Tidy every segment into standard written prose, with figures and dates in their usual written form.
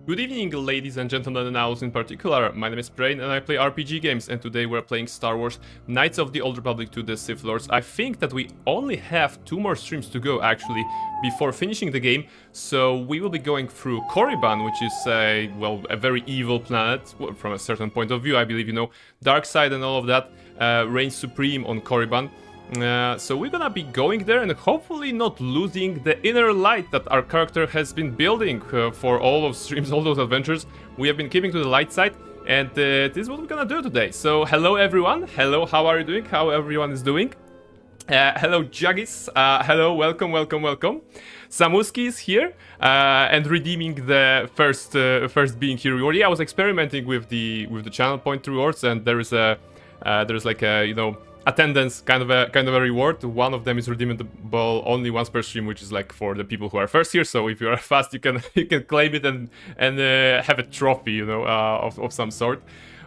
Good evening, ladies and gentlemen, and owls in particular. My name is Brain, and I play RPG games, and today we're playing Star Wars Knights of the Old Republic 2: The Sith Lords. I think that we only have 2 more streams to go, actually, before finishing the game, so we will be going through Korriban, which is a very evil planet, from a certain point of view. I believe, you know, dark side and all of that reigns supreme on Korriban. So we're gonna be going there and hopefully not losing the inner light that our character has been building for all of streams, all those adventures. We have been keeping to the light side, and this is what we're gonna do today. So hello everyone, hello, how are you doing? How everyone is doing? Hello Jagis, hello, welcome. Samuski is here and redeeming the first being here reward. Yeah, I was experimenting with the channel point rewards, and there's like a, you know, attendance kind of a reward. One of them is redeemable only once per stream, which is like for the people who are first here. So if you are fast, you can claim it and have a trophy, you know, of some sort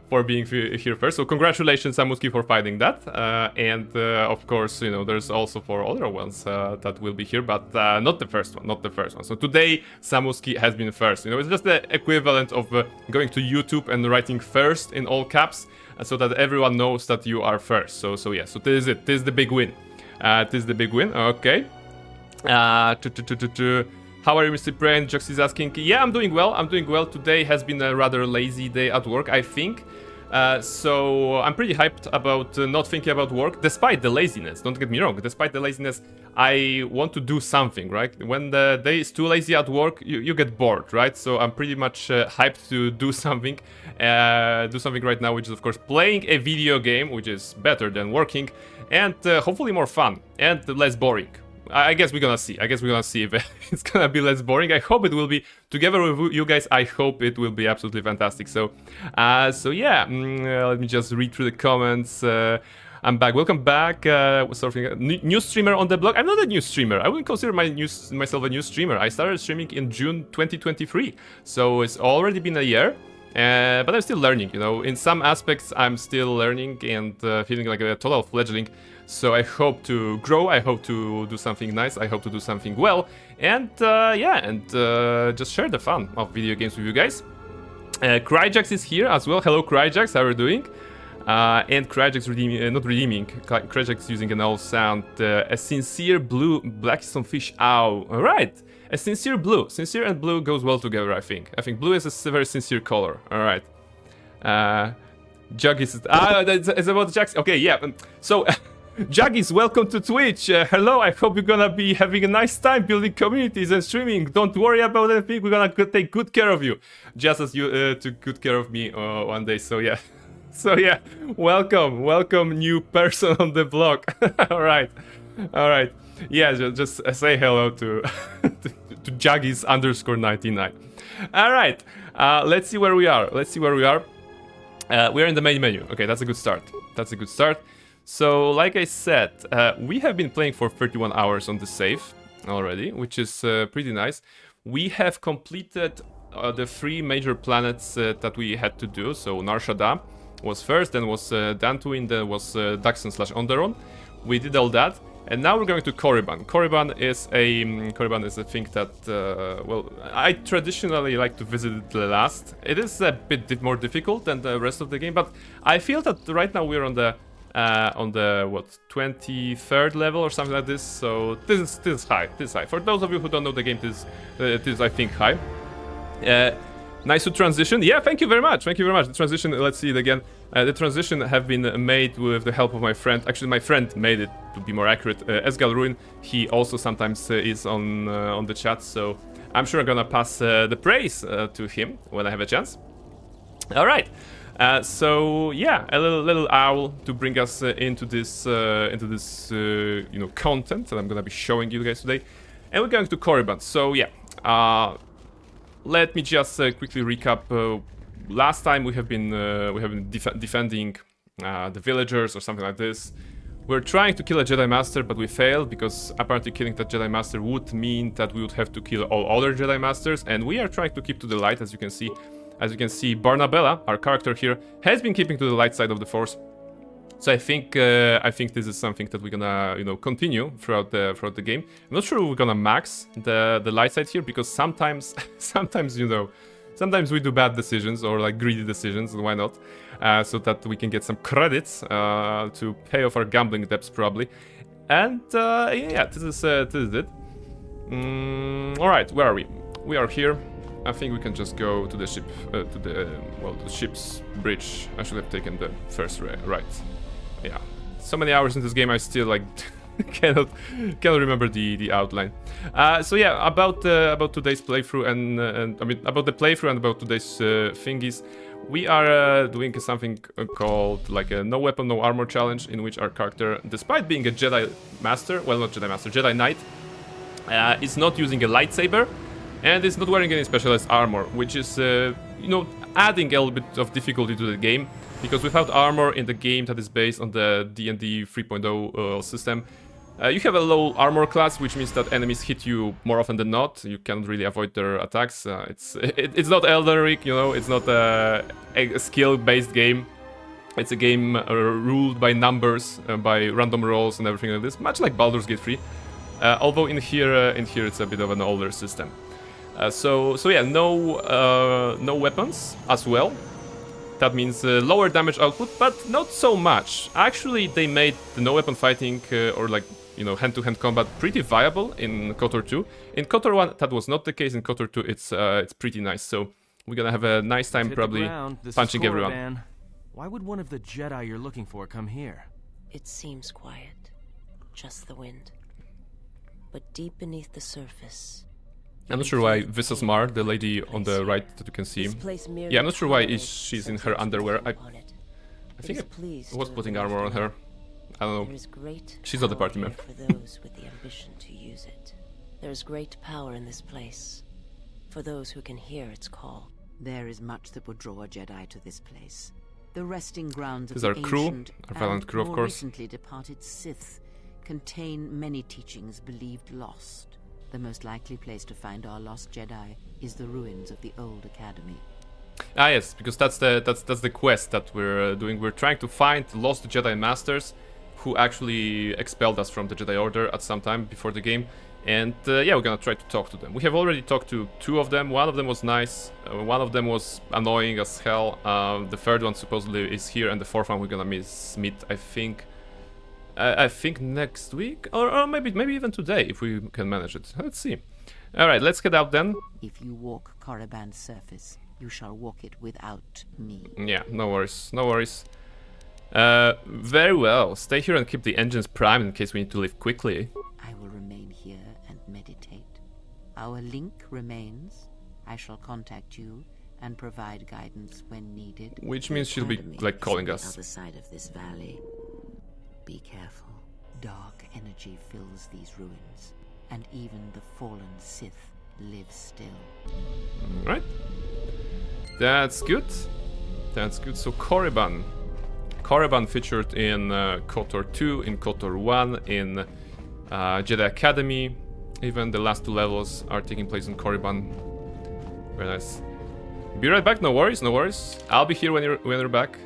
for being here first. So congratulations, Samuski, for finding that. And of course, you know, there's also 4 other ones that will be here, but not the first one. So today, Samuski has been first. You know, it's just the equivalent of going to YouTube and writing first in all caps, so that everyone knows that you are first. So yeah, so this is it. This is the big win. Okay. How are you, Mr. Brain? Jux is asking. Yeah, I'm doing well. Today has been a rather lazy day at work, I think. So I'm pretty hyped about not thinking about work, despite the laziness. Don't get me wrong. Despite the laziness, I want to do something, right? When the day is too lazy at work, you get bored, right? So I'm pretty much hyped to do something. Right now, which is of course playing a video game, which is better than working, and hopefully more fun and less boring. I guess we're gonna see. If it's gonna be less boring. I hope it will be. Together with you guys, I hope it will be absolutely fantastic. So yeah, let me just read through the comments. I'm back. Welcome back. New streamer on the blog. I'm not a new streamer. I wouldn't consider myself a new streamer. I started streaming in June 2023, so it's already been a year. But I'm still learning, you know. In some aspects, I'm still learning and feeling like a total fledgling. So I hope to grow, I hope to do something nice, I hope to do something well, and just share the fun of video games with you guys. Cryjax is here as well. Hello Cryjax, how are you doing? And Cryjax Cryjax using an old sound. A sincere blue blackstone fish owl. Alright, a sincere blue. Sincere and blue goes well together, I think. I think blue is a very sincere color. Alright. Juggies. It's about Jax. Okay, yeah. So Jaggies, welcome to Twitch. Hello, I hope you're gonna be having a nice time building communities and streaming. Don't worry about anything, we're gonna take good care of you. Just as you took good care of me one day, so yeah. So yeah, welcome new person on the block. Alright. Yeah, just say hello to Jaggies _99. Alright, let's see where we are. We're in the main menu. Okay, that's a good start. So, like I said, we have been playing for 31 hours on the save already, which is pretty nice. We have completed the 3 major planets that we had to do. So, Nar Shaddaa was first, then was Dantooine, then was Daxon/Onderon. We did all that, and now we're going to Korriban. Korriban is a thing that, I traditionally like to visit it last. It is a bit more difficult than the rest of the game, but I feel that right now we're on the 23rd level or something like this, so this is high. For those of you who don't know the game, this is I think high. Nice to transition. Yeah, thank you very much. The transition, let's see it again. The transition have been made with the help of my friend. Actually, my friend made it, to be more accurate. Esgal Ruin. He also sometimes is on the chat, so I'm sure I'm gonna pass the praise to him when I have a chance. All right. So yeah, a little owl to bring us into this you know, content that I'm gonna be showing you guys today, and we're going to Korriban. So yeah, let me just quickly recap. Last time we have been defending the villagers or something like this. We're trying to kill a Jedi Master, but we failed because apparently killing that Jedi Master would mean that we would have to kill all other Jedi Masters, and we are trying to keep to the light, as you can see. As you can see, Barnabella, our character here, has been keeping to the light side of the Force. So I think this is something that we're gonna, you know, continue throughout the game. I'm not sure we're gonna max the light side here, because sometimes you know, Sometimes we do bad decisions or like greedy decisions, why not? So that we can get some credits to pay off our gambling debts probably. And yeah, this is it. Alright, where are we? We are here. I think we can just go to the ship, to the ship's bridge. I should have taken the first right. Yeah, so many hours in this game, I still like cannot remember the outline. So yeah, about today's playthrough and I mean about the playthrough and about today's thingies. We are doing something called like a no weapon, no armor challenge, in which our character, despite being a Jedi Master, well, not Jedi Master, Jedi Knight, is not using a lightsaber and is not wearing any specialized armor, which is, you know, adding a little bit of difficulty to the game, because without armor in the game that is based on the D&D 3.0 system, you have a low armor class, which means that enemies hit you more often than not. You can't really avoid their attacks. It's not Elden Ring, you know, it's not a skill-based game. It's a game ruled by numbers, by random rolls and everything like this, much like Baldur's Gate 3. Although in here it's a bit of an older system. So yeah, no weapons as well. That means lower damage output, but not so much. Actually, they made the no weapon fighting or like, you know, hand-to-hand combat pretty viable in KotOR 2. In KotOR 1, that was not the case. In KotOR 2, it's pretty nice. So we're gonna have a nice time probably punching everyone. Why would one of the Jedi you're looking for come here? It seems quiet, just the wind. But deep beneath the surface, I'm not sure why Visas Mar, the lady on the right that you can see. Yeah, I'm not sure why she's in her underwear. I think I was putting armor on her. I don't know. She's not the party member. For those with the ambition to use it. There's great power in this place, for those who can hear its call. There is much that would draw a Jedi to this place. The resting grounds These of are the crew, ancient our valiant crew, of more course. recently departed Sith contain many teachings believed lost. The most likely place to find our lost Jedi is the ruins of the old academy. Ah yes, because that's the quest that we're doing. We're trying to find lost Jedi Masters who actually expelled us from the Jedi Order at some time before the game. And yeah, we're gonna try to talk to them. We have already talked to 2 of them. One of them was nice, one of them was annoying as hell. The third one supposedly is here, and the 4th one we're gonna meet, I think next week, or maybe even today, if we can manage it. Let's see. Alright, let's head out then. If you walk Korriban's surface, you shall walk it without me. Yeah, no worries, no worries. Very well. Stay here and keep the engines primed in case we need to leave quickly. I will remain here and meditate. Our link remains. I shall contact you and provide guidance when needed. Which means she'll be like calling us. On the other side of this valley. Be careful. Dark energy fills these ruins, and even the fallen Sith live still. Right. That's good. That's good. So Korriban. Korriban featured in KotOR 2, in KotOR 1, in Jedi Academy. Even the last 2 levels are taking place in Korriban. Very nice. Be right back, no worries, no worries. I'll be here when you're back.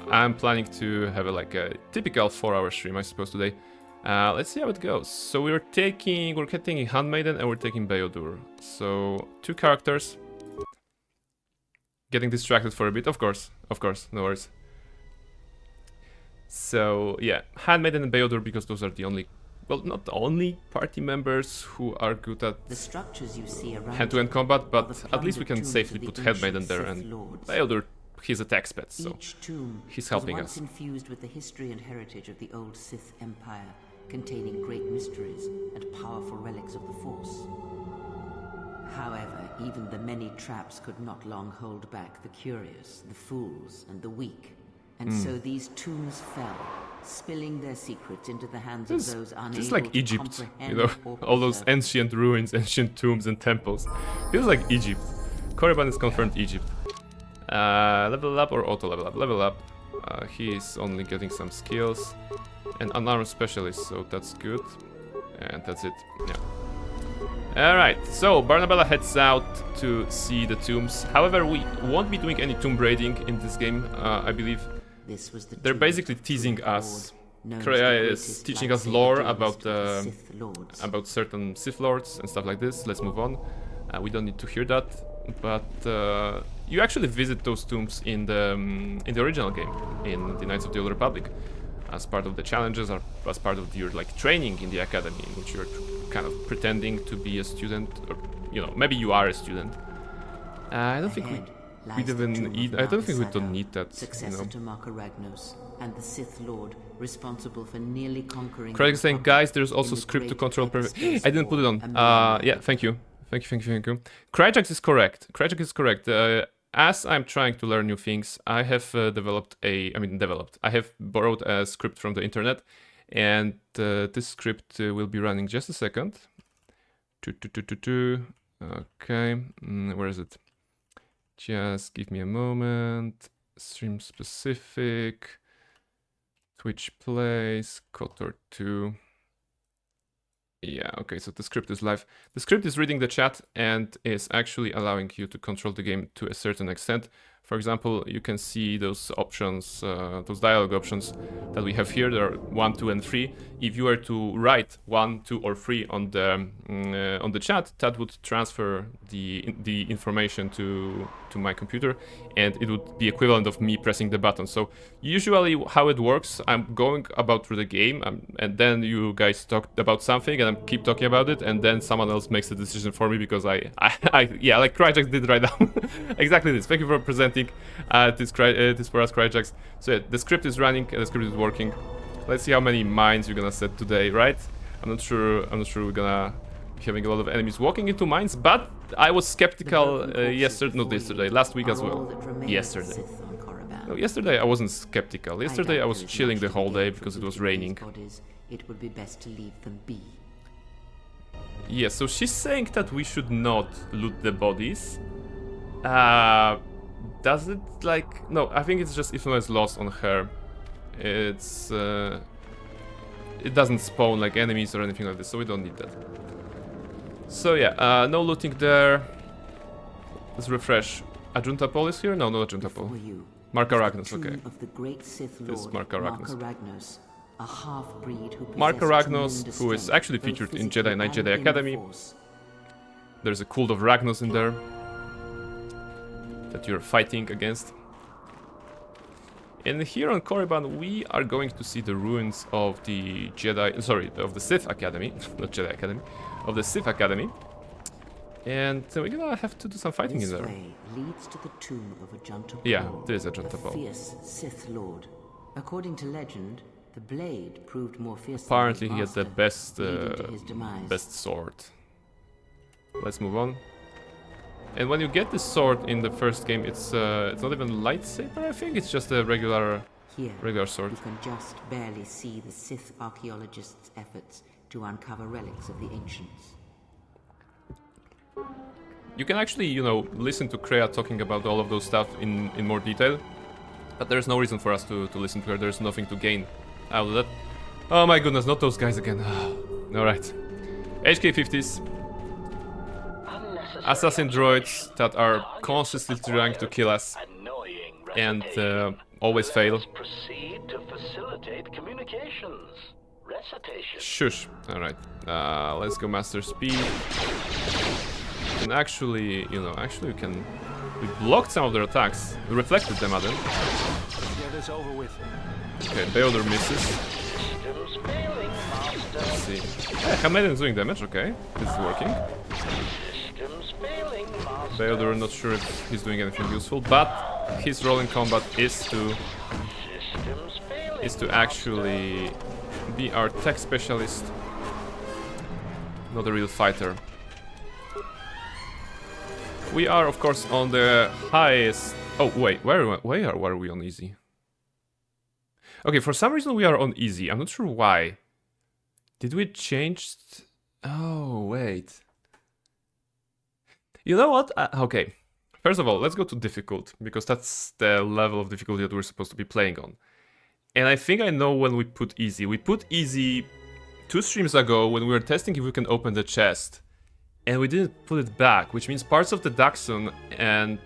I'm planning to have like a typical 4-hour stream, I suppose, today. Let's see how it goes. So we're taking Handmaiden and we're taking Beodur. So 2 characters. Getting distracted for a bit, of course, no worries. So yeah, Handmaiden and Beodur, because those are the only, well, not the only party members who are good at the structures you see around hand-to-hand combat, but at least we can safely put Handmaiden there, and Beodur, he's a tech spec, so he's helping us. Infused with the history and heritage of the old Sith Empire, containing great mysteries and powerful relics of the Force. However, even the many traps could not long hold back the curious, the fools, and the weak. And so these tombs fell, spilling their secrets into the hands of those unable It's like to Egypt, comprehend you know, or all those preserve. ancient ruins, ancient tombs and temples. Feels like Egypt. Korriban is confirmed Egypt. Level up or auto level up? Level up. He is only getting some skills. And unarmed specialist, so that's good. And that's it, yeah. Alright, so Barnabella heads out to see the tombs. However, we won't be doing any tomb raiding in this game, I believe. This was the They're tomb basically of the teasing true us. Lord, known as Kreia the is greatest teaching us lightsaber lore duelist of the Sith Lords. about certain Sith Lords and stuff like this. Let's move on. We don't need to hear that. but you actually visit those tombs in the original game, in the Knights of the Old Republic, as part of the challenges, or as part of your like training in the academy, in which you're kind of pretending to be a student, or you know, maybe you are a student. I don't think we even need. I don't think we don't need that. Successor to Korriban, and the Sith Lord responsible for nearly conquering. Craig is saying, guys, there's also script to control. I didn't put it on. Yeah, thank you. Thank you. Kryjax is correct. Kryjax is correct. As I'm trying to learn new things, I have I have borrowed a script from the internet, and this script will be running just a second. Okay, where is it? Just give me a moment. Stream specific. Twitch plays. KotOR 2. Yeah, okay, so the script is live. The script is reading the chat and is actually allowing you to control the game to a certain extent. For example, you can see those options, those dialogue options that we have here. There are 1, 2, and 3. If you were to write 1, 2, or 3 on the chat, that would transfer the information to my computer, and it would be equivalent of me pressing the button. So usually, how it works, I'm going about through the game, and then you guys talk about something, and I keep talking about it, and then someone else makes the decision for me because yeah, like Kryjax did right now. Exactly this. Thank you for presenting. This for us, Kryjax. So yeah, the script is running and the script is working. Let's see how many mines you're gonna set today, right? I'm not sure we're gonna be having a lot of enemies walking into mines, but I was skeptical yesterday, last week as well. Yesterday. No, yesterday I wasn't skeptical. Yesterday I was chilling the whole day because it was raining. It would be best to leave them be. Yeah, so she's saying that we should not loot the bodies. Does it like... No, I think it's just influence lost on her. It's... it doesn't spawn like enemies or anything like this, so we don't need that. So yeah, no looting there. Let's refresh. Ajunta Pol is here? No, not Ajunta Pol. Mark Arachnos, okay. This is Mark Arachnos. Mark Arachnos, who is actually featured in Knight Jedi Academy. There's a cult of Ragnos in there that you're fighting against. And here on Korriban, we are going to see the ruins of the of the Sith Academy, not Jedi Academy, of the Sith Academy. And we're gonna have to do some fighting in there. Leads to the tomb of Ajunta Pol, yeah, there is Ajunta Pol. Fierce Sith Lord. According to legend, the blade proved more fierce. Apparently, he had the best sword. Let's move on. And when you get this sword in the first game, it's not even lightsaber. I think it's just a regular sword. You can just barely see the Sith archaeologists' efforts to uncover relics of the ancients. You can actually, you know, listen to Kreia talking about all of those stuff in more detail, but there's no reason for us to listen to her. There's nothing to gain out of that. Oh my goodness, not those guys again. Alright. HK50s. Assassin droids that are constantly trying to kill us and always fail. Shush. Alright. Let's go master speed. And actually, you know, we blocked some of their attacks. We reflected them at them. Okay, Beodor misses. Let's see. Hey, Hameden is doing damage, okay. This is working. Beodor, not sure if he's doing anything useful, but his role in combat is to actually be our tech specialist, not a real fighter. We are, of course, on the highest... Oh, wait, where are we on easy? Okay, for some reason we are on easy. I'm not sure why. Did we change... Oh, wait. You know what? Okay. First of all, let's go to difficult, because that's the level of difficulty that we're supposed to be playing on. And I think I know when we put easy. We put easy 2 streams ago when we were testing if we can open the chest. And we didn't put it back, which means parts of the Daxon and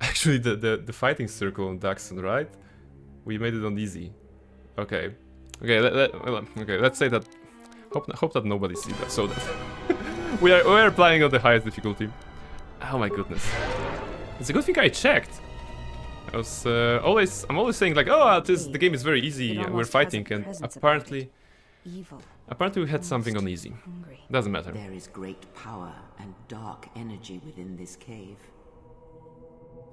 actually the fighting circle on Daxon, right? We made it on easy. Okay. Okay, let's say that. Hope that nobody sees that. So that we are playing on the highest difficulty. Oh my goodness. It's a good thing I checked. I'm always saying like, oh, the game is very easy, we're fighting, and apparently we had something on easy. Doesn't matter. There is great power and dark energy within this cave.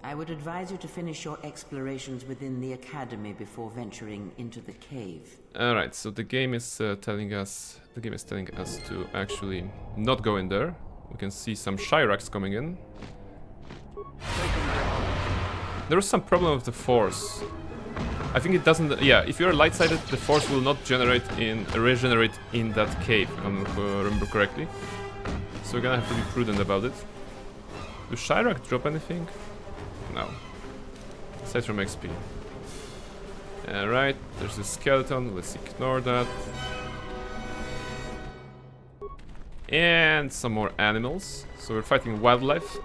I would advise you to finish your explorations within the academy before venturing into the cave. Alright, so the game is telling us to actually not go in there. We can see some Shyraks coming in. There was some problem with the force. I think it doesn't. Yeah, if you're light-sided, the force will not regenerate in that cave, if I remember correctly. So we're gonna have to be prudent about it. Do Shyrak drop anything? No. Aside from XP. Alright, there's a skeleton. Let's ignore that. And some more animals. So we're fighting wildlife.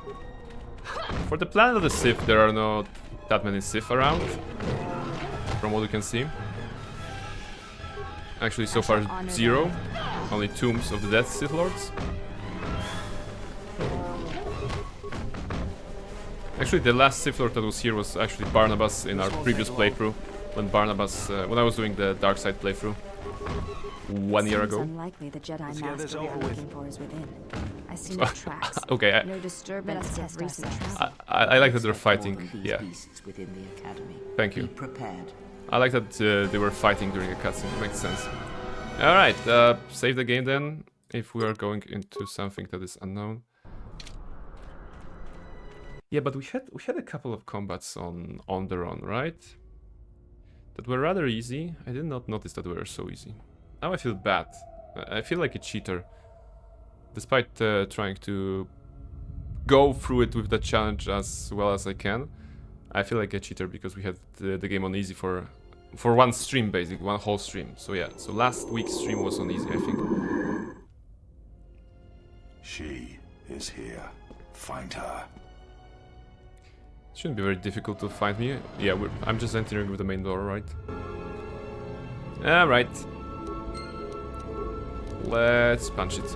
For the planet of the Sith, there are not that many Sith around, from what we can see. Actually, so far, 0. Only tombs of the dead Sith Lords. Actually, the last Sith Lord that was here was actually Barnabas in our previous playthrough. When I was doing the dark side playthrough 1 year ago. Unlikely the Jedi master we are looking for is within. I see no tracks. Okay, no disturbance of recent travel. I like that they're fighting. Yeah. Within the academy. Thank you. Be prepared. I like that they were fighting during a cutscene. It makes sense. All right, save the game then. If we are going into something that is unknown. Yeah, but we had a couple of combats on their own, right? That were rather easy. I did not notice that they were so easy. Now I feel bad. I feel like a cheater. Despite trying to go through it with the challenge as well as I can, I feel like a cheater because we had the game on easy for one stream, basically, one whole stream. So yeah, so last week's stream was on easy, I think. She is here. Find her. Shouldn't be very difficult to find me. Yeah, I'm just entering with the main door, right? Alright. Let's punch it.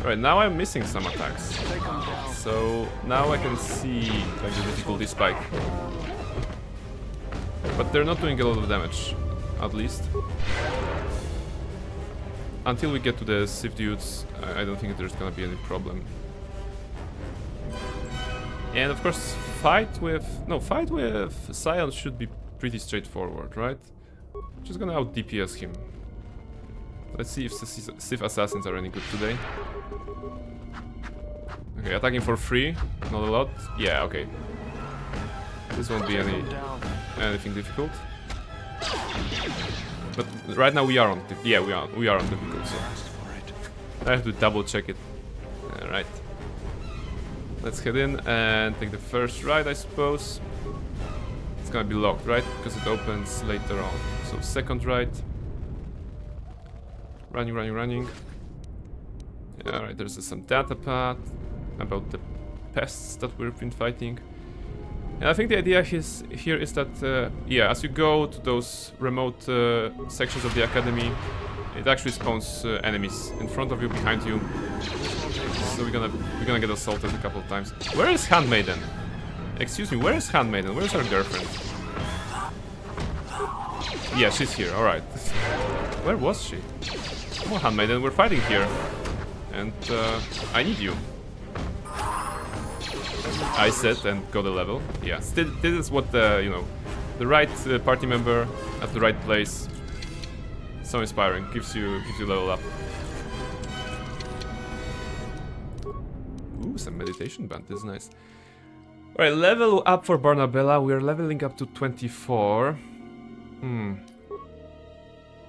Alright, now I'm missing some attacks. So now I can see like the difficulty spike. But they're not doing a lot of damage, at least. Until we get to the Sith dudes, I don't think there's gonna be any problem. And of course, fight with Scion should be pretty straightforward, right? Just gonna out DPS him. Let's see if the Sith assassins are any good today. Okay, attacking for free, not a lot. Yeah, okay. This won't be anything difficult. But right now we are on we are on difficult, so I have to double check it. Alright. Let's head in and take the first ride, I suppose. It's gonna be locked, right? Because it opens later on. So second ride. Running. Alright, there's some data pad about the pests that we've been fighting. And I think the idea here is that, yeah, as you go to those remote sections of the academy, it actually spawns enemies in front of you, behind you. So we're gonna get assaulted a couple of times. Where is Handmaiden? Excuse me, where is Handmaiden? Where's her girlfriend? Yeah, she's here. All right. Where was she? Come on, Handmaiden, we're fighting here, and I need you. I said and got a level. Yeah, this is what the the right party member at the right place. So inspiring. Gives you level up. Ooh, some meditation band. This is nice. All right, level up for Barnabella. We are leveling up to 24.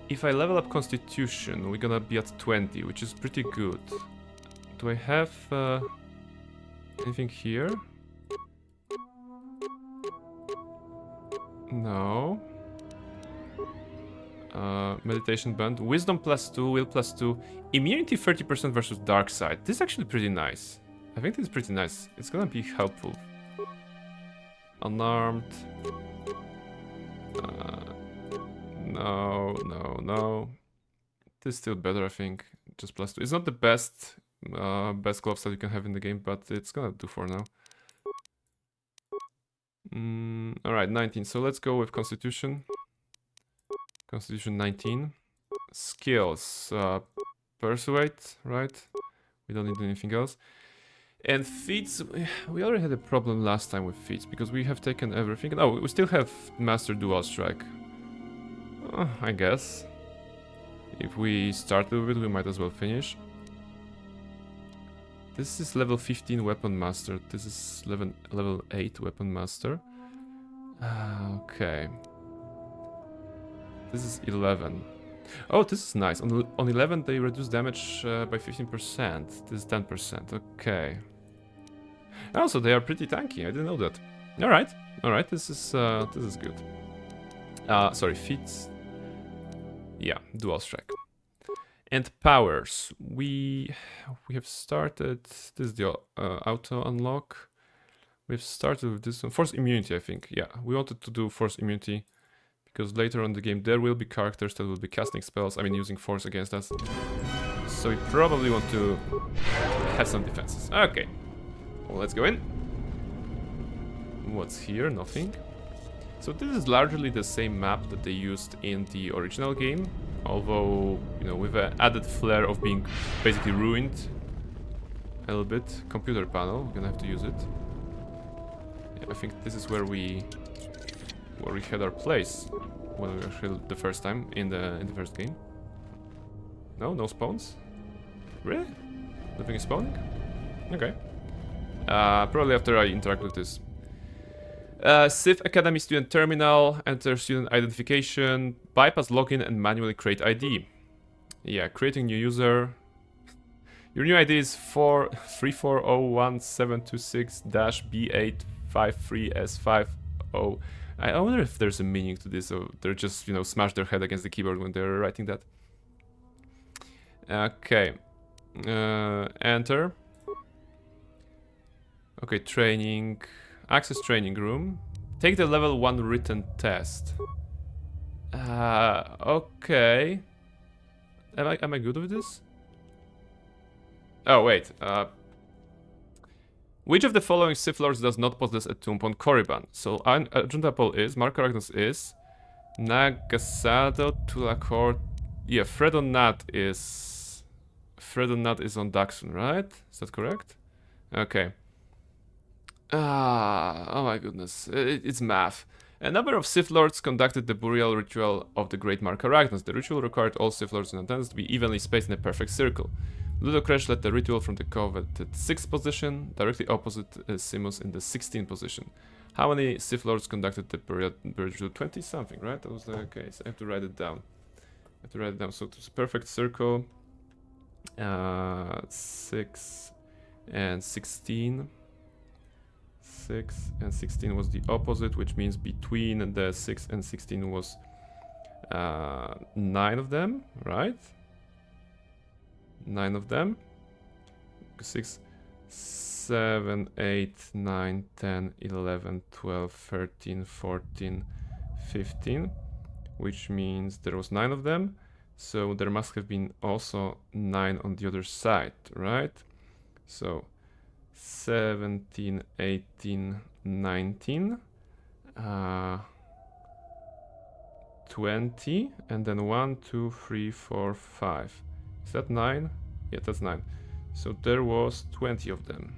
If I level up Constitution, we're gonna be at 20, which is pretty good. Do I have anything here? No. Meditation band. Wisdom +2, will +2. Immunity 30% versus dark side. This is actually pretty nice. I think this is pretty nice. It's gonna be helpful. Unarmed. No. This is still better, I think. Just +2. It's not the best best gloves that you can have in the game, but it's gonna do for now. Alright, 19. So let's go with Constitution. Constitution 19. Skills. Persuade, right? We don't need anything else. And feats, we already had a problem last time with feats, because we have taken everything. Oh, we still have Master Dual Strike. I guess. If we started with it, we might as well finish. This is level 15 Weapon Master. This is level 8 Weapon Master. Okay. This is 11. Oh, this is nice. On 11 they reduce damage by 15%. This is 10%. Okay. Also, they are pretty tanky. I didn't know that. Alright. Alright, this is good. Sorry, feats. Yeah, Dual Strike. And powers. We have started. This is the auto unlock. We've started with this one. Force immunity, I think. Yeah, we wanted to do force immunity because later on in the game there will be characters that will be casting spells. I mean, using force against us. So we probably want to have some defenses. Okay. Well, let's go in. What's here? Nothing. So this is largely the same map that they used in the original game, although, you know, with an added flair of being basically ruined a little bit. Computer panel, we're gonna have to use it. Yeah, I think this is where we had our place when we were the first time in the first game. No spawns? Really? Nothing is spawning? Okay. Probably after I interact with this. Civ Academy Student Terminal, enter student identification, bypass login and manually create ID. Yeah, creating new user. Your new ID is 3401726-B853S50. I wonder if there's a meaning to this, or they're just, you know, smash their head against the keyboard when they're writing that. Okay. Enter. Okay, training. Access training room. Take the level 1 written test. Okay. Am I good with this? Oh wait. Which of the following Sith Lords does not possess a tomb on Korriban? So Juntapol is, Mark Arachnos is, Nagasado, Tulakor. Yeah, Fredonat is on Daxun, right? Is that correct? Okay. Oh my goodness, it's math. A number of Sith Lords conducted the burial ritual of the great Mark Arachnos. The ritual required all Sith Lords in attendance to be evenly spaced in a perfect circle. Ludocrash led the ritual from the coveted 6th position, directly opposite Simus in the 16th position. How many Sith Lords conducted the burial ritual? 20 something, right? That was the case. I have to write it down. So it's a perfect circle. 6 and 16. 6 and 16 was the opposite, which means between the 6 and 16 was 9 of them, right? 9 of them. 6, 7, 8, 9, 10, 11, 12, 13, 14, 15, which means there was 9 of them. So there must have been also 9 on the other side, right? So 17, 18, 19, 20, and then 1, 2, 3, 4, 5. Is that 9? Yeah, that's 9. So there was 20 of them.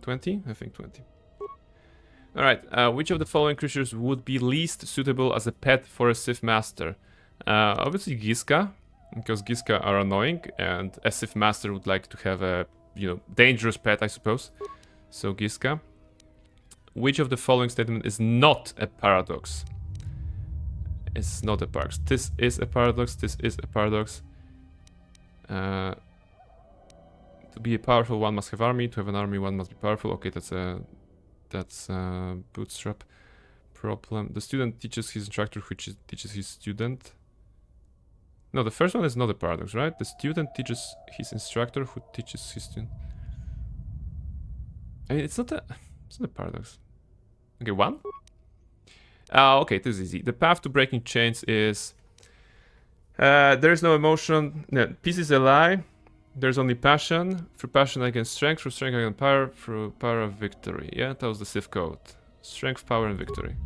20? I think 20. Alright, which of the following creatures would be least suitable as a pet for a Sith Master? Obviously Giska, because Giska are annoying, and a Sith Master would like to have a, you know, dangerous pet, I suppose. So Giska. Which of the following statement is not a paradox? It's not a paradox. This is a paradox. This is a paradox. To be a powerful, one must have army. To have an army, one must be powerful. Okay, that's a bootstrap problem. The student teaches his instructor, which teaches his student. No, the first one is not a paradox, right? The student teaches his instructor, who teaches his student. I mean, it's not a paradox. Okay, 1? Okay, this is easy. The path to breaking chains is There's no emotion. No, peace is a lie. There's only passion. Through passion I gain strength. Through strength I gain power. Through power of victory. Yeah, that was the Civ code. Strength, power, and victory.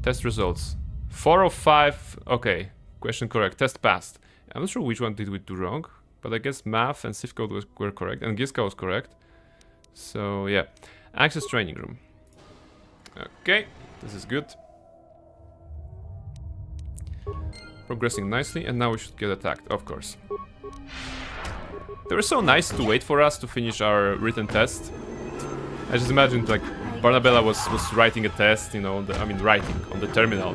Test results. 4 of 5. Okay, question correct. Test passed. I'm not sure which one did we do wrong, but I guess math and Civ code were correct, and Giska was correct. So yeah, access training room. Okay, this is good. Progressing nicely, and now we should get attacked, of course. They were so nice to wait for us to finish our written test. I just imagined like Barnabella was writing a test, you know, writing on the terminal.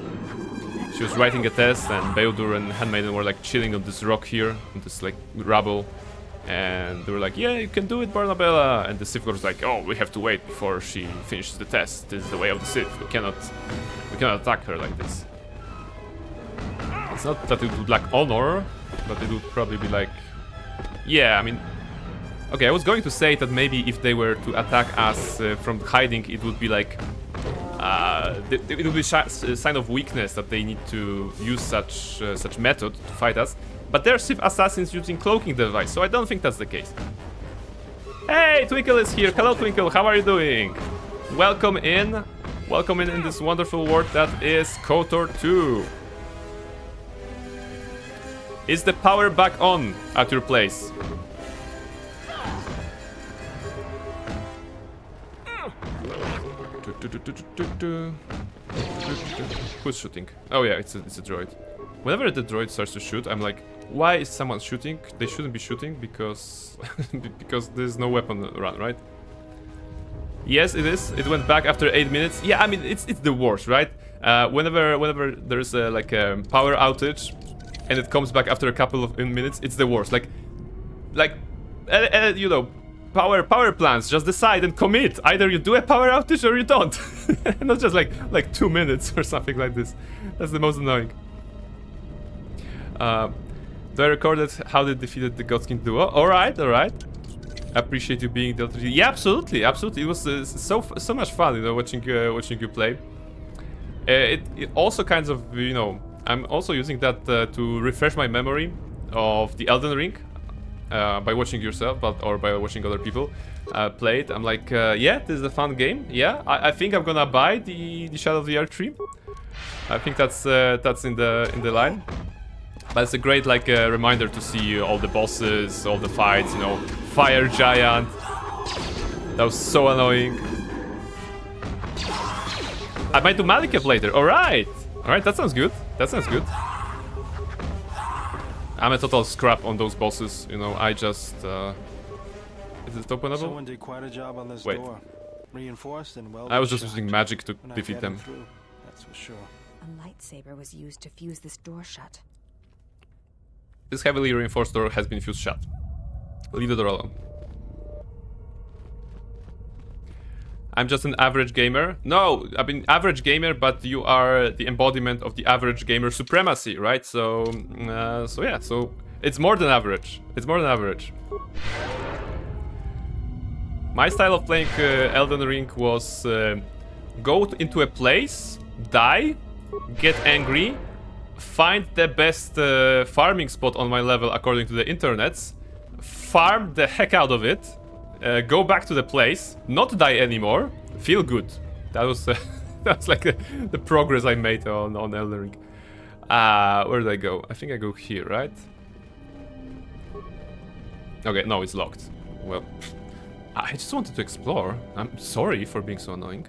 She was writing a test, and Beodur and Handmaiden were like chilling on this rock here, on this like rubble. And they were like, yeah, you can do it, Barnabella. And the Civ was like, oh, we have to wait before she finishes the test. This is the way of the Civ. We cannot attack her like this. It's not that it would lack honor, but it would probably be like, yeah, I mean, okay, I was going to say that maybe if they were to attack us from hiding, it would be like, it would be a sign of weakness that they need to use such method to fight us. But they're Civ assassins using cloaking device, so I don't think that's the case. Hey, Twinkle is here. Hello, Twinkle. How are you doing? Welcome in. Welcome in this wonderful world that is KotOR 2. Is the power back on at your place? Who's shooting? Oh yeah, it's a droid. Whenever the droid starts to shoot, I'm like, why is someone shooting? They shouldn't be shooting because because there's no weapon around, right? Yes, it is. It went back after 8 minutes. Yeah, I mean it's the worst, right? Whenever there's like a power outage and it comes back after a couple of minutes, it's the worst. Like you know, power plants, just decide and commit. Either you do a power outage or you don't. Not just like 2 minutes or something like this. That's the most annoying. Do I recorded how they defeated the Godskin duo? Alright. Appreciate you being the LTG. Yeah, absolutely. It was so much fun, you know, watching you play. It also kind of, you know, I'm also using that to refresh my memory of the Elden Ring by watching yourself, or by watching other people play it. I'm like, yeah, this is a fun game. Yeah, I think I'm gonna buy the Shadow of the Earth tree. I think that's in the line. But it's a great like reminder to see all the bosses, all the fights, you know, Fire Giant. That was so annoying. I might do Malikev later. Alright, that sounds good. I'm a total scrap on those bosses, you know, I just... is it openable? Someone did quite a job on this door. Reinforced and well. I was just using magic to defeat them. That's for sure. A lightsaber was used to fuse this door shut. This heavily reinforced door has been fused shut. Leave the door alone. I'm just an average gamer. No, I mean average gamer, but you are the embodiment of the average gamer supremacy, right? So yeah, so it's more than average. My style of playing Elden Ring was go into a place, die, get angry, find the best farming spot on my level according to the internets, farm the heck out of it, go back to the place, not die anymore, feel good. That was that's like the progress I made on Elden Ring. Where did I go? I think I go here, right? Okay, no, it's locked. Well, I just wanted to explore. I'm sorry for being so annoying.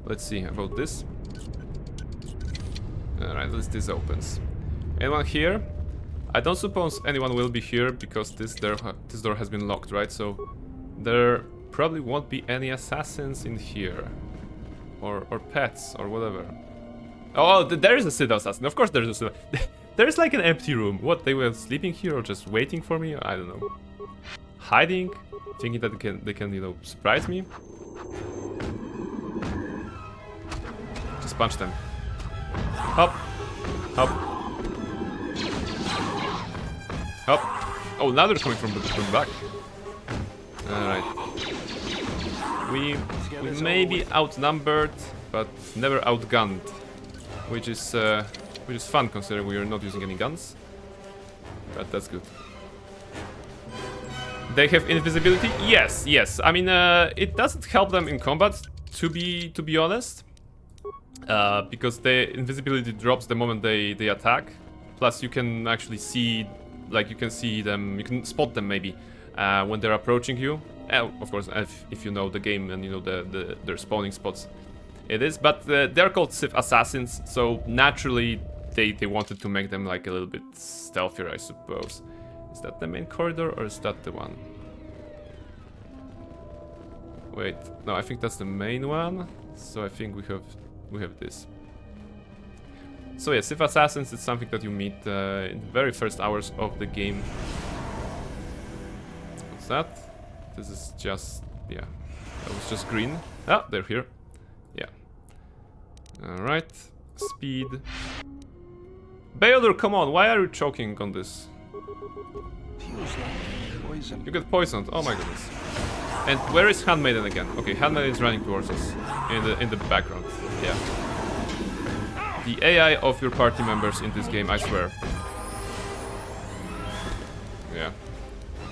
Let's see about this. Alright, this opens. Anyone here? I don't suppose anyone will be here because this door has been locked, right? So there probably won't be any assassins in here. Or pets, or whatever. Oh, there is a Citadel assassin. Of course there's a Citadel. There's like an empty room. What, they were sleeping here or just waiting for me? I don't know. Hiding? Thinking that they can, you know, surprise me? Just punch them. Hop. Hop. Hop. Oh, now they're coming from the back. Alright. We may be outnumbered, but never outgunned. Which is fun considering we are not using any guns. but that's good. They have invisibility? Yes, yes. I mean, it doesn't help them in combat, to be honest. Because the invisibility drops the moment they attack. Plus, you can actually see, like, you can see them, you can spot them maybe when they're approaching you. Of course, if you know the game and you know their spawning spots, it is. But they're called Sith assassins, so naturally they wanted to make them like a little bit stealthier, I suppose. Is that the main corridor or is that the one? Wait, no, I think that's the main one. So I think we have this. So yeah, Sith assassins is something that you meet in the very first hours of the game. What's that? This is just, yeah, that was just green. Ah, they're here. Yeah. Alright. Speed. Bayodur, come on, why are you choking on this? Feels like poison. You get poisoned, oh my goodness. And where is Handmaiden again? Okay, Handmaiden is running towards us in the background. Yeah. The AI of your party members in this game, I swear. Yeah.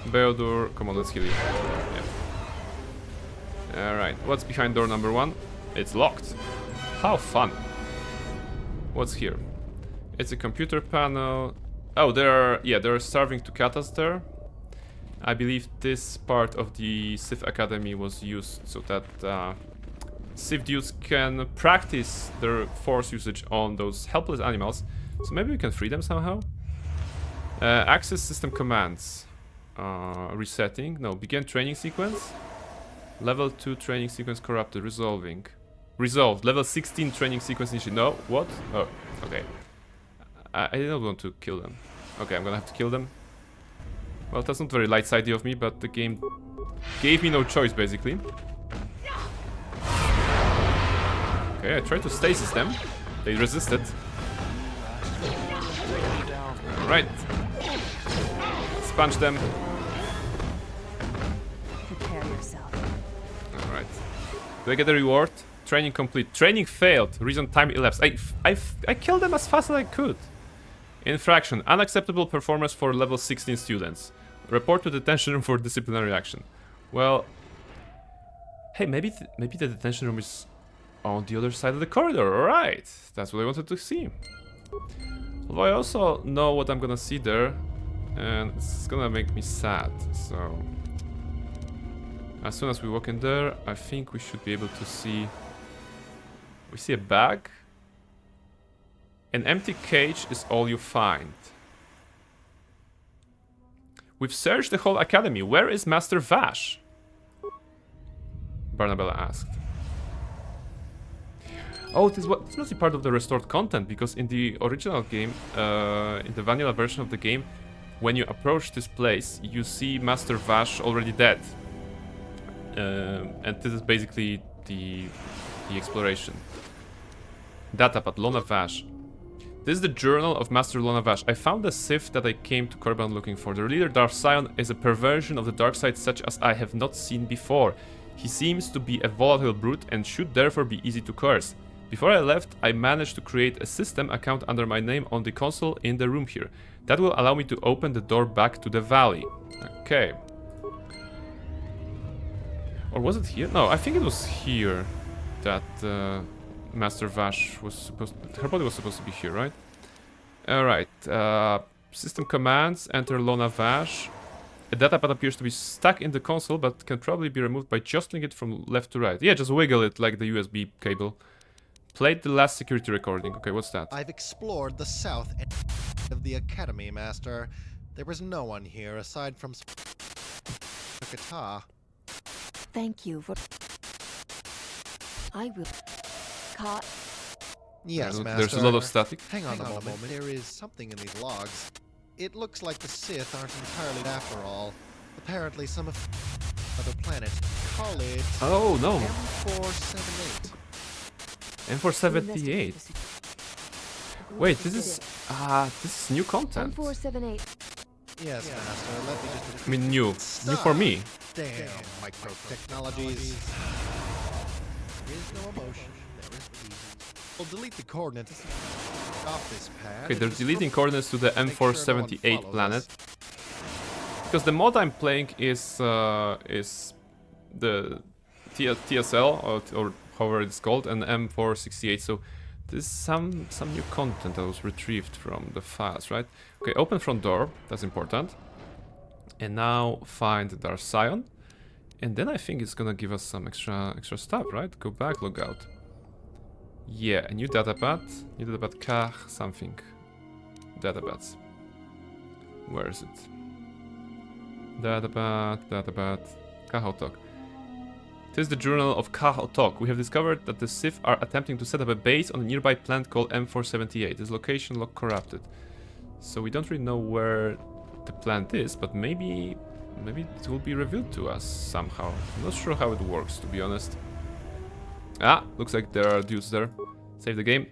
Bayodur, come on, let's kill you. Yeah. Alright, what's behind door number 1? It's locked. How fun. What's here? It's a computer panel. Oh, they're starving to cat us there. I believe this part of the Sith Academy was used so that Sith dudes can practice their force usage on those helpless animals. So maybe we can free them somehow. Access system commands. Resetting. No, begin training sequence. Level 2 training sequence corrupted. Resolving. Resolved. Level 16 training sequence initiated. No, what? Oh, okay. I didn't want to kill them. Okay, I'm gonna have to kill them. Well, that's not very light-sided of me, but the game gave me no choice, basically. Okay, I tried to stasis them. They resisted. Alright. Let's punch them. Prepare yourself. Alright. Do I get a reward? Training complete. Training failed. Reason time elapsed. I killed them as fast as I could. Infraction. Unacceptable performance for level 16 students. Report to detention room for disciplinary action. Well... Hey, maybe the detention room is on the other side of the corridor. Alright. That's what I wanted to see. Although I also know what I'm gonna see there. And it's gonna make me sad. So... As soon as we walk in there, I think we should be able to see... We see a bag. An empty cage is all you find. We've searched the whole academy. Where is Master Vash? Barnabella asked. Oh, this must be part of the restored content, because in the original game, in the vanilla version of the game, when you approach this place, you see Master Vash already dead. And this is basically the exploration. Datapad, Lona Vash. This is the journal of Master Lona Vash. I found the Sith that I came to Korriban looking for. The leader Darth Sion is a perversion of the dark side such as I have not seen before. He seems to be a volatile brute and should therefore be easy to curse. Before I left, I managed to create a system account under my name on the console in the room here. That will allow me to open the door back to the valley. Okay. Or was it here? No, I think it was here that Master Vash was supposed to... Her body was supposed to be here, right? Alright. System commands. Enter Lona Vash. A datapad appears to be stuck in the console, but can probably be removed by jostling it from left to right. Yeah, just wiggle it like the USB cable. Played the last security recording. Okay, what's that? I've explored the south end of the Academy, Master. There was no one here aside from guitar. Thank you for... I will... Caught. Yes, Master. There's a lot of static. Hang on a moment. There is something in these logs. It looks like the Sith aren't entirely after all. Apparently some of other planet. Call it... Oh, no. M478. M478. Wait, this is new content. M478. Yes, Master. Let me just... I mean, new for me. Damn, micro-technologies. There is no emotion. There is peace. We'll delete the coordinates. off this pad. Okay, they're and deleting just coordinates to the make sure no one M478 follows planet. us. Because the mod I'm playing is the TSL or however it's called, and M468. So this is some new content that was retrieved from the files, right? Okay, open front door. That's important. And now find Dark Scion, and then I think it's gonna give us some extra stuff, right? Go back, log out. Yeah, a new datapad. New datapad K something. Datapads. Where is it? Datapad, KotOR. This is the journal of KotOR. We have discovered that the Sith are attempting to set up a base on a nearby planet called M478. This location log corrupted. So we don't really know where the planet is, but maybe it will be revealed to us somehow. I'm not sure how it works, to be honest. Ah, looks like there are dudes there. Save the game.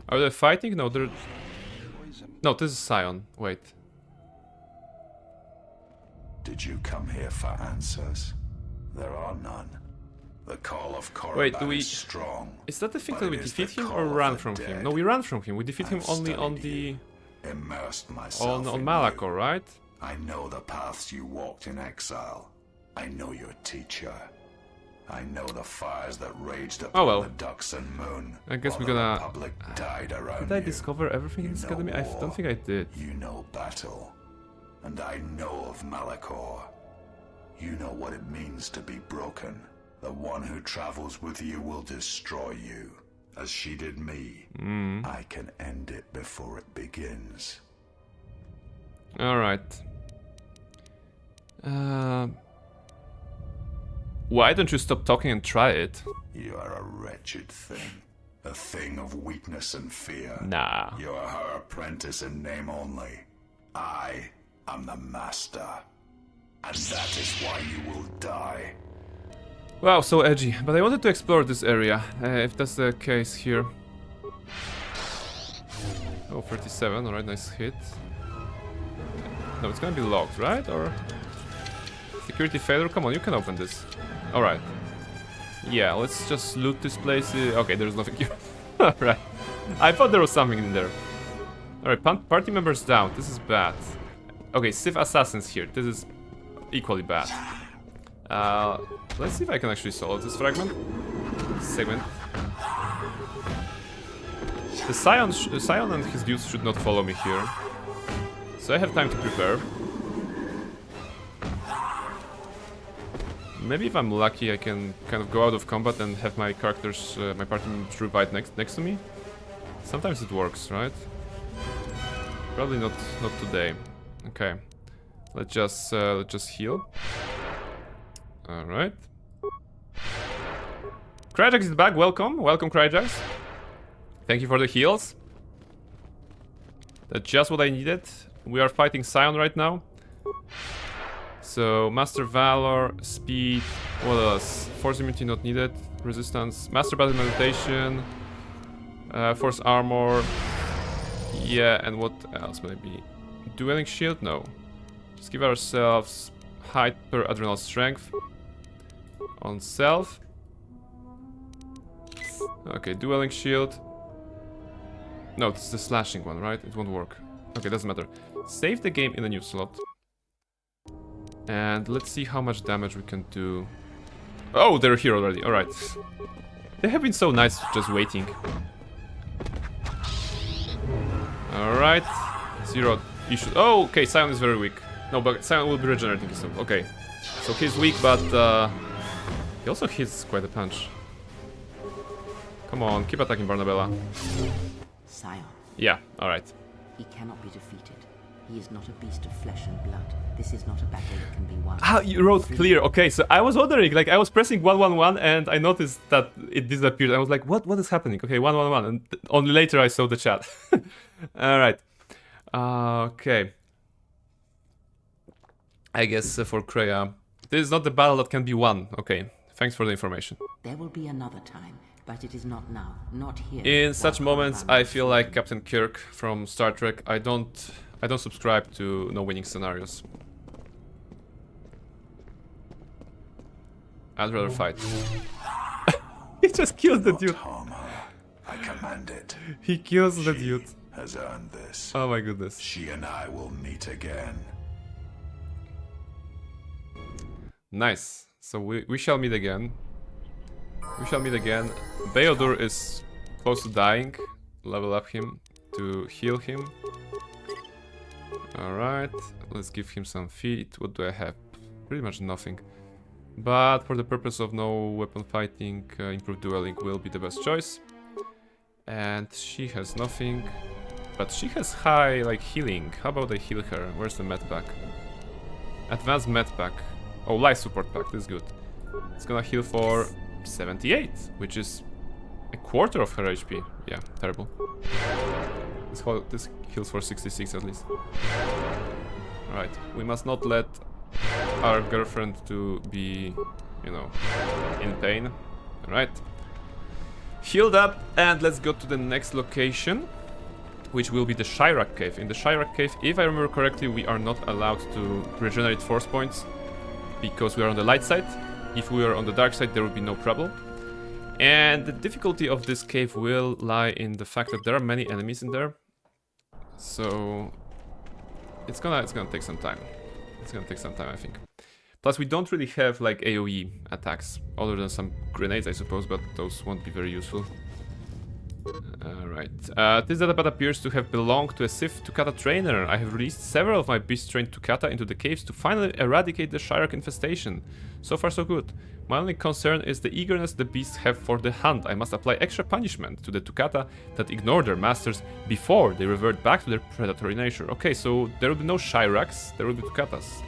Are they fighting? No, they're... No, this is Scion. Wait. Did you come here for answers? There are none. The call of Korriban Wait, do we... is strong. Is that the thing but that we it is defeat the him call or of run the from him? dead. No, we run from him. We defeat him I've only on studied the... immersed myself On in Malachor, you. right? I know the paths you walked in exile. I know your teacher. I know the fires that raged upon well. the Ducks and Moon. I guess while we're the gonna... Republic died around Did I you. discover everything in this You know academy? I war. don't think I did. You know battle. And I know of Malachor. You know what it means to be broken. The one who travels with you will destroy you. As she did me. I can end it before it begins. Alright. Why don't you stop talking and try it? You are a wretched thing. A thing of weakness and fear. Nah. You are her apprentice in name only. I am the master. And that is why you will die. Wow, so edgy. But I wanted to explore this area, if that's the case here. Oh, 37, alright, nice hit. No, it's gonna be locked, right? Or... Security failure? Come on, you can open this. Alright. Yeah, let's just loot this place. Okay, there's nothing here. Alright. I thought there was something in there. Alright, party members down. This is bad. Okay, Sith assassins here. This is equally bad. Let's see if I can actually solve this segment. The Scion and his dudes should not follow me here. So I have time to prepare. Maybe if I'm lucky I can kind of go out of combat and have my characters, my party members revive next to me. Sometimes it works, right? Probably not today. Okay. Let's just heal. Alright. Cryjax is back, welcome Cryjax. Thank you for the heals. That's just what I needed. We are fighting Scion right now. So, Master Valor, Speed, what else? Force Immunity not needed, Resistance, Master Battle Meditation, Force Armor, yeah, and what else maybe? Dueling Shield? No. Just give ourselves Hyper Adrenal Strength on Self. Okay, Dueling Shield. No, it's the slashing one, right? It won't work. Okay, doesn't matter. Save the game in a new slot. And let's see how much damage we can do. Oh, they're here already. Alright. They have been so nice just waiting. Alright. Zero issue. Oh, okay, Scion is very weak. No, but Scion will be regenerating himself. Okay. So he's weak, but he also hits quite a punch. Come on, keep attacking Barnabella. Scion, Yeah, alright. he cannot be defeated. He is not a beast of flesh and blood. This is not a battle that can be won. Ah, you wrote clear. Okay, so I was wondering, like, I was pressing 111 and I noticed that it disappeared. I was like, what is happening? Okay, 111. And only later I saw the chat. Alright. Okay. I guess for Kreia, this is not the battle that can be won. Okay, thanks for the information. There will be another time, but it is not now, not here. In such While moments, Korriban I is feel like fighting. Captain Kirk from Star Trek. I don't subscribe to no winning scenarios. I'd rather fight. He just kills the dude. Harm her. I command it. He kills the dude. Has earned this. Oh my goodness. She and I will meet again. Nice. So we shall meet again. We shall meet again. Beodur is close to dying. Level up him to heal him. Alright. Let's give him some feet. What do I have? Pretty much nothing. But for the purpose of no weapon fighting, improved dueling will be the best choice. And she has nothing. But she has high, like, healing. How about I heal her? Where's the med pack? Advanced med pack. Oh, life support pack. This is good. It's gonna heal for 78, which is a quarter of her HP. Yeah, terrible. This heals for 66 at least. Alright, we must not let our girlfriend to be, you know, in pain. Alright. Healed up, and let's go to the next location, which will be the Shyrak Cave. In the Shyrak Cave, if I remember correctly, we are not allowed to regenerate force points because we are on the light side. If we are on the dark side, there will be no trouble. And the difficulty of this cave will lie in the fact that there are many enemies in there. So it's gonna take some time. It's gonna take some time, I think. Plus, we don't really have like AoE attacks, other than some grenades, I suppose, but those won't be very useful. Alright. This databot appears to have belonged to a Sith Tukata trainer. I have released several of my beast-trained Tukata into the caves to finally eradicate the Shyrak infestation. So far so good. My only concern is the eagerness the beasts have for the hunt. I must apply extra punishment to the Tukata that ignore their masters before they revert back to their predatory nature. Okay, so there will be no Shyraks, there will be Tukatas.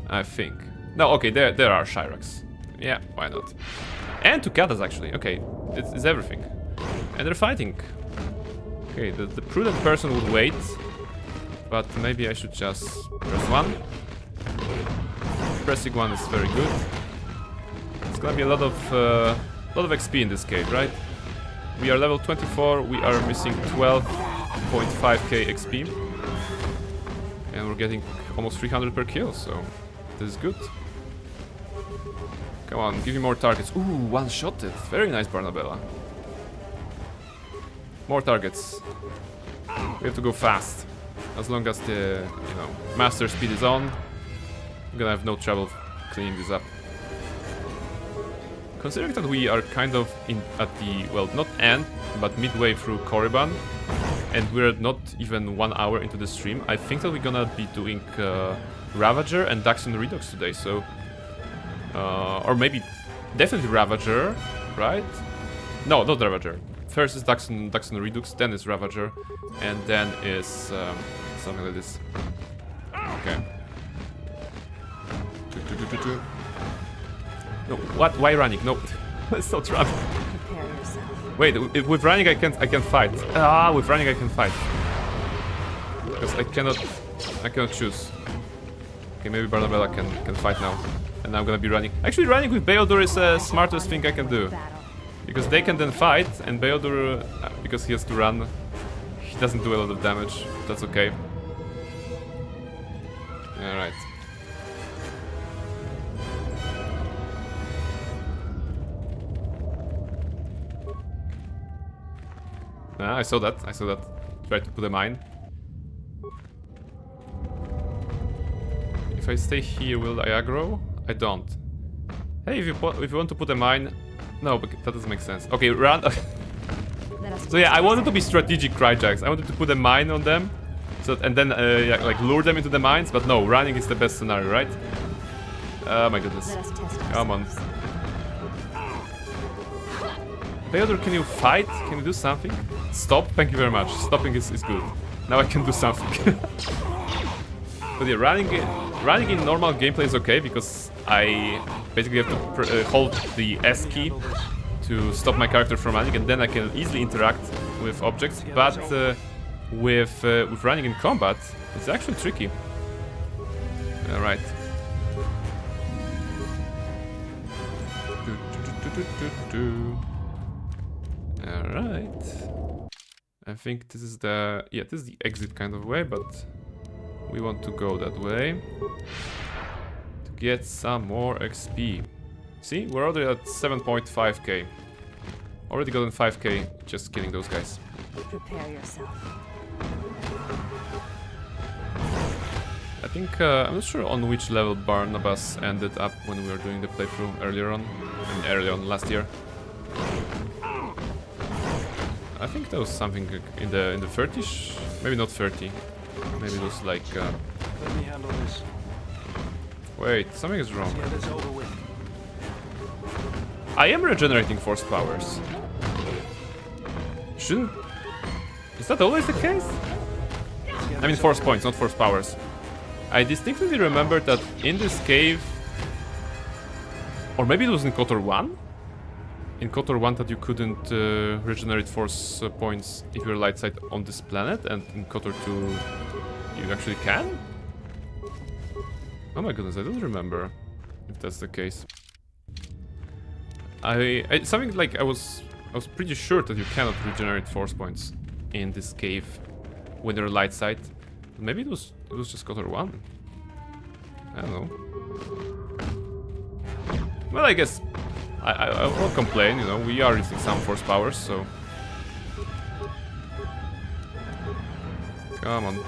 I think. No, okay, there are Shyraks. Yeah, why not? And Tukatas, actually. Okay, it's everything. And they're fighting. Okay, the prudent person would wait. But maybe I should just press 1. Pressing 1 is very good. It's gonna be a lot of XP in this cave, right? We are level 24, we are missing 12.5k XP. And we're getting almost 300 per kill, so this is good. Come on, give me more targets. Ooh, one-shotted. Very nice, Barnabella. More targets. We have to go fast. As long as the, you know, master speed is on, I'm gonna have no trouble cleaning this up. Considering that we are kind of at the, well, not end, but midway through Korriban, and we're not even 1 hour into the stream, I think that we're gonna be doing Ravager and Daxon Redux today, so... or maybe definitely Ravager, right? No, not Ravager. First is Daxon Redux, then is Ravager, and then is something like this. Okay. No, what? Why running? No, let's not run. Prepare yourself. Wait, with running I can't fight. Ah, with running I can fight because I cannot choose. Okay, maybe Barnabella can fight now. And I'm gonna be running. Actually, running with Beodur is the smartest thing I can do. Because they can then fight, and Beodur, because he has to run, he doesn't do a lot of damage. That's okay. Alright. I saw that. Tried to put a mine. If I stay here, will I aggro? I don't. Hey, if you want to put a mine... No, but that doesn't make sense. Okay, run... So yeah, I wanted to be strategic, Cryjacks. I wanted to put a mine on them, so and then yeah, like lure them into the mines, but no, running is the best scenario, right? Oh my goodness. Come on. Beodur, can you fight? Can you do something? Stop? Thank you very much. Stopping is good. Now I can do something. But yeah, running in normal gameplay is okay, because I basically have to hold the S key to stop my character from running, and then I can easily interact with objects. But with running in combat, it's actually tricky. Alright. Alright. I think this is the... yeah, this is the exit kind of way, but we want to go that way. get some more XP. See, we're already at 7.5k. Already gotten 5k just killing those guys. Prepare yourself. I think, I'm not sure on which level Barnabas ended up when we were doing the playthrough earlier on. I mean, early on last year. I think there was something in the 30s, maybe not 30. Maybe it was like. Let me handle this. Wait, something is wrong. Get this over with. I am regenerating force powers. Shouldn't? Is that always the case? I mean, force points, not force powers. I distinctly remember that in this cave, or maybe it was in KotOR 1. In KotOR 1 that you couldn't regenerate force points if you're light side on this planet, and in KotOR 2 you actually can? Oh my goodness, I don't remember if that's the case. Something like I was pretty sure that you cannot regenerate force points in this cave when you're light side. Maybe it was just KotOR 1. I don't know. Well, I guess I won't complain, you know, we are using some force powers, so... Come on.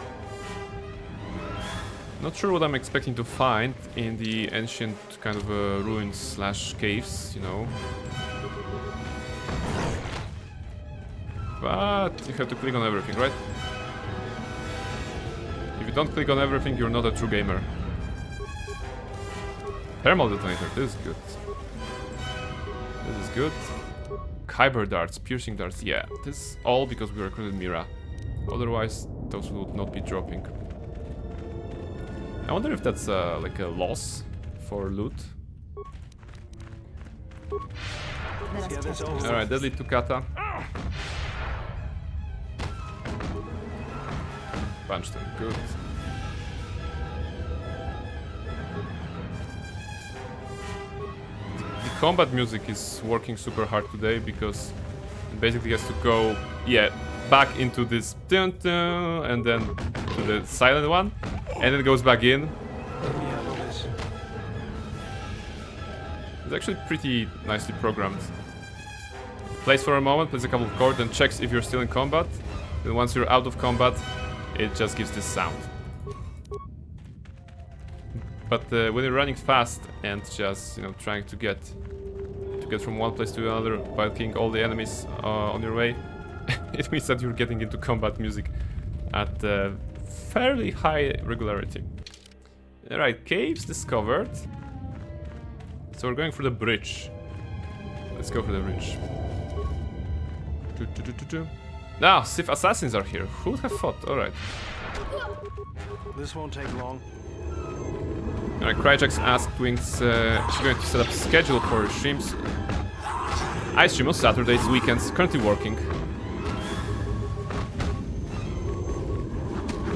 Not sure what I'm expecting to find in the ancient kind of ruins slash caves, you know. But you have to click on everything, right? If you don't click on everything, you're not a true gamer. Thermal detonator, this is good. This is good. Kyber darts, piercing darts, yeah. This is all because we recruited Mira. Otherwise, those would not be dropping. I wonder if that's like a loss for loot. Alright, deadly Tukata. Punch them, good. The combat music is working super hard today because it basically has to go, yeah, back into this dun dun and then to the silent one, and then it goes back in. It's actually pretty nicely programmed. Plays for a moment, plays a couple of chords, and checks if you're still in combat. Then once you're out of combat, it just gives this sound. But when you're running fast and just, you know, trying to get from one place to another while killing all the enemies on your way, it means that you're getting into combat music at fairly high regularity. Alright, caves discovered. So we're going for the bridge. Let's go for the bridge. Now, Sith assassins are here. Who would have thought? Alright. This won't take long. Alright, Cryjax asked Wings she's going to set up a schedule for her streams. I stream on Saturdays, weekends, currently working.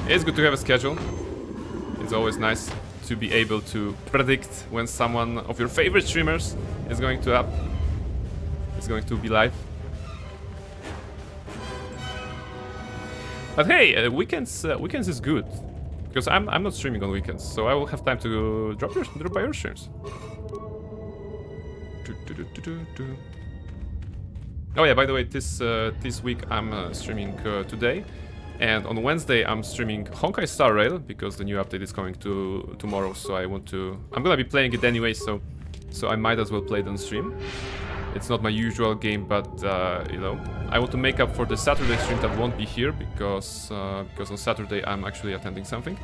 It's good to have a schedule. It's always nice to be able to predict when someone of your favorite streamers is going to be live. But hey, weekends is good because I'm not streaming on weekends, so I will have time to drop by your streams. Oh yeah, by the way, this week I'm streaming today, and on Wednesday I'm streaming Honkai Star Rail because the new update is coming tomorrow. So I'm gonna be playing it anyway, so I might as well play it on stream. It's not my usual game, but you know, I want to make up for the Saturday stream that won't be here because on Saturday I'm actually attending something,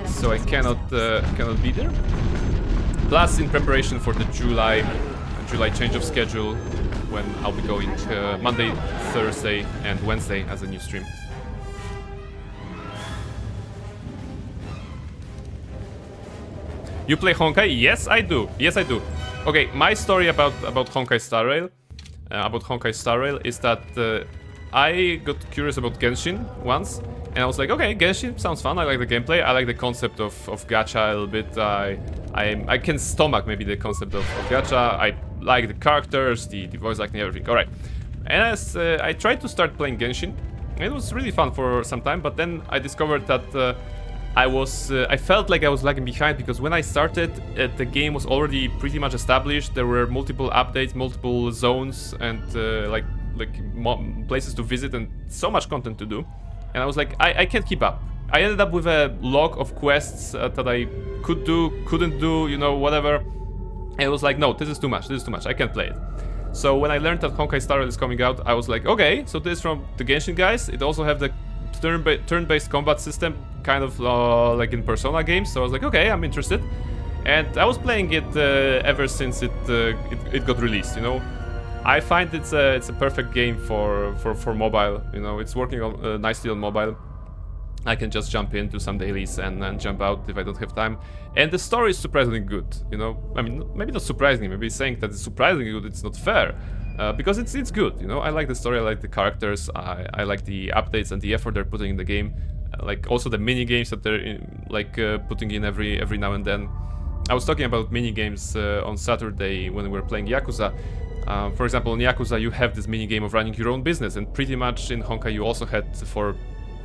so I cannot be there. Plus, in preparation for the July change of schedule, when I'll be going Monday, Thursday, and Wednesday as a new stream. You play Honkai? Yes, I do. Yes, I do. Okay, my story about Honkai Star Rail, is that I got curious about Genshin once, and I was like, okay, Genshin sounds fun. I like the gameplay. I like the concept of gacha a little bit. I can stomach maybe the concept of gacha. I like the characters, the voice acting, everything. All right, and as I tried to start playing Genshin, it was really fun for some time. But then I discovered that I felt like I was lagging behind because when I started, the game was already pretty much established. There were multiple updates, multiple zones, and places to visit, and so much content to do. And I was like, I can't keep up. I ended up with a log of quests that I could do, couldn't do, you know, whatever. And it was like, no, this is too much. This is too much. I can't play it. So when I learned that Honkai Star Rail is coming out, I was like, okay, so this is from the Genshin guys. It also have the turn-based combat system, kind of like in Persona games. So I was like, okay, I'm interested. And I was playing it ever since it got released. You know, I find it's a perfect game for mobile. You know, it's working on, nicely on mobile. I can just jump in, do some dailies, and jump out if I don't have time. And the story is surprisingly good, you know? I mean, maybe not surprisingly, maybe saying that it's surprisingly good, it's not fair. Because it's good, you know? I like the story, I like the characters, I like the updates and the effort they're putting in the game. Like, also the mini-games that they're, putting in every now and then. I was talking about mini-games on Saturday when we were playing Yakuza. For example, in Yakuza, you have this mini-game of running your own business, and pretty much in Honkai you also had for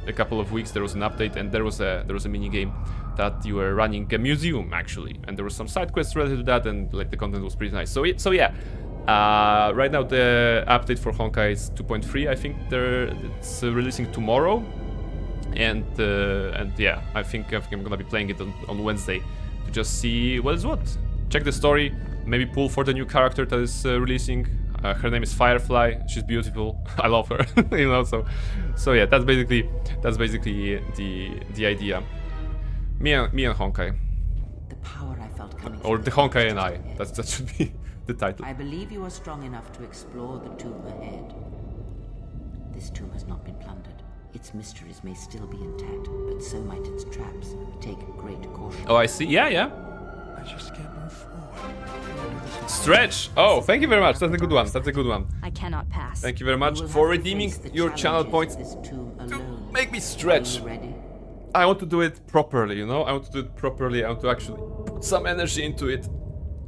a couple of weeks there was an update, and there was a mini game that you were running a museum actually, and there was some side quests related to that, and like the content was pretty nice. So yeah, right now the update for Honkai is 2.3. I think it's releasing tomorrow, and yeah, I think I'm gonna be playing it on Wednesday to just see what is what. Check the story, maybe pull for the new character that is releasing. Her name is Firefly. She's beautiful. I love her. You know, so yeah, that's basically the idea. Me and Honkai, The power I felt coming or through the Honkai and I. That should be the title. I believe you are strong enough to explore the tomb ahead. This tomb has not been plundered. Its mysteries may still be intact, but so might its traps. Take great caution. Oh, I see. Yeah. I just can't move forward. Stretch. Oh, thank you very much. That's a good one. That's a good one. I cannot pass. Thank you very much You will for have to redeeming face the your channel points challenges this tomb to alone. make me Are stretch. you ready? I want to do it properly, you know? I want to do it properly. I want to actually put some energy into it.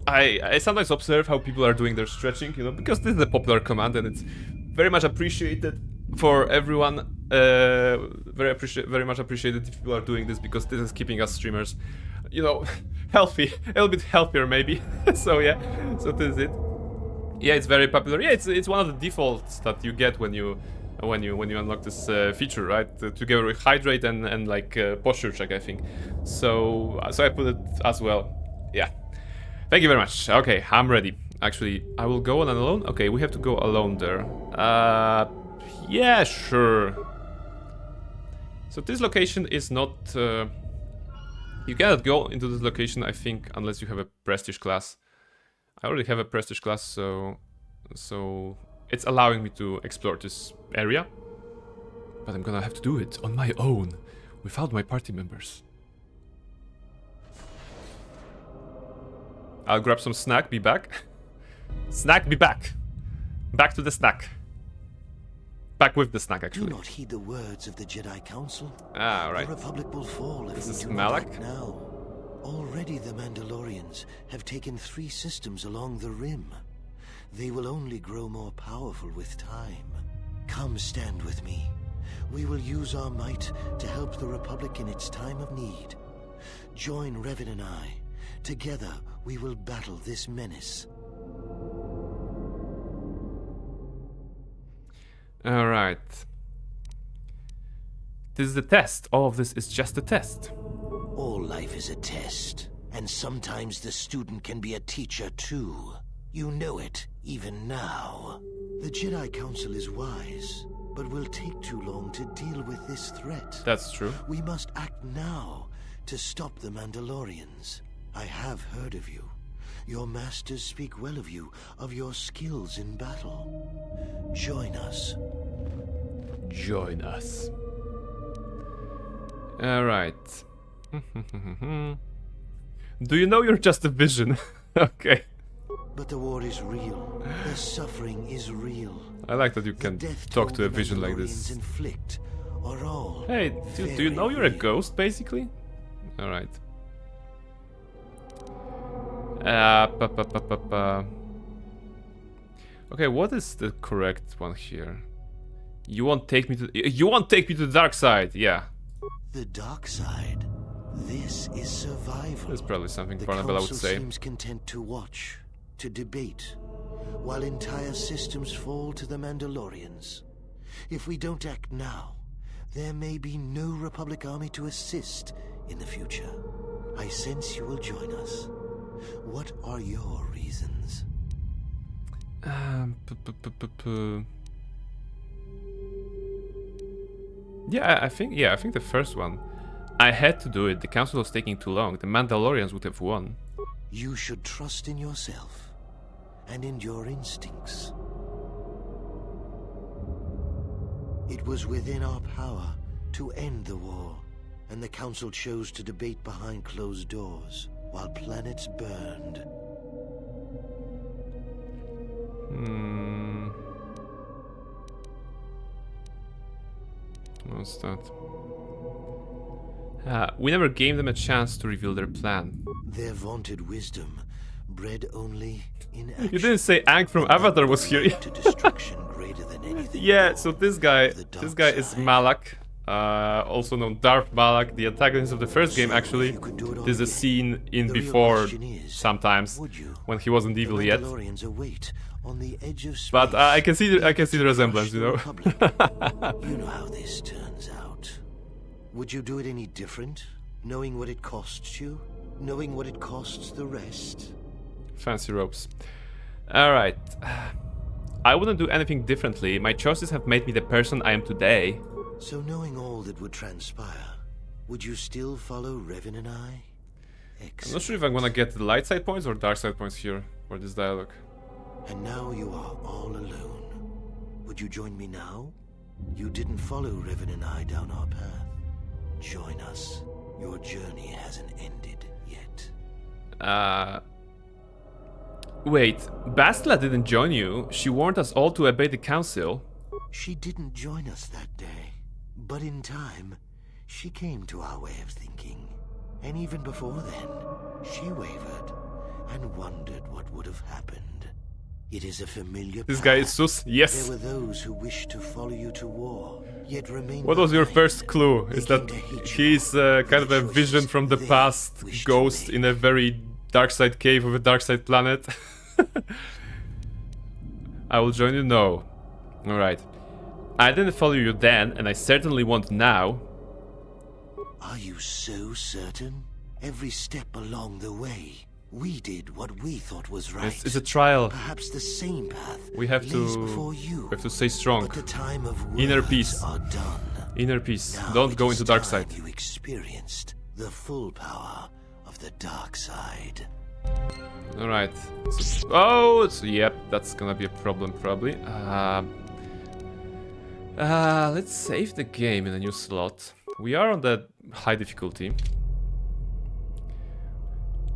I sometimes observe how people are doing their stretching, you know, because this is a popular command and it's very much appreciated for everyone. Very much appreciated if people are doing this, because this is keeping us streamers, you know, healthy, a little bit healthier maybe. So yeah, so this is it. Yeah, it's very popular. Yeah, it's one of the defaults that you get when you unlock this feature, right? Together with hydrate and like posture check, I think. So I put it as well. Yeah. Thank you very much. Okay, I'm ready. Actually, I will go on alone. Okay, we have to go alone there. Yeah, sure. So this location is not... you cannot go into this location, I think, unless you have a prestige class. I already have a prestige class, so it's allowing me to explore this area. But I'm gonna have to do it on my own, without my party members. I'll grab some snack, be back. Snack, be back. Back to the snack. Back with the snack, actually. Do not heed the words of the Jedi Council. Ah, right. The Republic will fall if This we is do not Malak? act now. Already the Mandalorians have taken 3 systems along the rim. They will only grow more powerful with time. Come stand with me. We will use our might to help the Republic in its time of need. Join Revan and I. Together, we will battle this menace. Alright. This is the test. All of this is just a test. All life is a test, and sometimes the student can be a teacher too. You know it, even now. The Jedi Council is wise, but will take too long to deal with this threat. That's true. We must act now to stop the Mandalorians. I have heard of you. Your masters speak well of you, of your skills in battle. Join us. Join us. Alright. Do you know you're just a vision? Okay. But the war is real. The suffering is real. I like that you can talk to a vision like this. Inflict are all Hey, do you know you're a ghost, basically? Alright. Okay, what is the correct one here? You won't take me to the dark side, yeah. The dark side? This is survival. There's probably something The Barnabella would Council say. seems content to watch, to debate, while entire systems fall to the Mandalorians. If we don't act now, there may be no Republic army to assist in the future. I sense you will join us. What are your reasons? Yeah, I think the first one. I had to do it. The council was taking too long. The Mandalorians would have won. You should trust in yourself and in your instincts. It was within our power to end the war, and the council chose to debate behind closed doors while planets burned. What's that? We never gave them a chance to reveal their plan. Their vaunted wisdom, bred only in action. You didn't say Aang from Avatar was here. To destruction greater than anything. Yeah, so this guy is Malak, also known Darth Malak, the antagonist of the first game. Actually, there's a scene in before sometimes when he wasn't evil yet. But I can see the resemblance, you know. You know how this turns out. Would you do it any different, knowing what it costs you, knowing what it costs the rest? Fancy ropes. All right. I wouldn't do anything differently. My choices have made me the person I am today. So knowing all that would transpire, would you still follow Revan and I? I'm not sure if I'm gonna get the light side points or dark side points here for this dialogue. And now you are all alone. Would you join me now? You didn't follow Revan and I down our path. Join us. Your journey hasn't ended yet. Wait, Bastila didn't join you. She warned us all to obey the council. She didn't join us that day. But in time, she came to our way of thinking. And even before then, she wavered and wondered what would have happened. It is a familiar This path. guy is sus. Yes. There were those who wished to follow you to war, yet remain What was your behind. first clue? Is They that came to hate you. he's kind of a Choices vision from the they past wished to ghost make. in a very dark side cave of a dark side planet? I will join you? No. Alright. I didn't follow you then, and I certainly won't now. Are you so certain? Every step along the way, we did what we thought was right. It's a trial. Perhaps the same path We have lays to before you. stay strong. But the time of Inner words peace. are done. Inner peace. Now Don't it go is into dark time side. You experienced the full power of the dark side. Alright. Yep, that's gonna be a problem probably. Let's save the game in a new slot. We are on the high difficulty.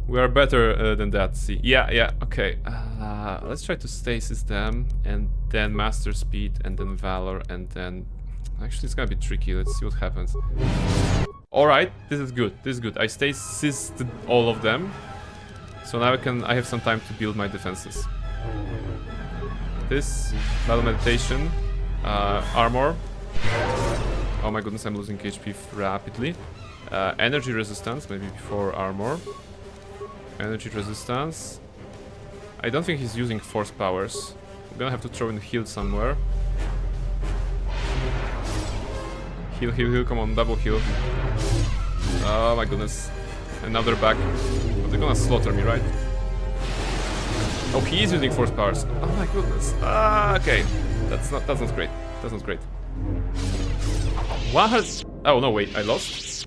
We are better than that, see. Yeah, okay. Let's try to stasis them, and then master speed, and then valor, and then... Actually, it's gonna be tricky. Let's see what happens. Alright, this is good. I stasised all of them. So now I have some time to build my defenses. This, battle meditation, armor. Oh my goodness, I'm losing HP rapidly. Energy resistance, maybe before armor. Energy resistance. I don't think he's using force powers. I'm gonna have to throw in heal somewhere. Heal, come on, double heal. Oh my goodness. And now they're back. But they're gonna slaughter me, right? Oh, he is using force powers. Oh my goodness. Okay. That's not great. That's not great. What? Oh no, wait, I lost.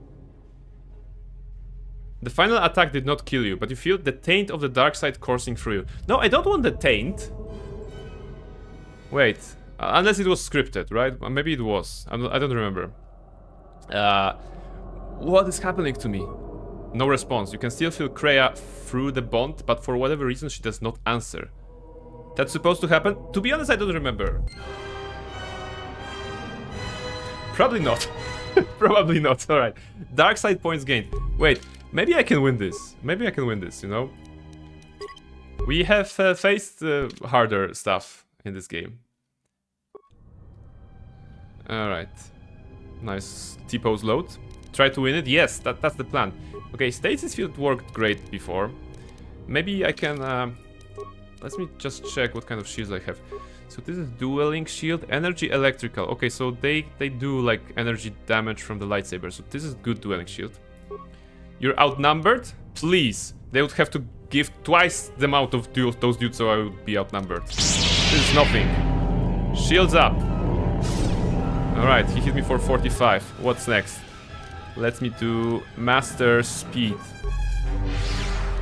The final attack did not kill you, but you feel the taint of the dark side coursing through you. No, I don't want the taint. Wait, unless it was scripted, right? Maybe it was. I don't remember. What is happening to me? No response. You can still feel Kreia through the bond, but for whatever reason she does not answer. That's supposed to happen? To be honest, I don't remember. Probably not. Probably not. Alright. Dark side points gained. Wait, maybe I can win this. Maybe I can win this, you know? We have faced harder stuff in this game. Alright. Nice T-pose load. try to win it? Yes, that's the plan. Okay, stasis field worked great before. Maybe I can... let me just check what kind of shields I have. So this is dueling shield, energy electrical. Okay, so they do like energy damage from the lightsaber. So this is good dueling shield. You're outnumbered? Please. They would have to give twice the amount of those dudes, so I would be outnumbered. This is nothing. Shields up. Alright, he hit me for 45. What's next? Let me do Master Speed.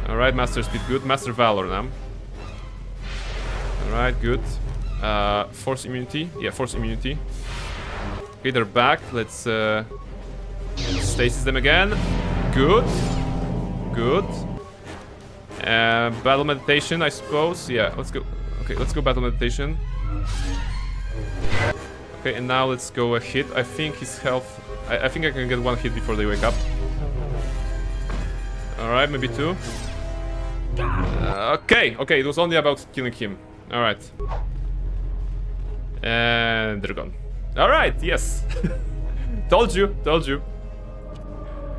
Alright, Master Speed, good. Master Valor now. Alright, good. Force Immunity. Yeah, Force Immunity. Okay, they're back. Let's stasis them again. Good. Good. Battle Meditation, I suppose. Yeah, let's go. Okay, let's go Battle Meditation. Okay, and now let's go a hit. I think his health... I think I can get one hit before they wake up. Alright, maybe two. Okay, it was only about killing him. Alright. And they're gone. Alright, yes. Told you.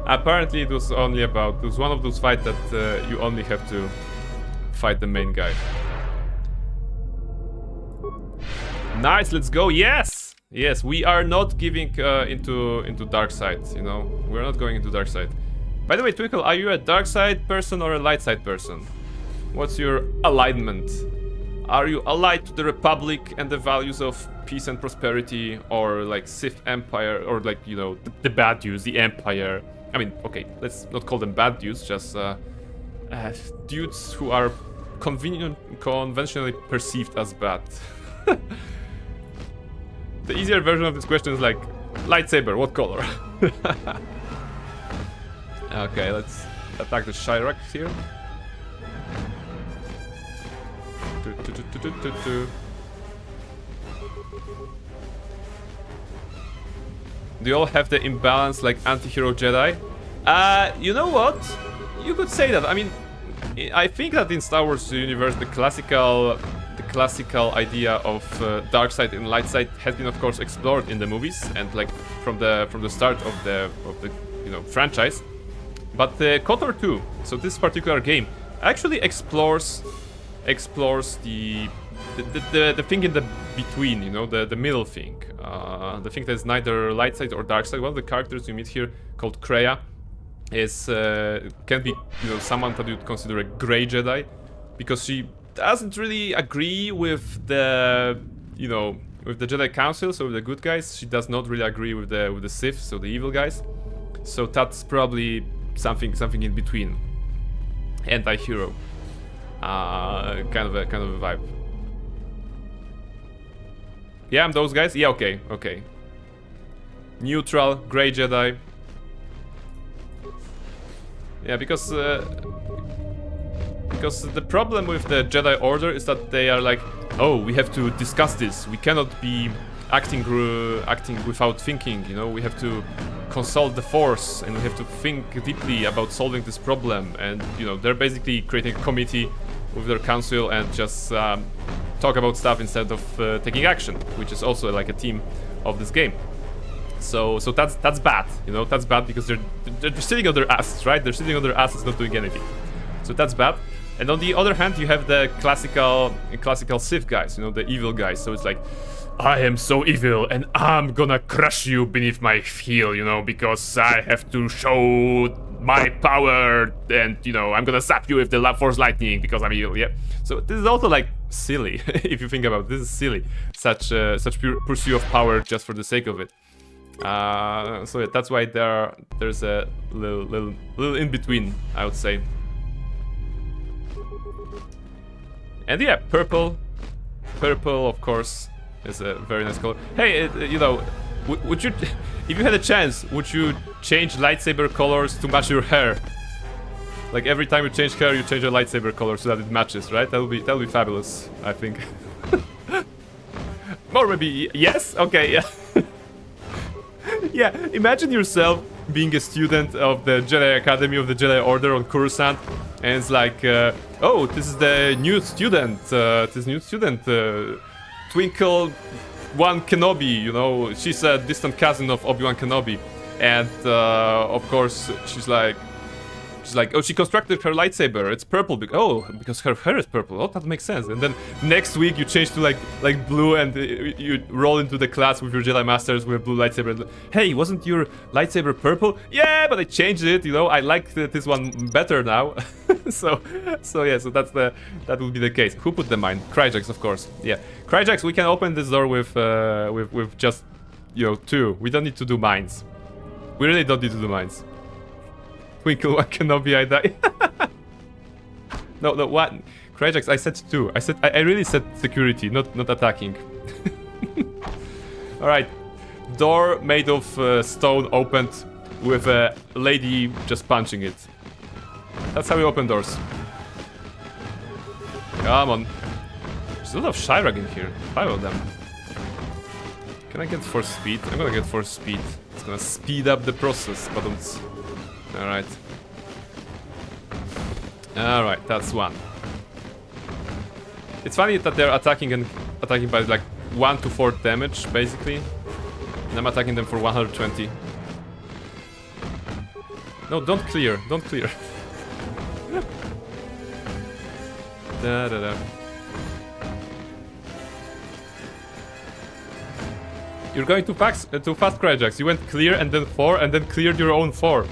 Apparently it was only about... It was one of those fights that you only have to fight the main guy. Nice, let's go. Yes! Yes, we are not giving into dark side, you know? We're not going into dark side. By the way, Twinkle, are you a dark side person or a light side person? What's your alignment? Are you allied to the Republic and the values of peace and prosperity, or like Sith Empire, or like, you know, the bad dudes, the Empire? I mean, okay, let's not call them bad dudes, just dudes who are conventionally perceived as bad. The easier version of this question is like, lightsaber, what color? Okay, let's attack the Chirac here. Do you all have the imbalance like anti-hero Jedi? You know what? You could say that. I mean, I think that in Star Wars universe, the classical idea of dark side and light side has been, of course, explored in the movies and like from the start of the you know, franchise. But KotOR 2, so this particular game, actually explores the thing in the between, you know, the middle thing, the thing that's neither light side or dark side. One of the characters you meet here, called Kreia, is can be, you know, someone that you'd consider a gray Jedi, because she doesn't really agree with the, you know, with the Jedi Council, so with the good guys. She does not really agree with the Sith, so the evil guys. So that's probably something in between. Anti-hero. Kind of a vibe. Yeah, I'm those guys. Yeah, okay. Neutral, gray Jedi. Yeah, because the problem with the Jedi Order is that they are like, oh, we have to discuss this. We cannot be acting without thinking. You know, we have to consult the Force and we have to think deeply about solving this problem. And you know, they're basically creating a committee with their council and just talk about stuff instead of taking action, which is also like a theme of this game. So that's bad, you know. That's bad because they're sitting on their asses, right? They're sitting on their asses, not doing anything. So that's bad. And on the other hand, you have the classical Sith guys, you know, the evil guys. So it's like, I am so evil and I'm gonna crush you beneath my heel, you know, because I have to show my power, and you know, I'm gonna zap you with the Force lightning because I'm evil. Yeah. So this is also like silly if you think about it. This is silly, such pure pursuit of power just for the sake of it. So yeah, that's why there's a little in between, I would say. And yeah, purple of course is a very nice color. Hey, you know, would you, if you had a chance, would you change lightsaber colors to match your hair? Like every time you change hair, you change your lightsaber color so that it matches, right? That'll be fabulous, I think. Or maybe yes. Okay, yeah. Yeah, imagine yourself being a student of the Jedi Academy of the Jedi Order on Coruscant, and it's like, oh, this is the new student, Twinkle One Kenobi, you know, she's a distant cousin of Obi-Wan Kenobi. And of course she's like, oh, she constructed her lightsaber. It's purple. Because her hair is purple. Oh, that makes sense. And then next week you change to like blue, and you roll into the class with your Jedi Masters with a blue lightsaber. And, hey, wasn't your lightsaber purple? Yeah, but I changed it. You know, I like this one better now. so that will be the case. Who put the mine? Cryjax, of course. Yeah, Cryjax. We can open this door with just, you know, 2. We don't need to do mines. We really don't need to do mines. Twinkle, what cannot be I die? No, what? Cryjax, I said 2. I really said security, not attacking. Alright. Door made of stone opened with a lady just punching it. That's how we open doors. Come on. There's a lot of Shirag in here. 5 of them. Can I get force speed? I'm gonna get force speed. It's gonna speed up the process, but don't... Alright. Alright, that's 1. It's funny that they're attacking by like 1 to 4 damage, basically. And I'm attacking them for 120. No, don't clear. Don't clear. Da da da. You're going too fast, Cryjax. You went clear and then 4 and then cleared your own 4.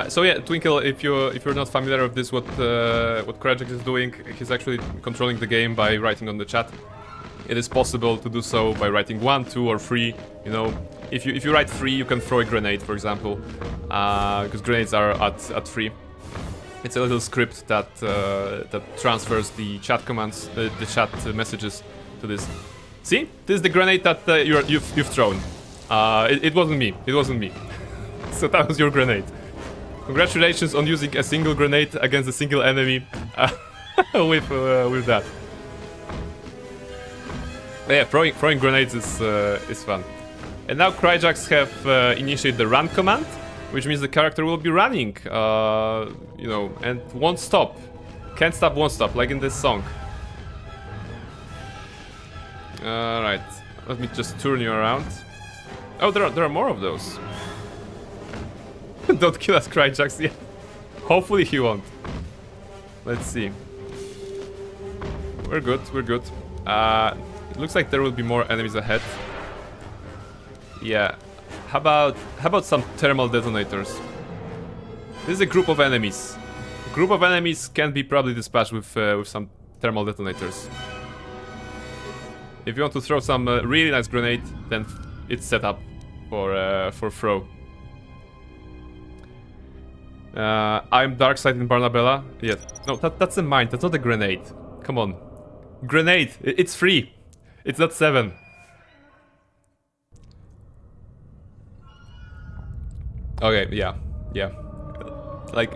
So yeah, Twinkle, if you're not familiar with this, what Cryjax is doing, he's actually controlling the game by writing on the chat. It is possible to do so by writing 1, 2, or 3. You know, if you write 3, you can throw a grenade, for example, because grenades are at 3. It's a little script that transfers the chat commands, the chat messages to this. See, this is the grenade that you've thrown. It wasn't me. It wasn't me. So that was your grenade. Congratulations on using a single grenade against a single enemy with that. But yeah, throwing grenades is fun. And now Cryjax have initiated the run command, which means the character will be running, you know, and won't stop. Can't stop, won't stop, like in this song. Alright, let me just turn you around. Oh, there are more of those. Don't kill us, Cryjax. Yeah. Hopefully he won't. Let's see. We're good, we're good. It looks like there will be more enemies ahead. Yeah. How about some thermal detonators? This is a group of enemies. A group of enemies can be probably dispatched with some thermal detonators. If you want to throw some really nice grenade, then it's set up for throw. I'm Darkseid in Barnabella. Yeah, no, that's a mine. That's not a grenade. Come on, grenade. It's free. It's not 7. Okay, yeah. Like,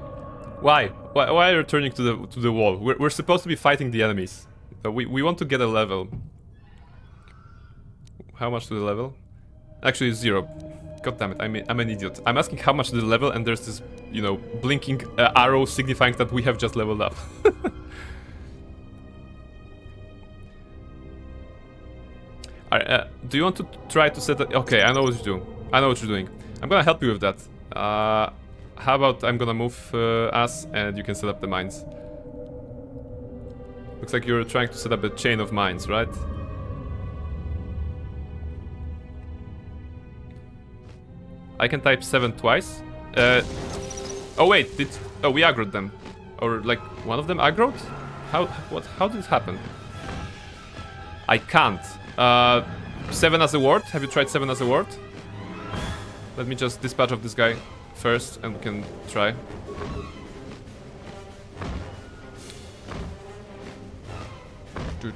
why? Why are you turning to the wall? We're supposed to be fighting the enemies. We want to get a level. How much to the level? Actually, 0. God damn it! I'm an idiot. I'm asking how much to the level, and there's this, you know, blinking arrow signifying that we have just leveled up. Do you want to try to set it? Okay, I know what you're doing. I know what you're doing. I'm gonna help you with that. How about I'm gonna move us, and you can set up the mines. Looks like you're trying to set up a chain of mines, right? I can type 7 twice. Oh wait, we aggroed them. Or like one of them aggroed? How did it happen? I can't. 7 as a word? Have you tried 7 as a word? Let me just dispatch of this guy first and we can try. Okay,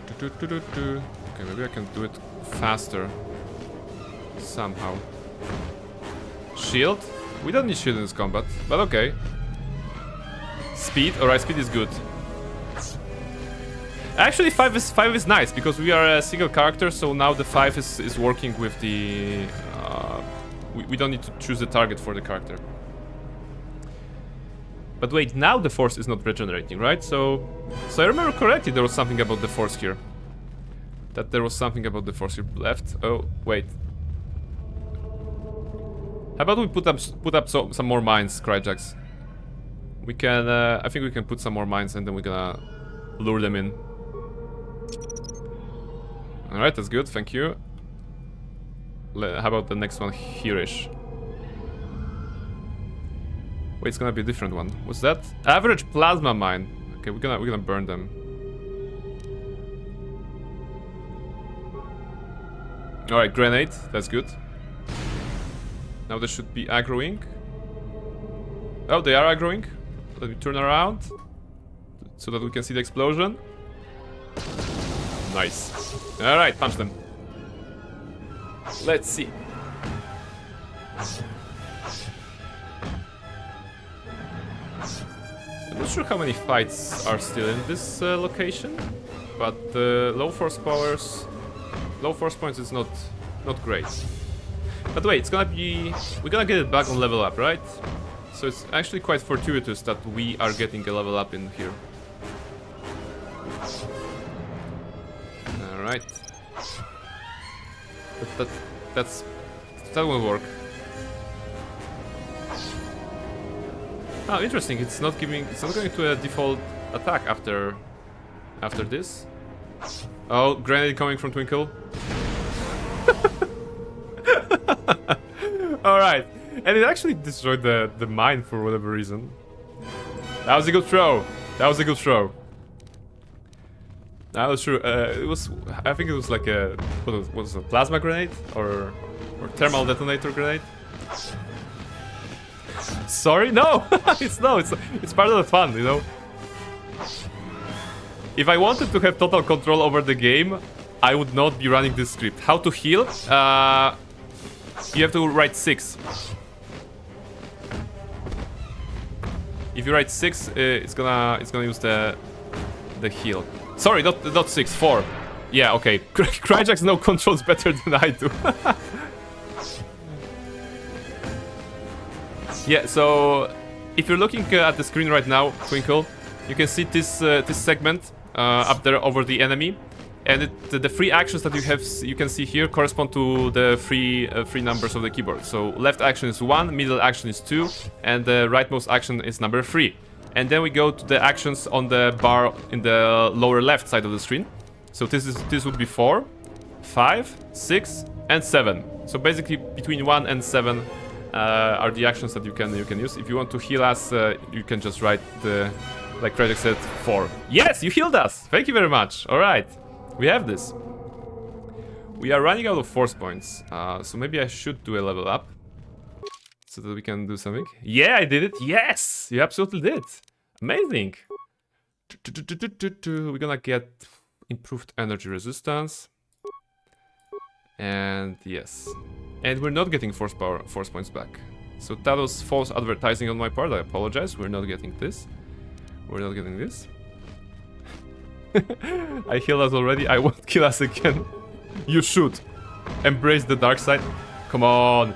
maybe I can do it faster. Somehow. Shield? We don't need shield in this combat, but okay. Speed? Alright, speed is good. Actually, 5 is nice, because we are a single character, so now the 5 is working with the... we don't need to choose the target for the character. But wait, now the force is not regenerating, right? So I remember correctly, there was something about the force here. that there was something about the force cube left. Oh, wait. How about we put up some more mines, Cryjax? We can, I think we can put some more mines and then we're gonna lure them in. Alright, that's good, thank you. How about the next one here-ish? Wait, it's gonna be a different one. What's that? Average plasma mine. Okay, we're gonna burn them. Alright, grenade, that's good. Now they should be aggroing. Oh, they are aggroing. Let me turn around so that we can see the explosion. Nice. Alright, punch them. Let's see. I'm not sure how many fights are still in this location, but low force points is not great. But wait, it's gonna be, we're gonna get it back on level up, right? So it's actually quite fortuitous that we are getting a level up in here. All right. But that won't work. Oh, interesting. It's not going to a default attack after this. Oh, grenade coming from Twinkle. All right, and it actually destroyed the mine for whatever reason. That was a good throw. That was a good throw. That was true. It was. I think it was like a what was it, a plasma grenade or thermal detonator grenade. Sorry, no, it's part of the fun, you know. If I wanted to have total control over the game, I would not be running this script. How to heal? You have to write 6. If you write 6, it's gonna use the heal. Sorry, not 6, 4. Yeah, okay. Cryjax no controls better than I do. Yeah, so if you're looking at the screen right now, Twinkle, you can see this segment up there over the enemy, and the free actions that you can see here correspond to the free numbers of the keyboard. So left action is 1, middle action is 2, and the rightmost action is number 3. And then we go to the actions on the bar in the lower left side of the screen. So this would be 4, 5, 6, and 7. So basically between 1 and 7 are the actions that you can use. If you want to heal us, you can just write like Cryjax said, 4. Yes, you healed us. Thank you very much. All right, we have this. We are running out of force points, so maybe I should do a level up so that we can do something. Yeah, I did it. Yes, you absolutely did. Amazing. We're gonna get improved energy resistance. And yes. And we're not getting force points back. So that was false advertising on my part. I apologize. We're not getting this. We're not getting this. I healed us already. I won't kill us again. You should. Embrace the dark side. Come on.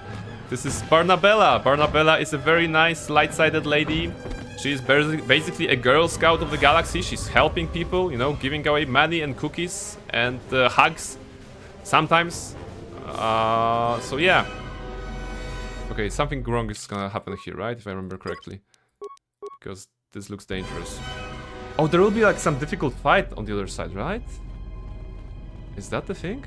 This is Barnabella. Barnabella is a very nice, light-sided lady. She is basically a Girl Scout of the galaxy. She's helping people, you know, giving away money and cookies and hugs. Sometimes. So yeah. Okay, something wrong is gonna happen here, right? If I remember correctly. Because this looks dangerous. Oh, there will be like some difficult fight on the other side, right? Is that the thing?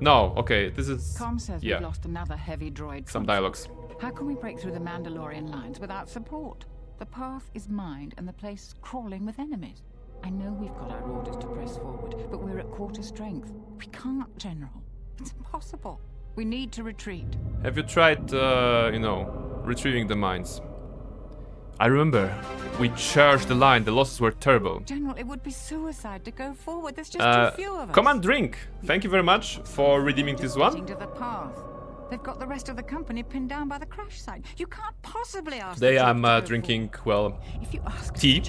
No, okay, this is... Com says we've lost another heavy droid. Some dialogues. How can we break through the Mandalorian lines without support? The path is mined and the place is crawling with enemies. I know we've got our orders to press forward, but we're at quarter strength. We can't, General. It's impossible. We need to retreat. Have you tried, you know, retrieving the mines? I remember. We charged the line. The losses were terrible. General, it would be suicide to go forward. There's just too few of us. Come and drink. Thank you very much for redeeming this one. To the path. They've got the rest of the company pinned down by the crash site. You can't possibly ask. Today I'm drinking, well, if you ask tea.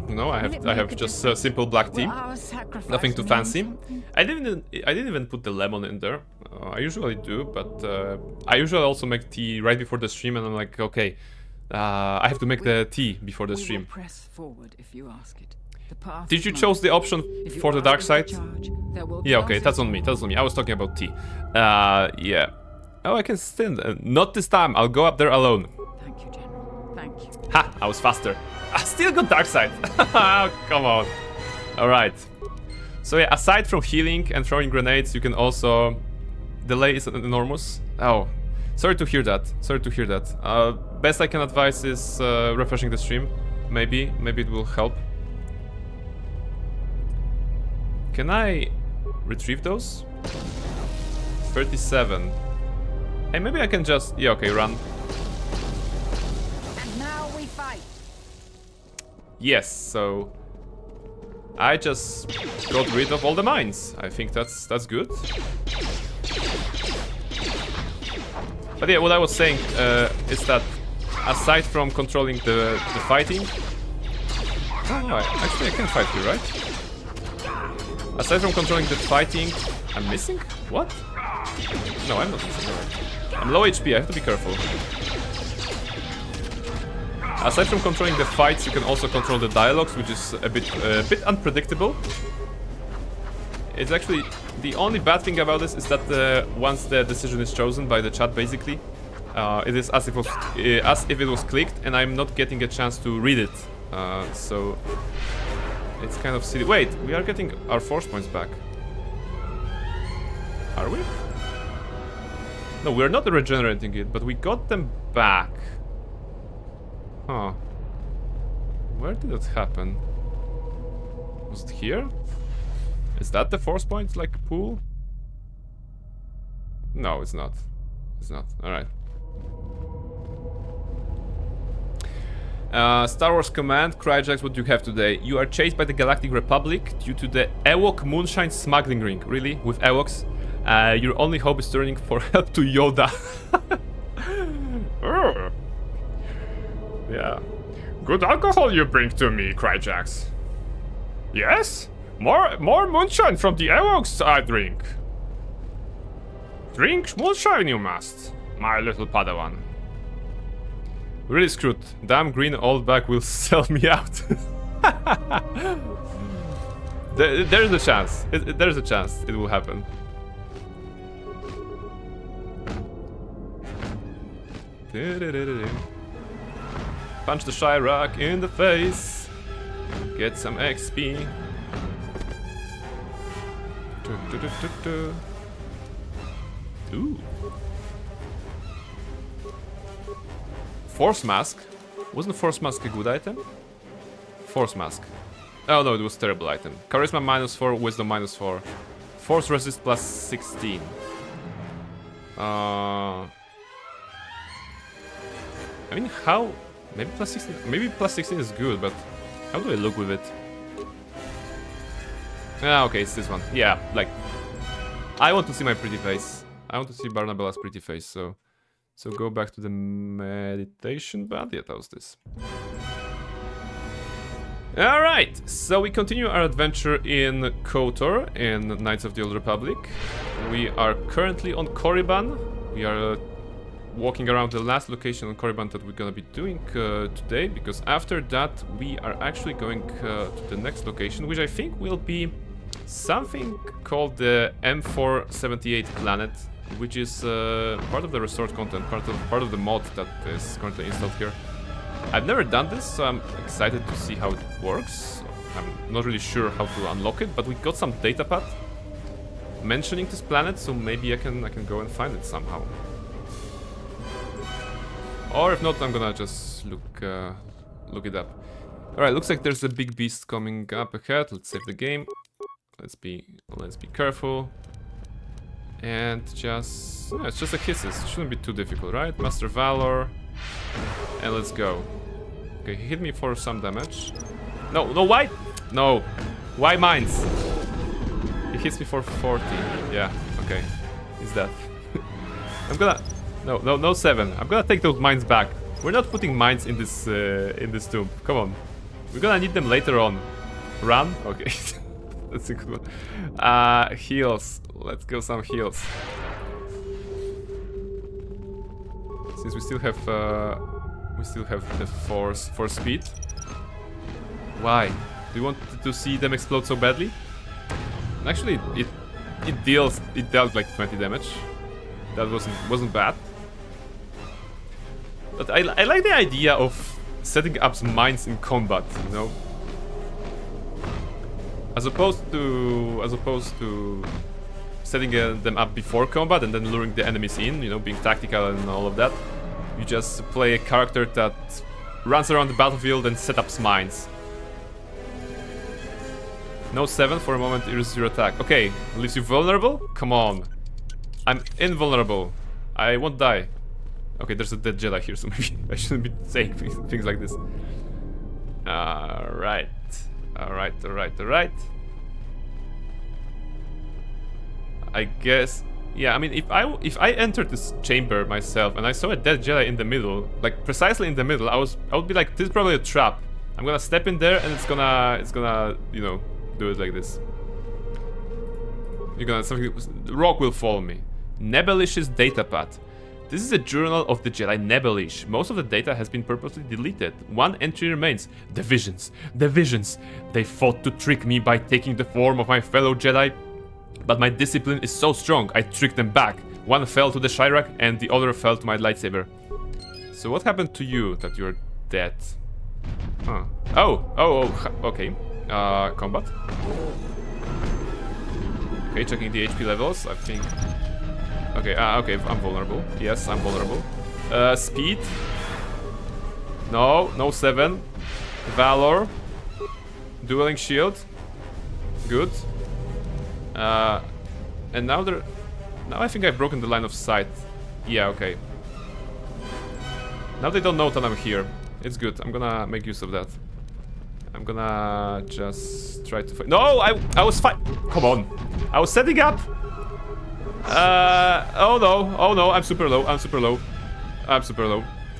You know, I have just simple black tea. Nothing too fancy. I didn't even put the lemon in there. I usually do, but I usually also make tea right before the stream, and I'm like, okay, I have to make the tea before the stream. Press forward if you ask it. Did you choose the option for the dark side? Yeah, okay, that's on me, that's on me. I was talking about T. Yeah. Oh, I can stand. Not this time, I'll go up there alone. Thank you, General. Thank you. Ha! I was faster. I still got dark side. Oh, come on. Alright. So yeah, aside from healing and throwing grenades, you can also... Delay is enormous. Oh, sorry to hear that. Sorry to hear that. Best I can advise is refreshing the stream. Maybe it will help. Can I retrieve those? 37. Hey, maybe I can just... Yeah, okay, run. And now we fight. Yes, so... I just got rid of all the mines. I think that's good. But yeah, what I was saying is that aside from controlling the fighting... Oh, no, actually I can fight here, right? Aside from controlling the fighting... I'm missing? What? No, I'm not missing. Right. I'm low HP, I have to be careful. Aside from controlling the fights, you can also control the dialogues, which is a bit unpredictable. It's actually... The only bad thing about this is that once the decision is chosen by the chat, basically, it is as if it was clicked, and I'm not getting a chance to read it. So it's kind of silly. Wait, we are getting our force points back. Are we? No, we're not regenerating it, but we got them back. Huh. Where did it happen? Was it here? Is that the force point, like, pool? No, it's not. It's not. Alright. Star Wars Command, Cryjax, what do you have today? You are chased by the Galactic Republic due to the Ewok Moonshine smuggling ring. Really? With Ewoks? Your only hope is turning for help to Yoda. Yeah. Good alcohol you bring to me, Cryjax. Yes? More moonshine from the Ewoks I drink. Drink moonshine you must, my little Padawan. Really screwed. Damn green old bag will sell me out. There's a chance. There's a chance it will happen. Punch the Shyrock in the face. Get some XP. Ooh. Force Mask? Wasn't Force Mask a good item? Force Mask. Oh no, it was a terrible item. Charisma -4, Wisdom -4. Force Resist +16. I mean, how? Maybe +16. Maybe +16 is good, but how do I look with it? Ah, okay, it's this one. Yeah, like, I want to see my pretty face. I want to see Barnabella's pretty face, so go back to the meditation band. Yeah, that was this. Alright, so we continue our adventure in KotOR, in Knights of the Old Republic. We are currently on Korriban. We are walking around the last location on Korriban that we're gonna be doing today, because after that we are actually going to the next location, which I think will be something called the M478 planet, which is part of the restored content, part of the mod that is currently installed here. I've never done this, so I'm excited to see how it works. I'm not really sure how to unlock it, but we got some datapad mentioning this planet, so maybe I can go and find it somehow. Or if not, I'm gonna just look it up. Alright, looks like there's a big beast coming up ahead. Let's save the game. Let's be careful. And just... yeah, it's just a kisses. It shouldn't be too difficult, right? Master Valor. And let's go. Okay, he hit me for some damage. No, why? No. Why mines? He hits me for 40. Yeah, okay. He's dead. I'm gonna... No, 7. I'm gonna take those mines back. We're not putting mines in this tomb. Come on. We're gonna need them later on. Run? Okay. That's a good one. Heals. Let's go some heals. Since we still have the force for speed. Why? Do you want to see them explode so badly? Actually, it dealt like 20 damage. That wasn't bad. But I like the idea of setting up mines in combat, you know, as opposed to setting them up before combat and then luring the enemies in, you know, being tactical and all of that. You just play a character that runs around the battlefield and set up mines. No 7 for a moment, erases your attack. Okay, leaves you vulnerable? Come on. I'm invulnerable. I won't die. Okay, there's a dead Jedi here, so maybe I shouldn't be saying things like this. Alright. Alright. I guess... Yeah, I mean, if I entered this chamber myself and I saw a dead Jedi in the middle, like precisely in the middle, I would be like, this is probably a trap. I'm gonna step in there and it's gonna, you know, do it like this. The rock will follow me. Nebelish's datapad. This is a journal of the Jedi Nebelish. Most of the data has been purposely deleted. One entry remains. The visions. The visions. They fought to trick me by taking the form of my fellow Jedi. But my discipline is so strong, I tricked them back. One fell to the Shirak and the other fell to my lightsaber. So what happened to you that you're dead? Huh. Oh, okay. Combat. Okay, checking the HP levels, I think. Okay, okay, I'm vulnerable. Yes, I'm vulnerable. Speed. No 7. Valor. Dueling shield. Good. And now I think I've broken the line of sight. Yeah, okay. Now they don't know that I'm here. It's good. I'm gonna make use of that. I'm gonna just try to fight. No, I was fight. Come on. I was setting up. Oh no, I'm super low.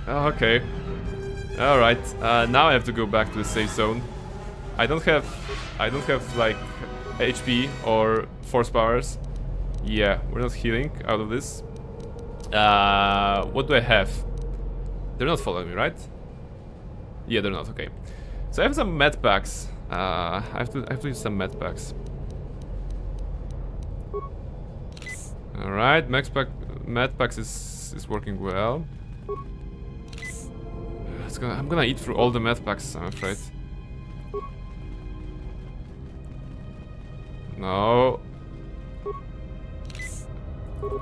Okay. Alright. Now I have to go back to the safe zone. I don't have like HP or force powers. Yeah, we're not healing out of this. What do I have? They're not following me, right? Yeah, they're not. Okay. So I have some med packs. I have to use some med packs. All right, med packs is working well. I'm gonna eat through all the med packs, I'm afraid. No.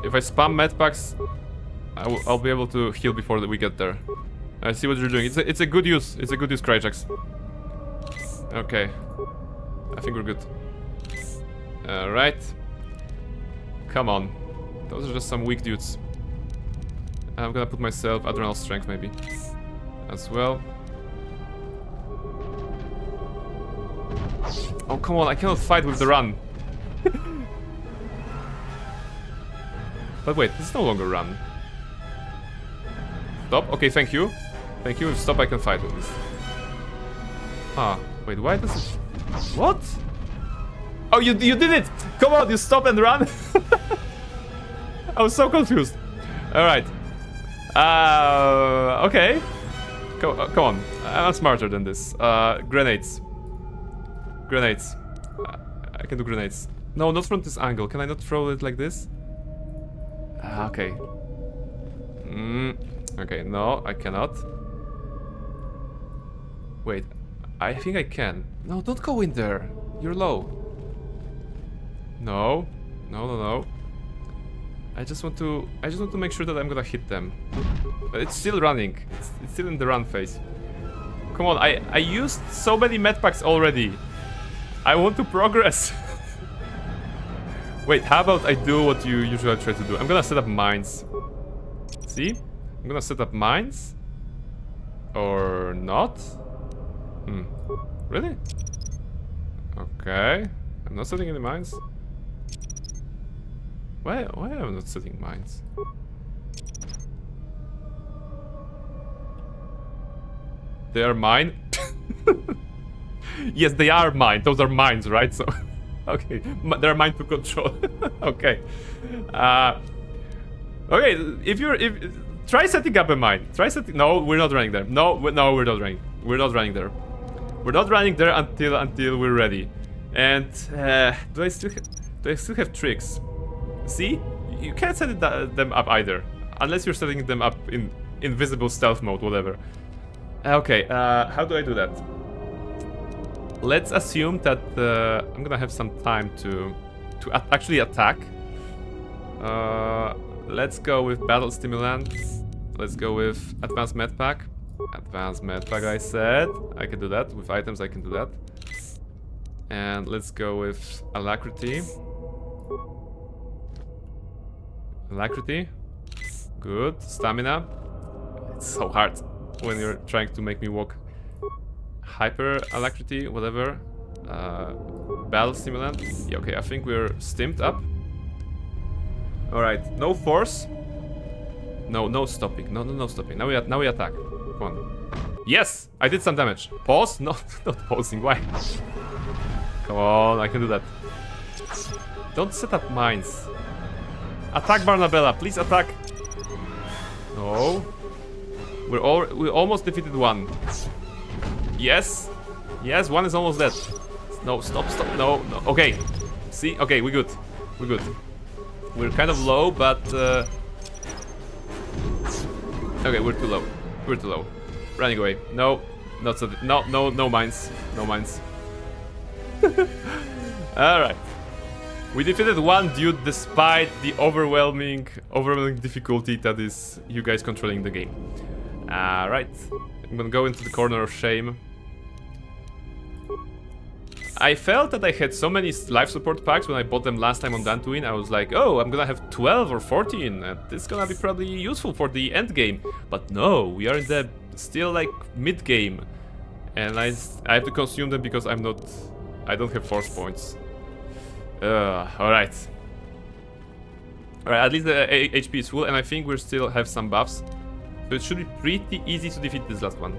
If I spam med packs, I'll be able to heal before we get there. I see what you're doing. It's a good use. It's a good use, Kryjax. Okay. I think we're good. Alright. Come on. Those are just some weak dudes. I'm gonna put myself adrenal strength maybe as well. Oh, come on. I cannot fight with the run. But wait, this is no longer run. Stop. Okay, thank you. Thank you. If stop, I can fight with this. Ah, wait, why does it... What? Oh, you did it! Come on, you stop and run! I was so confused. Alright. Okay. Come on. I'm smarter than this. Grenades. Grenades. I can do grenades. No, not from this angle. Can I not throw it like this? Okay. Okay, no, I cannot. Wait, I think I can. No, don't go in there. You're low. No. No. I just want to make sure that I'm gonna hit them. But it's still running. It's still in the run phase. Come on, I used so many medpacks already. I want to progress. Wait, how about I do what you usually try to do? I'm gonna set up mines. See? I'm gonna set up mines. Or not? Really? Okay. I'm not setting any mines. Why am I not setting mines? They are mine? Yes, they are mine. Those are mines, right? So, okay. They're mine to control. Okay. Okay, if try setting up a mine. No, we're not running there. No, we're not running. We're not running there. We're not running there until we're ready. And do I still have tricks? See, you can't set them up either, unless you're setting them up in invisible stealth mode, whatever. Okay, how do I do that? Let's assume that I'm gonna have some time to actually attack. Let's go with battle stimulant. Let's go with advanced med pack. Advanced med pack, I said. I can do that. With items, I can do that. And let's go with alacrity. Alacrity. Good. Stamina. It's so hard when you're trying to make me walk. Hyper alacrity, whatever. Battle stimulant. Yeah, okay, I think we're stimped up. Alright, no force. No stopping. No stopping. Now we attack. Come on. Yes! I did some damage. Pause? No, not pausing. Why? Come on, I can do that. Don't set up mines. Attack Barnabella, please attack. No. We almost defeated one. Yes. Yes, one is almost dead. No, stop. No. Okay. See? Okay, we're good. We're good. We're kind of low, but okay, we're too low. We're too low. Running away. No. Not so. No mines. No mines. Alright. We defeated one dude despite the overwhelming difficulty that is you guys controlling the game. Alright. I'm gonna go into the corner of shame. I felt that I had so many life support packs when I bought them last time on Dantooine. I was like, oh, I'm gonna have 12 or 14 and this is gonna be probably useful for the end game. But no, we are in the still like mid game. And I have to consume them because I don't have force points. Alright. Alright, at least the HP is full and I think we still have some buffs. So it should be pretty easy to defeat this last one.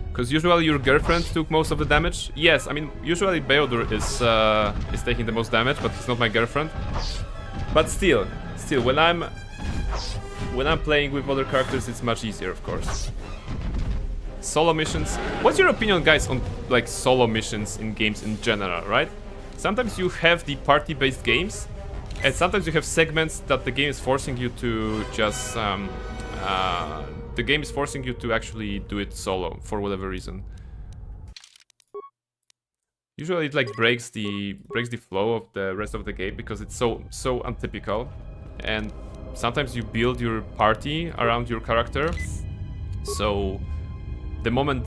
Because usually your girlfriend took most of the damage. Yes, I mean, usually Beodur is taking the most damage, but he's not my girlfriend. But still, when I'm playing with other characters, it's much easier, of course. Solo missions. What's your opinion, guys, on like solo missions in games in general, right? Sometimes you have the party-based games, and sometimes you have segments that the game is forcing you to just the game is forcing you to actually do it solo for whatever reason. Usually it like breaks the flow of the rest of the game because it's so untypical, and sometimes you build your party around your character. So the moment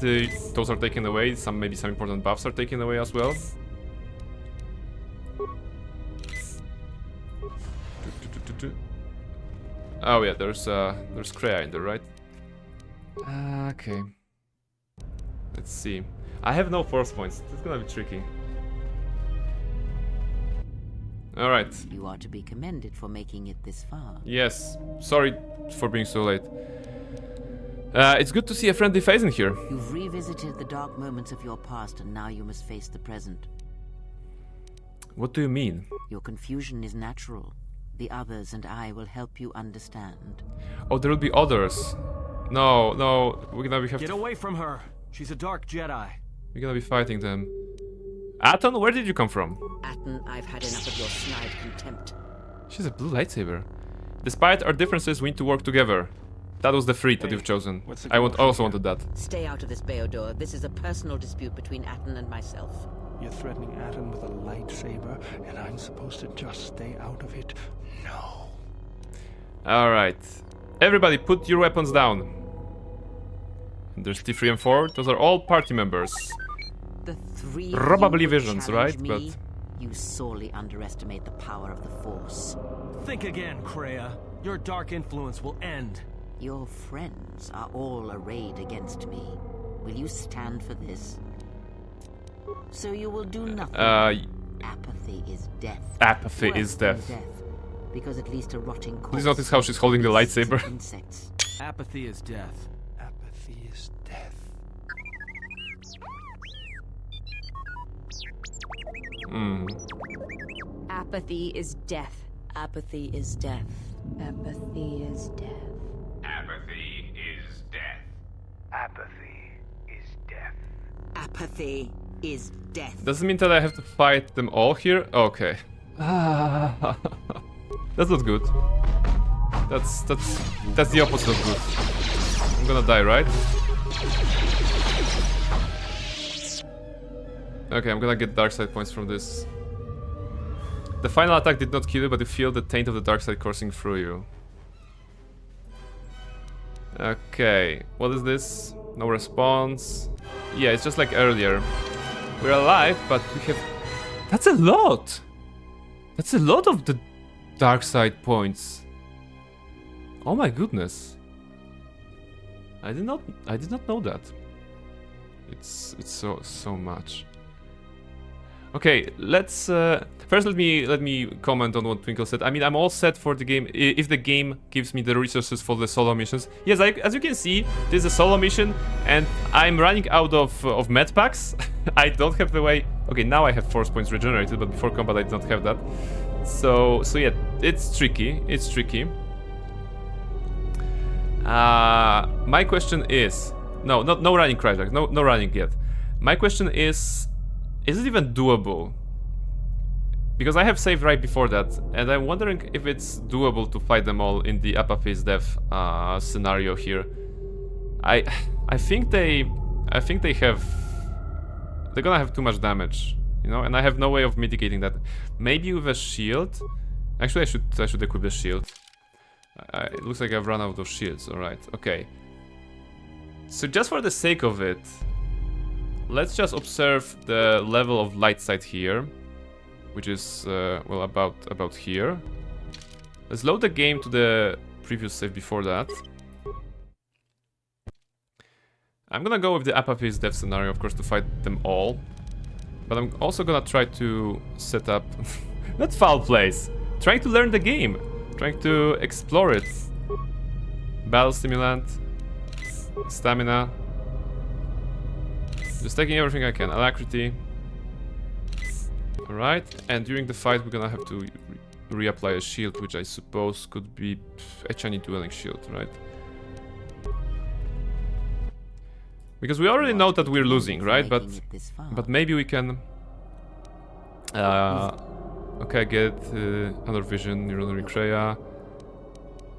those are taken away, maybe some important buffs are taken away as well. Oh yeah, there's Kreia in there, right? Okay. Let's see. I have no force points. It's gonna be tricky. Alright. You are to be commended for making it this far. Yes. Sorry for being so late. It's good to see a friendly face in here. You've revisited the dark moments of your past and now you must face the present. What do you mean? Your confusion is natural. The others and I will help you understand. Oh, there will be others. No, we're gonna have Get away from her. She's a dark Jedi. We're gonna be fighting them. Atton, where did you come from? Atton, I've had enough of your snide contempt. She's a blue lightsaber. Despite our differences, we need to work together. That was the freed that you've chosen. I also wanted that. Stay out of this, Beodur. This is a personal dispute between Atton and myself. You're threatening Atton with a lightsaber, and I'm supposed to just stay out of it? No. Alright. Everybody, put your weapons down. And there's T3 and 4. Those are all party members. The three probably visions, right? Me, but you sorely underestimate the power of the Force. Think again, Kreia. Your dark influence will end. Your friends are all arrayed against me. Will you stand for this? So you will do nothing. Apathy is death. Apathy is death. Because at least a rotting corpse. Please notice how she's holding the lightsaber. Apathy is death. Apathy is death. Apathy is death. Apathy is death. Apathy is death. Apathy is death. Apathy is death. Apathy is death. Does it mean that I have to fight them all here? Okay. That's not good. That's the opposite of good. I'm gonna die, right? Okay, I'm gonna get dark side points from this. The final attack did not kill you, but you feel the taint of the dark side coursing through you. Okay, what is this? No response. Yeah, it's just like earlier. We're alive, but we have... That's a lot! That's a lot of the dark side points. Oh my goodness. I did not know that. It's so much. Okay, let's first let me comment on what Twinkle said. I mean, I'm all set for the game if the game gives me the resources for the solo missions. Yes, as you can see, this is a solo mission, and I'm running out of med packs. I don't have the way. Okay, now I have force points regenerated, but before combat I did not have that. So yeah, it's tricky. It's tricky. My question is, no running, Kryzak. No running yet. My question is it even doable? Because I have saved right before that, and I'm wondering if it's doable to fight them all in the Apathy's death scenario here. I think they're gonna have too much damage, you know, and I have no way of mitigating that. Maybe with a shield. Actually, I should equip the shield. It looks like I've run out of shields. All right, okay. So just for the sake of it, let's just observe the level of light side here, which is well about here. Let's load the game to the previous save before that. I'm gonna go with the Apathy's death scenario, of course, to fight them all. But I'm also gonna try to set up not foul plays, trying to learn the game, trying to explore it. Battle stimulant, stamina. Just taking everything I can. Alacrity. Alright, and during the fight we're gonna have to reapply a shield, which I suppose could be a Chinese dueling shield, right? Because we already know that we're losing, right? But maybe we can... okay, get Under Vision, Neuronary Kreia.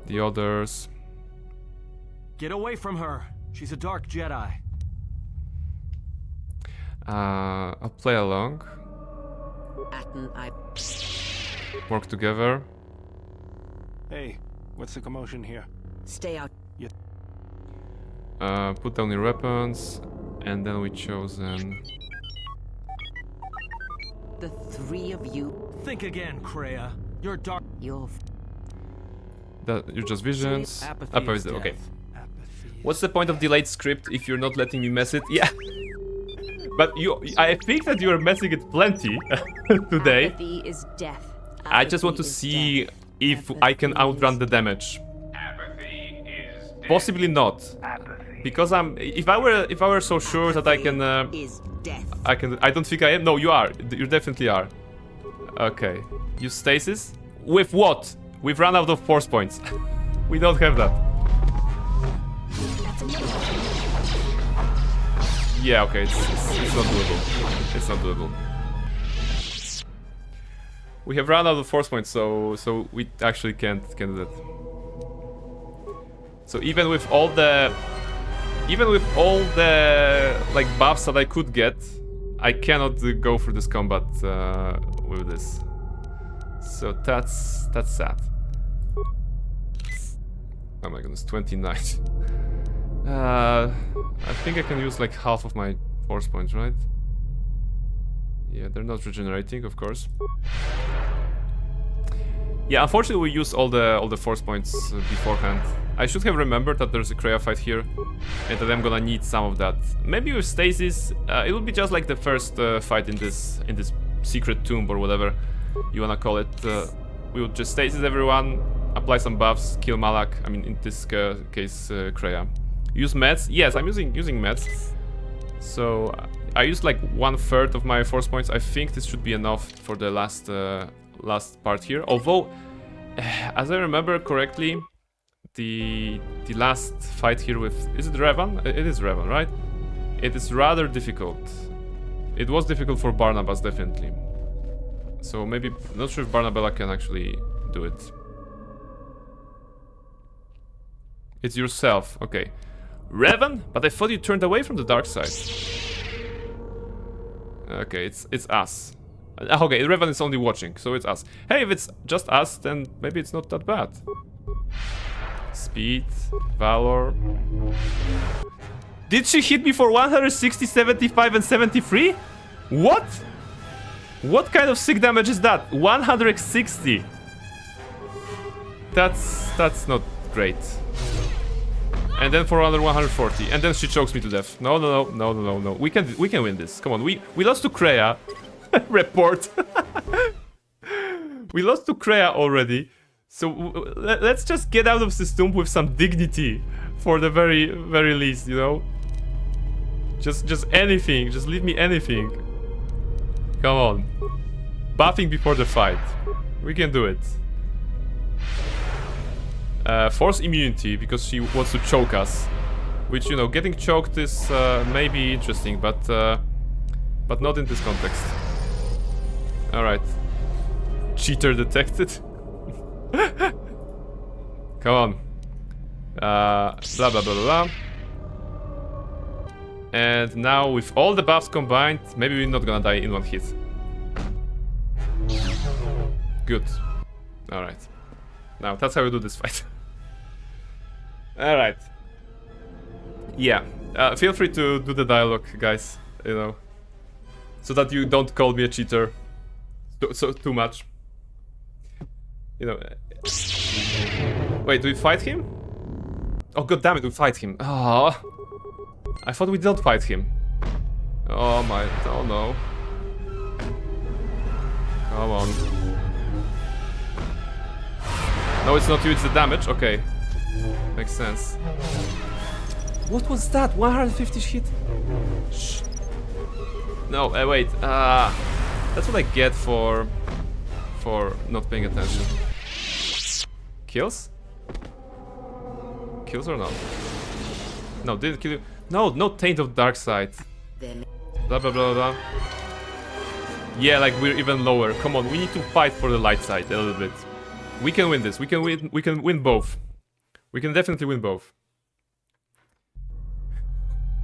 The others. Get away from her. She's a dark Jedi. I'll play along. Work together. Hey, what's the commotion here? Stay out. Put down your weapons, and then we chosen. The three of you. Think again, Kreia. You're dark. You're just visions. Apathy Okay. death. What's the point of delayed script if you're not letting me mess it? Yeah. But I think that you are messing it plenty today. Apathy is death. I just want to see if I can outrun the damage. Apathy is death. Possibly not, because if I were so sure that I can, I don't think I am. No, you are. You definitely are. Okay. Use stasis. With what? We've run out of force points. We don't have that. Yeah, okay, it's not doable. It's not doable. We have run out of force points, so we actually can't do that. So even with all the like buffs that I could get, I cannot go through this combat with this. So that's sad. Oh my goodness, 29. I think I can use like half of my force points, right? Yeah, they're not regenerating, of course. Yeah, unfortunately we use all the force points beforehand. I should have remembered that there's a Kreia fight here, and that I'm gonna need some of that. Maybe with stasis, it will be just like the first fight in this secret tomb or whatever you wanna call it. We will just stasis everyone, apply some buffs, kill Malak. I mean, in this case, Kreia. Use meds? Yes, I'm using meds. So I used like 1/3 of my force points. I think this should be enough for the last part here. Although, as I remember correctly, the last fight here with... Is it Revan? It is Revan, right? It is rather difficult. It was difficult for Barnabas, definitely. So maybe... Not sure if Barnabella can actually do it. It's yourself, okay. Revan? But I thought you turned away from the dark side. Okay, it's us. Okay, Revan is only watching, so it's us. Hey, if it's just us, then maybe it's not that bad. Speed, Valor. Did she hit me for 160, 75, and 73? What? What kind of sick damage is that? 160. That's not great. And then for another 140, and then she chokes me to death. No. We can win this. Come on, we lost to Kreia. Report. We lost to Kreia already, so let's just get out of this tomb with some dignity, for the very least, you know. Just anything. Just leave me anything. Come on. Buffing before the fight. We can do it. Force immunity, because she wants to choke us. Which, you know, getting choked is maybe interesting, but not in this context. Alright. Cheater detected. Come on. Blah blah blah blah. And now with all the buffs combined, maybe we're not gonna die in one hit. Good. Alright. Now that's how we do this fight. Alright. Yeah. Feel free to do the dialogue, guys. You know. So that you don't call me a cheater. So too much. You know. Wait, do we fight him? Oh god damn it, we fight him. Oh. I thought we don't fight him. Oh my, oh no. Come on. No, it's not you, it's the damage. Okay. Makes sense. What was that? 150 hit? Shh. No, wait. That's what I get for not paying attention. Kills? Kills or not? No, didn't kill you. No, no taint of dark side. Blah blah blah blah. Yeah, like we're even lower. Come on, we need to fight for the light side a little bit. We can win this. We can win both. We can definitely win both.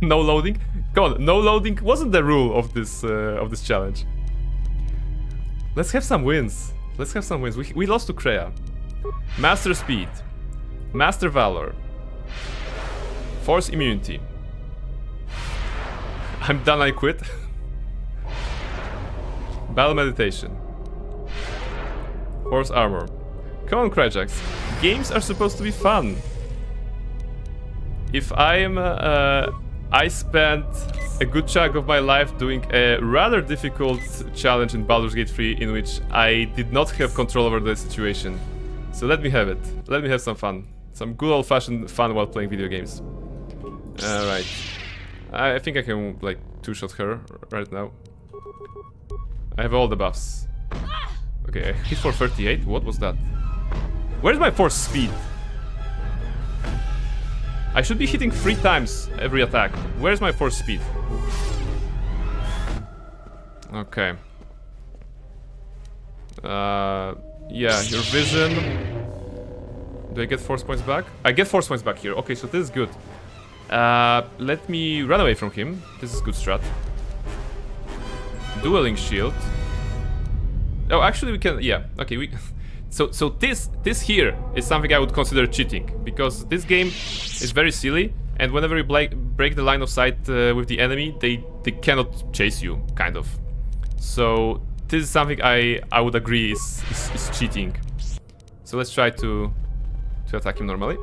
No loading? Come on, no loading wasn't the rule of this challenge. Let's have some wins. Let's have some wins. We lost to Kreia. Master Speed. Master Valor. Force Immunity. I'm done, I quit. Battle Meditation. Force Armor. Come on, Cryjax. Games are supposed to be fun. If I spent a good chunk of my life doing a rather difficult challenge in Baldur's Gate 3 in which I did not have control over the situation. So let me have it. Let me have some fun. Some good old-fashioned fun while playing video games. Alright. I think I can, like, two-shot her right now. I have all the buffs. Okay, I hit for 38? What was that? Where's my force speed? I should be hitting 3 times every attack. Where's my force speed? Okay. Yeah, your vision. Do I get force points back? I get force points back here. Okay, so this is good. Let me run away from him. This is good strat. Dueling shield. Oh, actually we can, yeah, okay, we... So this here is something I would consider cheating, because this game is very silly, and whenever you break the line of sight with the enemy, they cannot chase you, kind of. So this is something I would agree is cheating. So let's try to attack him normally.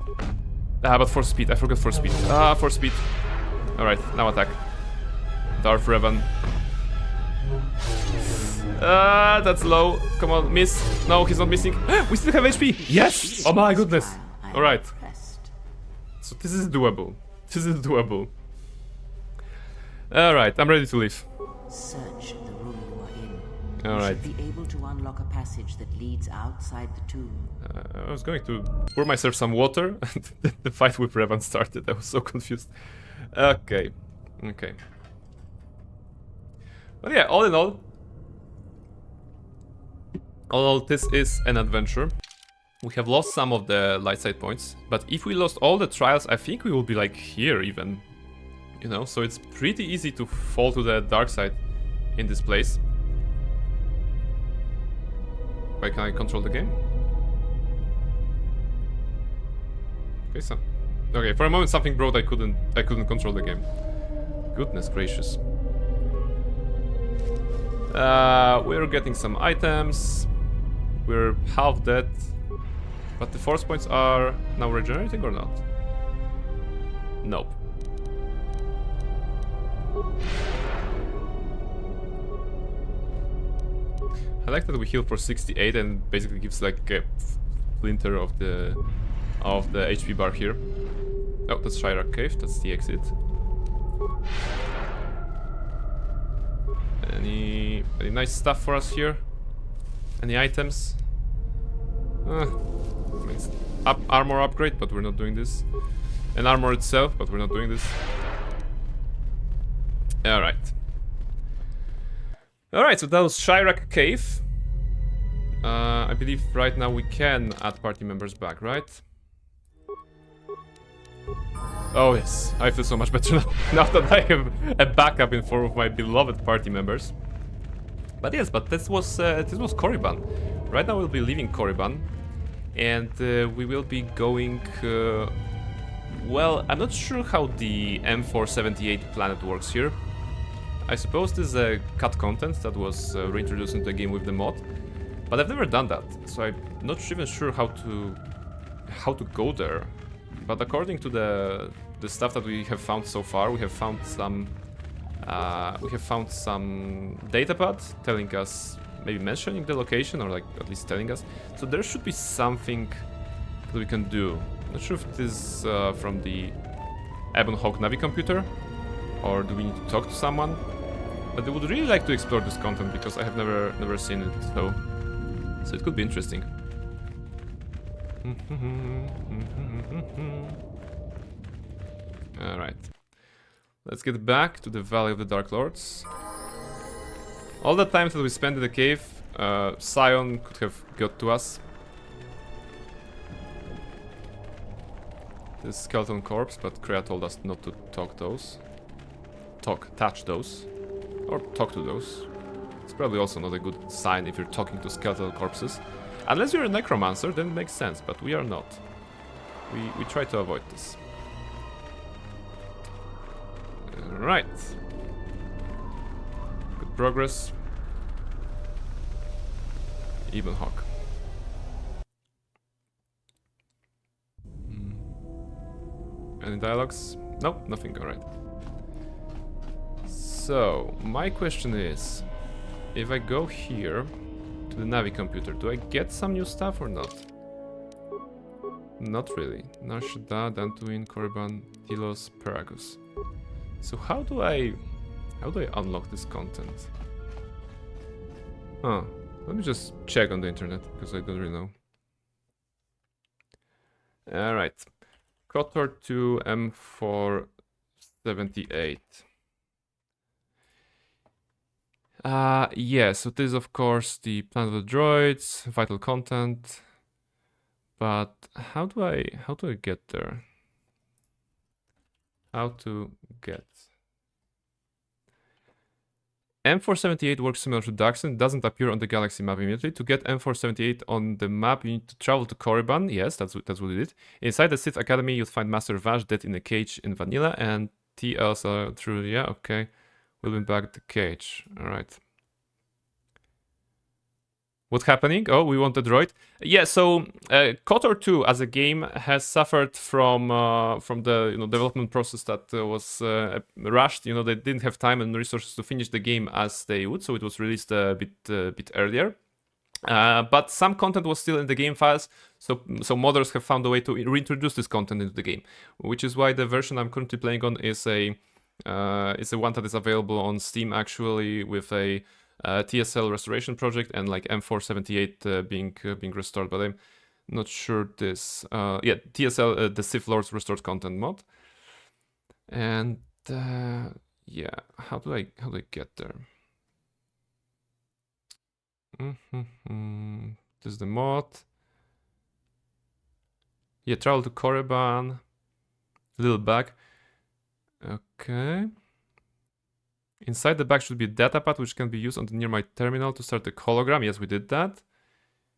But for speed, I forgot for speed. For speed. Alright, now attack. Darth Revan. That's low. Come on, miss. No, he's not missing. We still have HP. Yes! Oh my goodness. Alright. So this is doable. This is doable. Alright, I'm ready to leave. Search the room you are in. You Alright. should be able to unlock a passage that leads outside the tomb. I was going to pour myself some water, and the fight with Revan started. I was so confused. Okay. Okay. But yeah, all in all, this is an adventure. We have lost some of the light side points, but if we lost all the trials, I think we will be like here even. You know, so it's pretty easy to fall to the dark side in this place. Wait, can I control the game? Okay, so okay, for a moment something broke. I couldn't control the game. Goodness gracious. We're getting some items. We're half dead, but the force points are now regenerating or not? Nope. I like that we heal for 68 and basically gives like a splinter of the HP bar here. Oh, that's Shyrak Cave, that's the exit. Any nice stuff for us here? Any items? It's armor upgrade, but we're not doing this. And armor itself, but we're not doing this. Alright. Alright, so that was Shyrak Cave. I believe right now we can add party members back, right? Oh yes, I feel so much better now, now that I have a backup in form of my beloved party members. But yes, but this was Korriban. Right now we'll be leaving Korriban, and we will be going. Well, I'm not sure how the M478 planet works here. I suppose this is a cut content that was reintroduced into the game with the mod, but I've never done that, so I'm not even sure how to go there. But according to the stuff that we have found so far, we have found some datapad telling us, maybe mentioning the location, or like at least telling us. So there should be something that we can do. Not sure if it is from the Ebon Hawk Navi computer, or do we need to talk to someone? But I would really like to explore this content because I have never seen it, so it could be interesting. Alright. Let's get back to the Valley of the Dark Lords. All the time that we spent in the cave, Sion could have got to us. This skeleton corpse, but Kreia told us not to touch those. Or talk to those. It's probably also not a good sign if you're talking to skeletal corpses. Unless you're a necromancer, then it makes sense, but we are not. We try to avoid this. Alright. Good progress. Ebon Hawk. Any dialogues? Nope, nothing, alright. So, my question is, if I go here to the Navi computer, do I get some new stuff or not? Not really. Narshada, Dantooine, Korriban, Delos, Peragus. So how do I unlock this content? Huh. Let me just check on the internet, because I don't really know. Alright. KotOR 2 M478. Yeah, so this is of course the Planet of the Droids, vital content. But how do I get there? How to get? M478 works similar to Daxon, doesn't appear on the galaxy map immediately. To get M478 on the map, you need to travel to Korriban. Yes, that's what we did. Inside the Sith Academy, you'll find Master Vash dead in a cage in Vanilla, and T. Elsa through. Yeah, okay. We'll be back at the cage. All right. What's happening? Oh, we want the droid. Yeah, so KotOR 2 as a game has suffered from the development process that was rushed. They didn't have time and resources to finish the game as they would, so it was released a bit earlier. But some content was still in the game files, so modders have found a way to reintroduce this content into the game, which is why the version I'm currently playing on is a one that is available on Steam actually with a TSL restoration project and like M478 being restored, but I'm not sure this. Yeah, TSL, the Sith Lords restored content mod. And yeah, how do I get there? This is the mod. Yeah, travel to Korriban. Little bag. Okay. Inside the bag should be a datapad which can be used on the nearby terminal to start the hologram. Yes, we did that.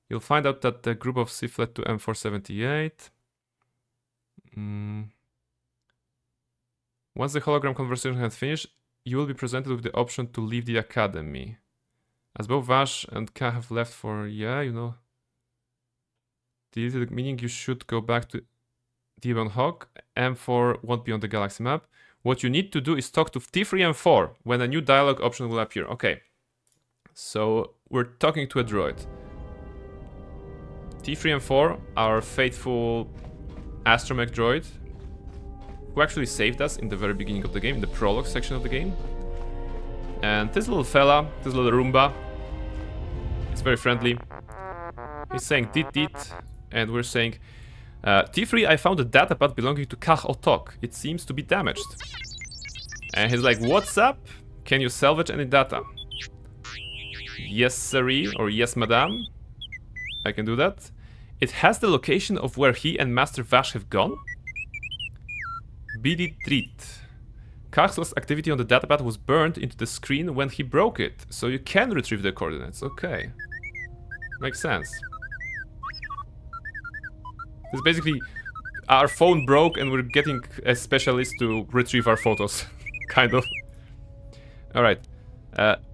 You'll find out that the group of Sith led to M478. Once the hologram conversation has finished, you will be presented with the option to leave the academy. As both Vash and Ka have left for, yeah, you know, meaning you should go back to Demon Hawk. M4 won't be on the galaxy map. What you need to do is talk to T3 and 4 when a new dialogue option will appear. Okay, so we're talking to a droid. T3 and 4, our faithful astromech droid, who actually saved us in the very beginning of the game, in the prologue section of the game. And this little fella, this little Roomba, is very friendly. He's saying dit dit, and we're saying, T3, I found a datapad belonging to KotOR. It seems to be damaged. And he's like, what's up? Can you salvage any data? Yes, sirree, or yes, madame. I can do that. It has the location of where he and Master Vash have gone. BD treat. Kax's activity on the datapad was burned into the screen when he broke it, so you can retrieve the coordinates. Okay. Makes sense. It's basically our phone broke and we're getting a specialist to retrieve our photos. Kind of. Alright.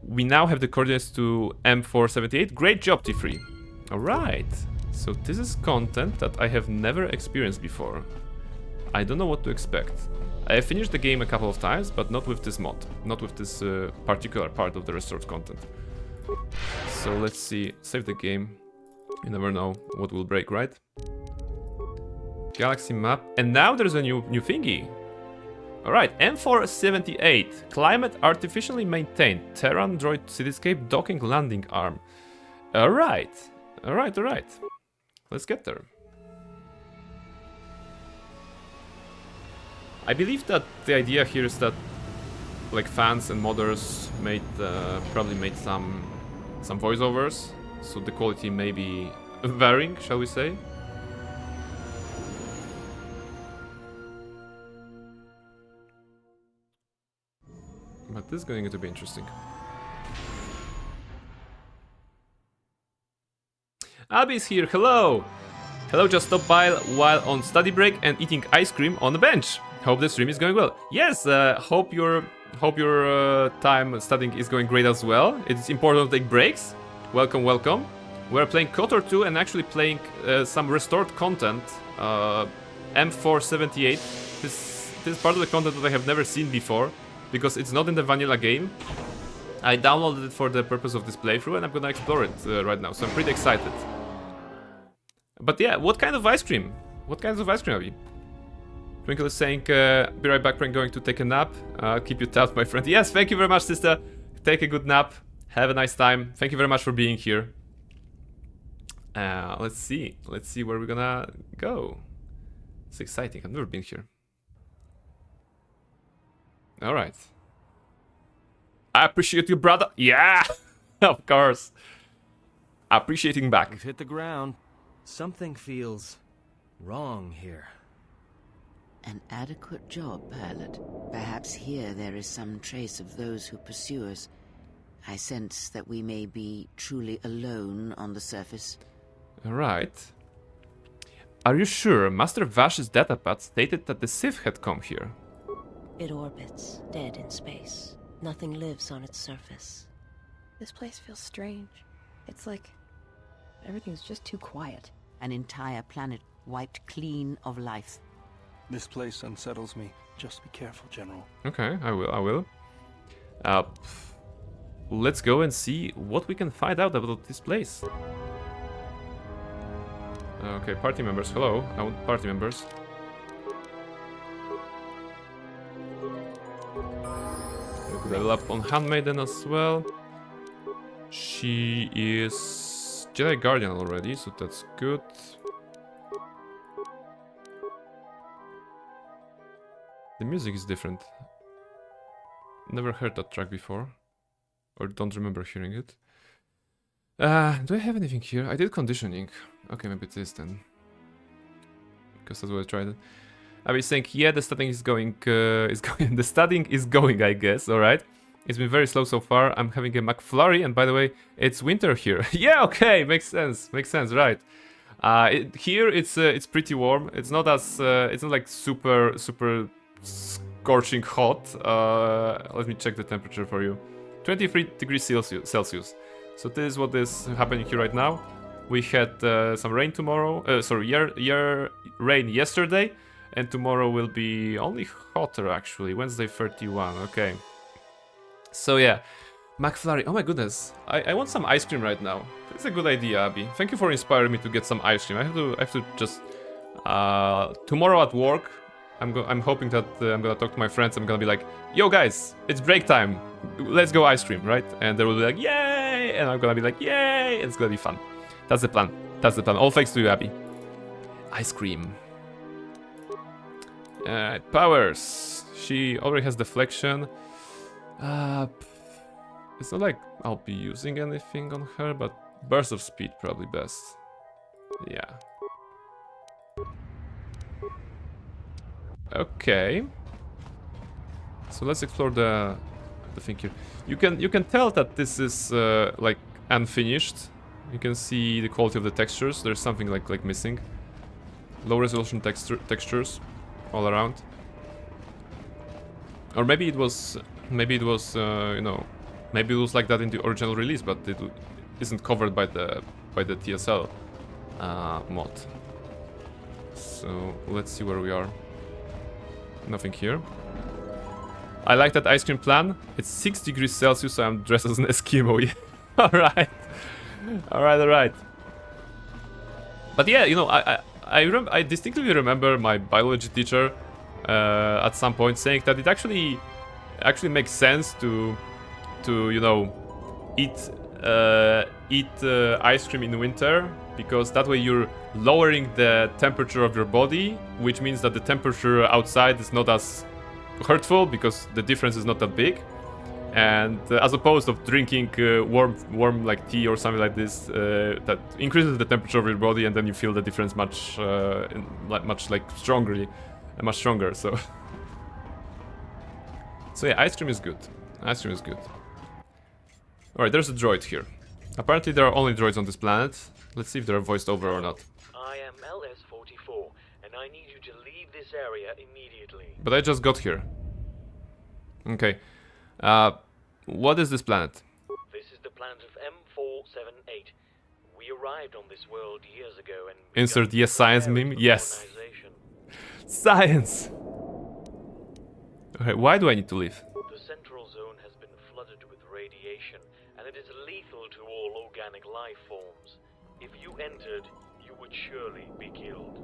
We now have the coordinates to M478. Great job, T3. Alright. So this is content that I have never experienced before. I don't know what to expect. I have finished the game a couple of times, but not with this mod. Not with this particular part of the restored content. So let's see. Save the game. You never know what will break, right? Galaxy map. And now there's a new thingy. Alright, M478. Climate artificially maintained. Terran droid cityscape docking landing arm. Alright. Alright. Let's get there. I believe that the idea here is that like fans and modders probably made some voiceovers, so the quality may be varying, shall we say. But this is going to be interesting. Abby's here, hello! Hello, just stopped by while on study break and eating ice cream on the bench. Hope the stream is going well. Yes, hope your time studying is going great as well. It's important to take breaks. Welcome. We're playing KotOR 2 and actually playing some restored content. M478. This is part of the content that I have never seen before, because it's not in the vanilla game. I downloaded it for the purpose of this playthrough and I'm gonna explore it right now, so I'm pretty excited. But yeah, what kind of ice cream? What kinds of ice cream have you? Twinkle is saying, be right back, I'm going to take a nap. Keep you tapped, my friend. Yes, thank you very much, sister. Take a good nap. Have a nice time. Thank you very much for being here. Let's see where we're gonna go. It's exciting, I've never been here. Alright. I appreciate you, brother. Yeah, of course. Appreciating back. We've hit the ground. Something feels wrong here. An adequate job, pilot. Perhaps here there is some trace of those who pursue us. I sense that we may be truly alone on the surface. Alright. Are you sure Master Vash's datapad stated that the Sith had come here? It orbits, dead in space. Nothing lives on its surface. This place feels strange. It's like everything's just too quiet. An entire planet wiped clean of life. This place unsettles me. Just be careful, General. Okay, I will. Let's go and see what we can find out about this place. Okay, party members, hello. I want party members. We could level up on Handmaiden as well. she is Jedi Guardian already, so that's good. The music is different. Never heard that track before. Or don't remember hearing it. Do I have anything here? I did conditioning. Okay, maybe it is then. Because that's what I tried. I was saying, yeah, the studying is going, the studying is going, I guess, alright. It's been very slow so far. I'm having a McFlurry, and by the way, it's winter here. Yeah, okay, makes sense, right. Here it's pretty warm. It's not as, it's not like super scorching hot. Let me check the temperature for you. 23 degrees Celsius. So this is what is happening here right now. We had some rain tomorrow. Rain yesterday, and tomorrow will be only hotter actually. Wednesday 31. Okay. So yeah, McFlurry. Oh my goodness, I want some ice cream right now. It's a good idea, Abby. Thank you for inspiring me to get some ice cream. I have to just tomorrow at work. I'm hoping that I'm gonna talk to my friends. I'm gonna be like, yo guys, it's break time. Let's go ice cream, right? And they will be like, yay! And I'm gonna be like, yay! It's gonna be fun. That's the plan. That's the plan. All thanks to you, Abby. Ice cream. Powers. She already has deflection. It's not like I'll be using anything on her, but burst of speed probably best. Yeah. Okay. So let's explore the thing here. You can tell that this is like unfinished. You can see the quality of the textures. There's something like missing. Low resolution textures all around. Or maybe it was you know, maybe it was like that in the original release, but it isn't covered by the TSL mod. So let's see where we are. Nothing here. I like that ice cream plan. It's 6 degrees Celsius, so I'm dressed as an Eskimo. Yeah. Alright. Alright. But yeah, you know, I distinctly remember my biology teacher at some point saying that it actually makes sense to you know, eat ice cream in winter, because that way you're lowering the temperature of your body, which means that the temperature outside is not as hurtful because the difference is not that big. And as opposed of drinking warm like tea or something like this, that increases the temperature of your body, and then you feel the difference much stronger. So so yeah, ice cream is good. Ice cream is good. All right, there's a droid here. Apparently there are only droids on this planet. Let's see if they're voiced over or not. I am LS-44, and I need you to leave this area immediately. But I just got here. Okay. What is this planet? This is the planet of M478. We arrived on this world years ago and... Insert yes science meme? Yes. Science! Okay, why do I need to leave? The central zone has been flooded with radiation, and it is lethal to all organic life forms. If you entered, you would surely be killed.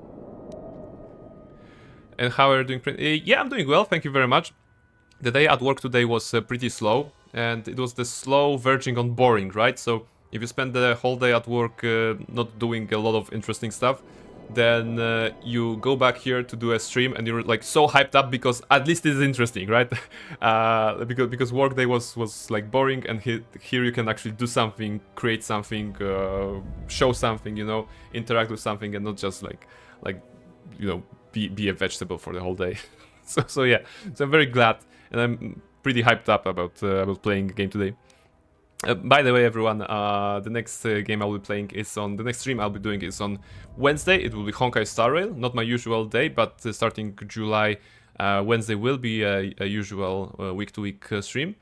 And how are you doing? Yeah, I'm doing well, thank you very much. The day at work today was pretty slow, and it was the slow verging on boring, right? So if you spend the whole day at work not doing a lot of interesting stuff, then you go back here to do a stream and you're like so hyped up because at least it's interesting, right? because workday was like boring, and here you can actually do something, create something, show something, you know, interact with something, and not just like you know, be a vegetable for the whole day. so yeah, so I'm very glad, and I'm pretty hyped up about playing the game today. By the way, everyone, the next game I'll be playing is on... The next stream I'll be doing is on Wednesday. It will be Honkai Star Rail, not my usual day, but starting July, Wednesday will be a usual week-to-week stream.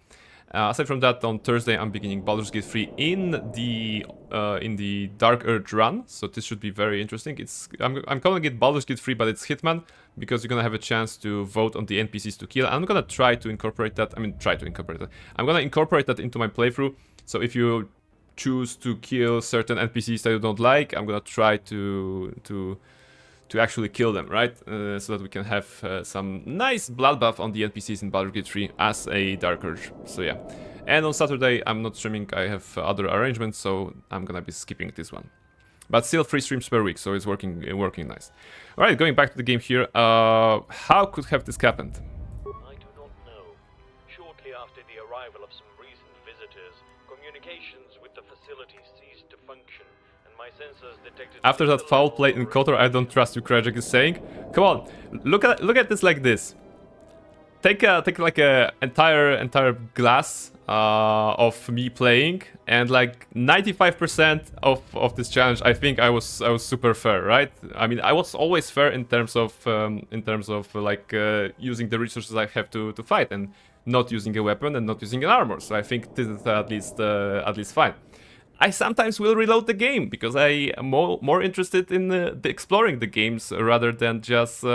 Aside from that, on Thursday I'm beginning Baldur's Gate 3 in the Dark Earth run, so this should be very interesting. I'm calling it Baldur's Gate 3, but it's Hitman, because you're gonna have a chance to vote on the NPCs to kill. I'm gonna try to incorporate that. I'm gonna incorporate that into my playthrough. So if you choose to kill certain NPCs that you don't like, I'm gonna try to actually kill them, right? So that we can have some nice bloodbath on the NPCs in Baldur's Gate 3 as a Dark Urge. So yeah. And on Saturday, I'm not streaming, I have other arrangements, so I'm gonna be skipping this one. But still 3 streams per week, so it's working nice. Alright, going back to the game here, how could have this happened? I do not know. Shortly after the arrival of some recent visitors, communications with the facility ceased to function, and my sensors detected... After that foul play in KotOR, I don't trust you, Krajek is saying. Come on, look at this like this. Take like a entire glass of me playing, and like 95% of this challenge, I think I was super fair, right? I mean, I was always fair in terms of like using the resources I have to fight, and not using a weapon and not using an armor. So I think this is at least fine. I sometimes will reload the game because I am more interested in exploring the games rather than just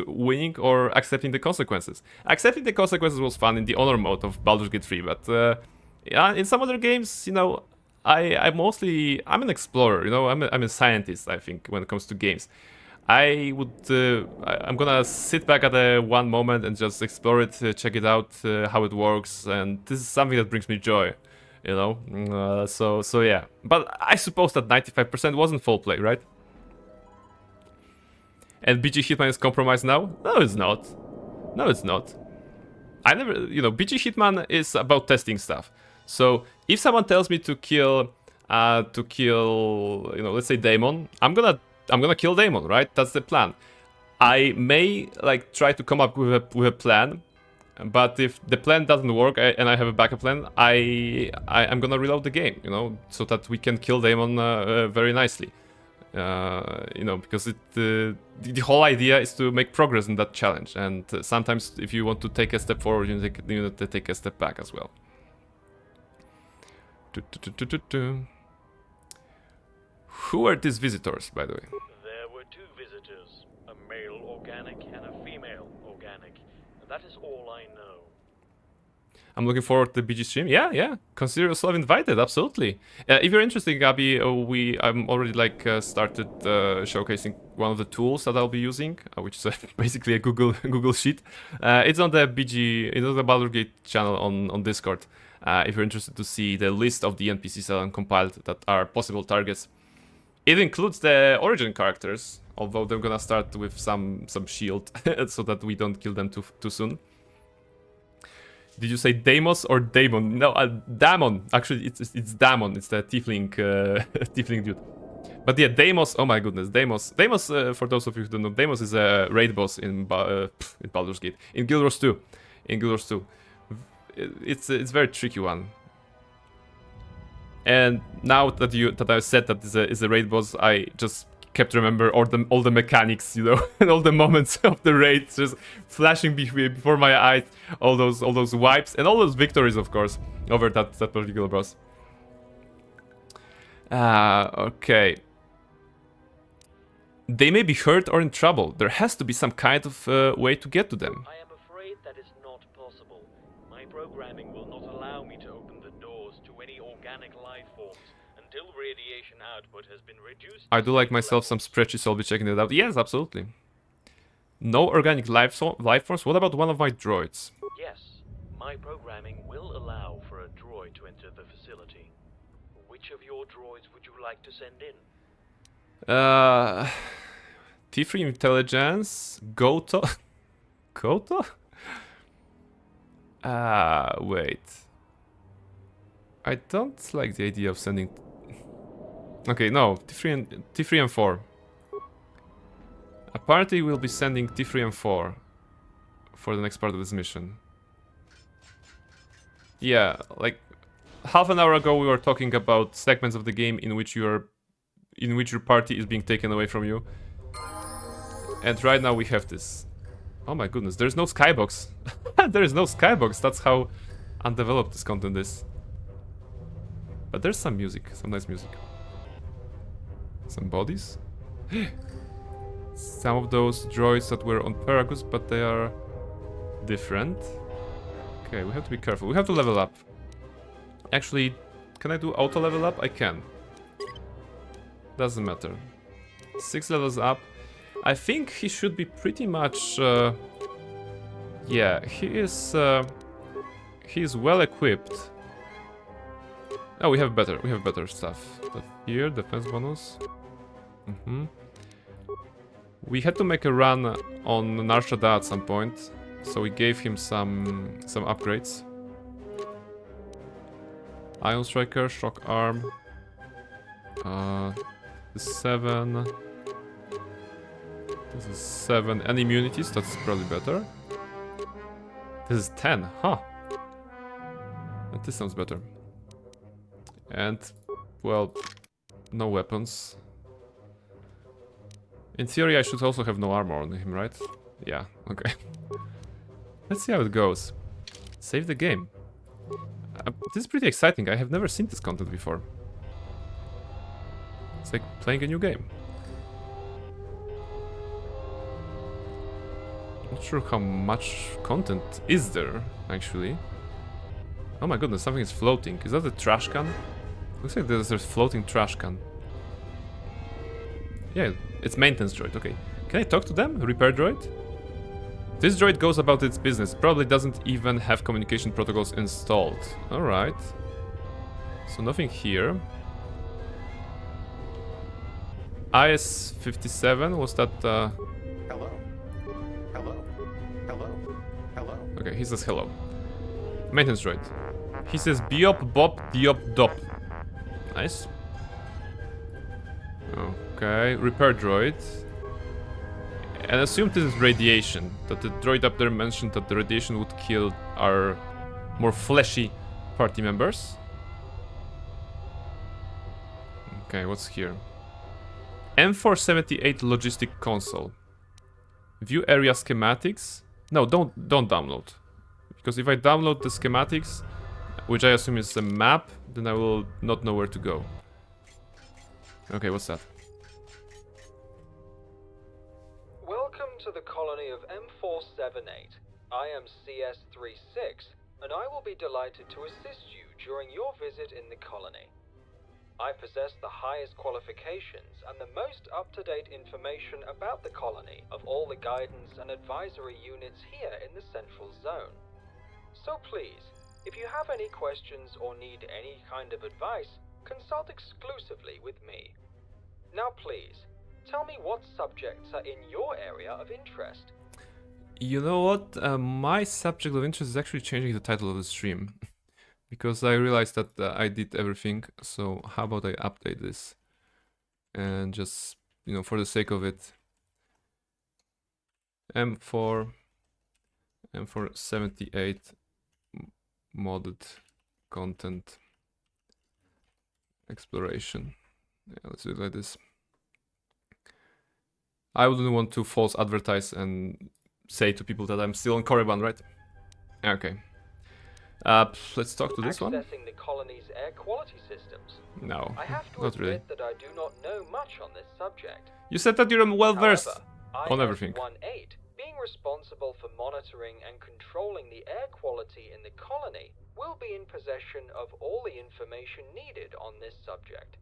winning or accepting the consequences. Accepting the consequences was fun in the honor mode of Baldur's Gate 3, but yeah, in some other games, you know, I'm an explorer. You know, I'm a scientist. I think when it comes to games, I'm gonna sit back at one moment and just explore it, check it out, how it works, and this is something that brings me joy. You know, so yeah. But I suppose that 95% wasn't full play, right? And BG Hitman is compromised now? No, it's not. No, it's not. I never, you know, BG Hitman is about testing stuff. So if someone tells me to kill, you know, let's say Daemon, I'm gonna kill Daemon, right? That's the plan. I may like try to come up with a plan. But if the plan doesn't work and I have a backup plan, I'm gonna reload the game, you know, so that we can kill Daemon very nicely. You know, because the whole idea is to make progress in that challenge, and sometimes if you want to take a step forward, you need to take a step back as well. Who are these visitors, by the way? There were 2 visitors, a male organic and a female organic. That is all I know. I'm looking forward to the BG stream. Yeah. Consider yourself invited. Absolutely. If you're interested, Gabi, I'm already like started showcasing one of the tools that I'll be using, which is basically a Google sheet. It's on the it's on the Baldur's Gate channel on Discord. If you're interested to see the list of the NPCs that are compiled that are possible targets, it includes the origin characters. Although they're gonna start with some shield, so that we don't kill them too soon. Did you say Deimos or Daemon? No, Damon. Actually, it's Damon. It's the tiefling tiefling dude. But yeah, Deimos. Oh my goodness, Deimos. Deimos, for those of you who don't know, Deimos is a raid boss in Baldur's Gate. In Guild Wars 2. In Guild Wars 2. It's a very tricky one. And now that I've said that is a raid boss, I just kept remember all the mechanics, you know, and all the moments of the raid just flashing before my eyes, all those wipes and all those victories, of course, over that particular boss. Okay. They may be hurt or in trouble. There has to be some kind of way to get to them. I am afraid that is not possible. My programming will not allow me to open the doors to any organic life forms until radiation output has been reduced. I do like myself some spreadsheets, so I'll be checking it out. Yes, absolutely. No organic life forms? What about one of my droids? Yes, my programming will allow for a droid to enter the facility. Which of your droids would you like to send in? T3 intelligence, KotOR? KotOR? Wait. I don't like the idea of sending... Okay, no, T3 and 4. Apparently we'll be sending T3 and 4 for the next part of this mission. Yeah, like half an hour ago we were talking about segments of the game in which your party is being taken away from you. And right now we have this. Oh my goodness, there's no skybox. There is no skybox, that's how undeveloped this content is. But there's some music, some nice music. Some bodies? Some of those droids that were on Paragus, but they are different. Okay, we have to be careful. We have to level up. Actually, can I do auto level up? I can. Doesn't matter. 6 levels up. I think he should be pretty much... yeah, he is He's well equipped. Oh, we have better stuff. But here, defense bonus. We had to make a run on Nar Shaddaa at some point, so we gave him some upgrades. Ion Striker, Shock Arm. 7. This is 7. And immunities, that's probably better. This is 10, huh? But this sounds better. And, well, no weapons. In theory, I should also have no armor on him, right? Yeah, okay. Let's see how it goes. Save the game. This is pretty exciting. I have never seen this content before. It's like playing a new game. Not sure how much content is there, actually. Oh my goodness, something is floating. Is that a trash can? Looks like there's a floating trash can. Yeah, it's maintenance droid, okay. Can I talk to them? Repair droid? This droid goes about its business. Probably doesn't even have communication protocols installed. Alright. So nothing here. IS-57, was that... Hello. Hello. Hello. Hello. Okay, he says hello. Maintenance droid. He says Biop Bop Diop Dop. Nice. Okay, repair droid. And assume this is radiation. That the droid up there mentioned that the radiation would kill our more fleshy party members. Okay, what's here? M478 logistic console. View area schematics. No, don't download. Because if I download the schematics, which I assume is a map, then I will not know where to go. Okay, what's that? Welcome to the colony of M478. I am CS36, and I will be delighted to assist you during your visit in the colony. I possess the highest qualifications and the most up-to-date information about the colony of all the guidance and advisory units here in the Central Zone. So please, if you have any questions or need any kind of advice, consult exclusively with me. Now please, tell me what subjects are in your area of interest. You know what? My subject of interest is actually changing the title of the stream. Because I realized that I did everything, so how about I update this? And just, you know, for the sake of it. M478 modded content exploration. Yeah, let's do it like this. I wouldn't want to false advertise and say to people that I'm still on Korriban, right? Okay. Let's talk to this one. Accessing the colony's air quality systems. No, I have to not really. admit that I do not know much on this subject. You said that you're well versed However, on everything. IS-18, being responsible for monitoring and controlling the air quality in the colony, will be in possession of all the information needed on this subject.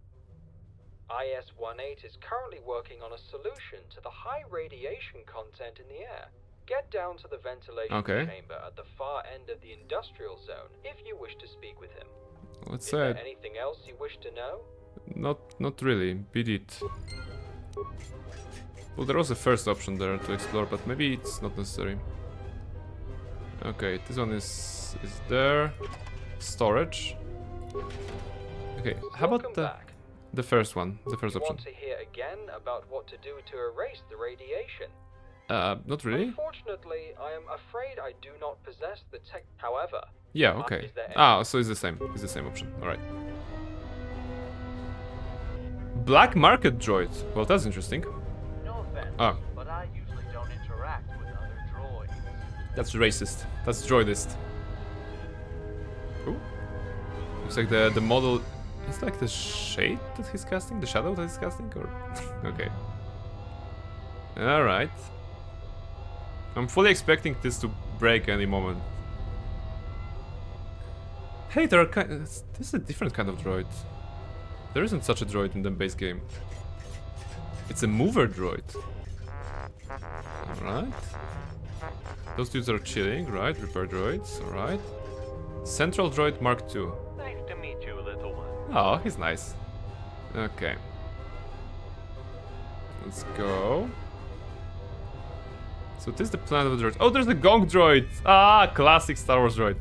IS-18 is currently working on a solution to the high radiation content in the air. Get down to the ventilation chamber at the far end of the industrial zone if you wish to speak with him. Let's Is say there anything else you wish to know? Not really. Beat it. Well, there was a first option there to explore, but maybe it's not necessary. Okay, this one is there. Storage. Okay, how about the first one? The first option. Want to hear again about what to do to erase the radiation? Not really. Unfortunately, I am afraid I do not possess the tech. However, yeah, okay. So it's the same. It's the same option. All right. Black market droid. Well, that's interesting. No offense, but I usually don't interact with other droids. That's racist. That's droidist. Ooh. Looks like the model is like the shade that he's casting, the shadow that he's casting, or okay. All right. I'm fully expecting this to break any moment. Hey, there are this is a different kind of droid. There isn't such a droid in the base game. It's a mover droid. Alright. Those dudes are chilling, right? Repair droids, alright. Central Droid Mark II. Nice to meet you, little one. Oh, he's nice. Okay. Let's go. So this is the planet of the droids. Oh, there's the Gong droid! Ah, classic Star Wars droid.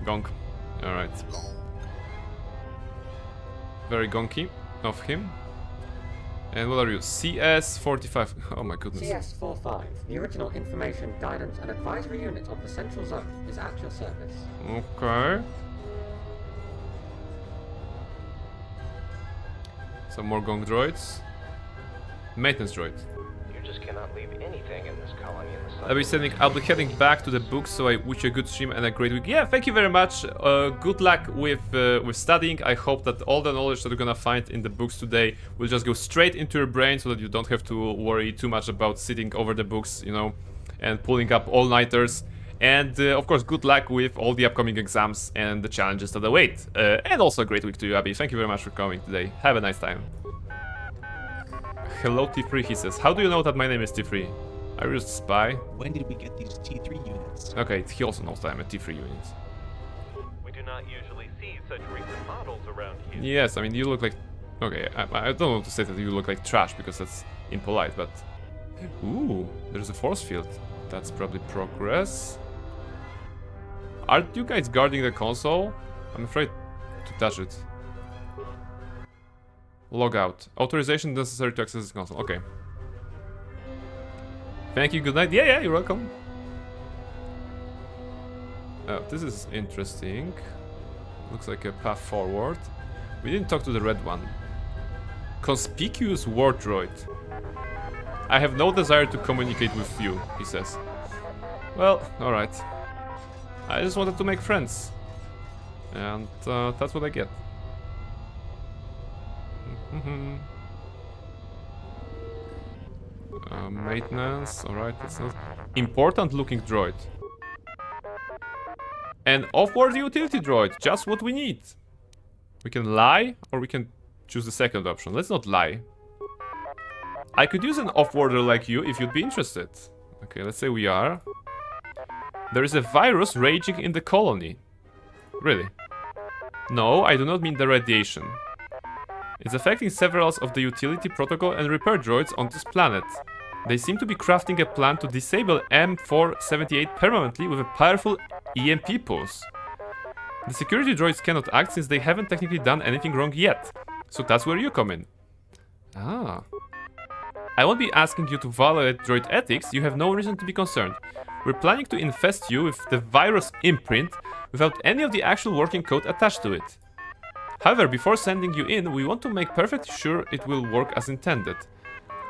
Gong. Alright. Very gonky of him. And what are you? CS-45. Oh my goodness. CS-45, the original information, guidance and advisory unit of the Central Zone, is at your service. Okay. Some more Gong droids. Maintenance droid. You just cannot leave anything in this colony in the sun. I'll be heading back to the books, so I wish you a good stream and a great week. Yeah, thank you very much. Good luck with studying. I hope that all the knowledge that you're gonna find in the books today will just go straight into your brain, so that you don't have to worry too much about sitting over the books, you know, and pulling up all-nighters. And of course, good luck with all the upcoming exams and the challenges that await. And also a great week to you, Abby. Thank you very much for coming today. Have a nice time. Hello T3, he says. How do you know that my name is T3? Are you just a spy? When did we get these T3 units? Okay, he also knows that I'm a T3 unit. We do not usually see such recent models around here. Yes, I mean, you look like... Okay, I don't want to say that you look like trash, because that's impolite, but... Ooh, there's a force field. That's probably progress. Aren't you guys guarding the console? I'm afraid to touch it. Log out. Authorization necessary to access the console. Okay. Thank you, good night. Yeah, you're welcome. Oh, this is interesting. Looks like a path forward. We didn't talk to the red one. Conspicuous war droid. I have no desire to communicate with you, he says. Well, alright. I just wanted to make friends. And that's what I get. Maintenance, alright, that's not... Important looking droid. An off-world utility droid, just what we need. We can lie, or we can choose the second option. Let's not lie. I could use an off-worlder like you if you'd be interested. Okay, let's say we are. There is a virus raging in the colony. Really? No, I do not mean the radiation. It's affecting several of the utility protocol and repair droids on this planet. They seem to be crafting a plan to disable M478 permanently with a powerful EMP pulse. The security droids cannot act since they haven't technically done anything wrong yet. So that's where you come in. Ah. I won't be asking you to violate droid ethics, you have no reason to be concerned. We're planning to infest you with the virus imprint without any of the actual working code attached to it. However, before sending you in, we want to make perfectly sure it will work as intended.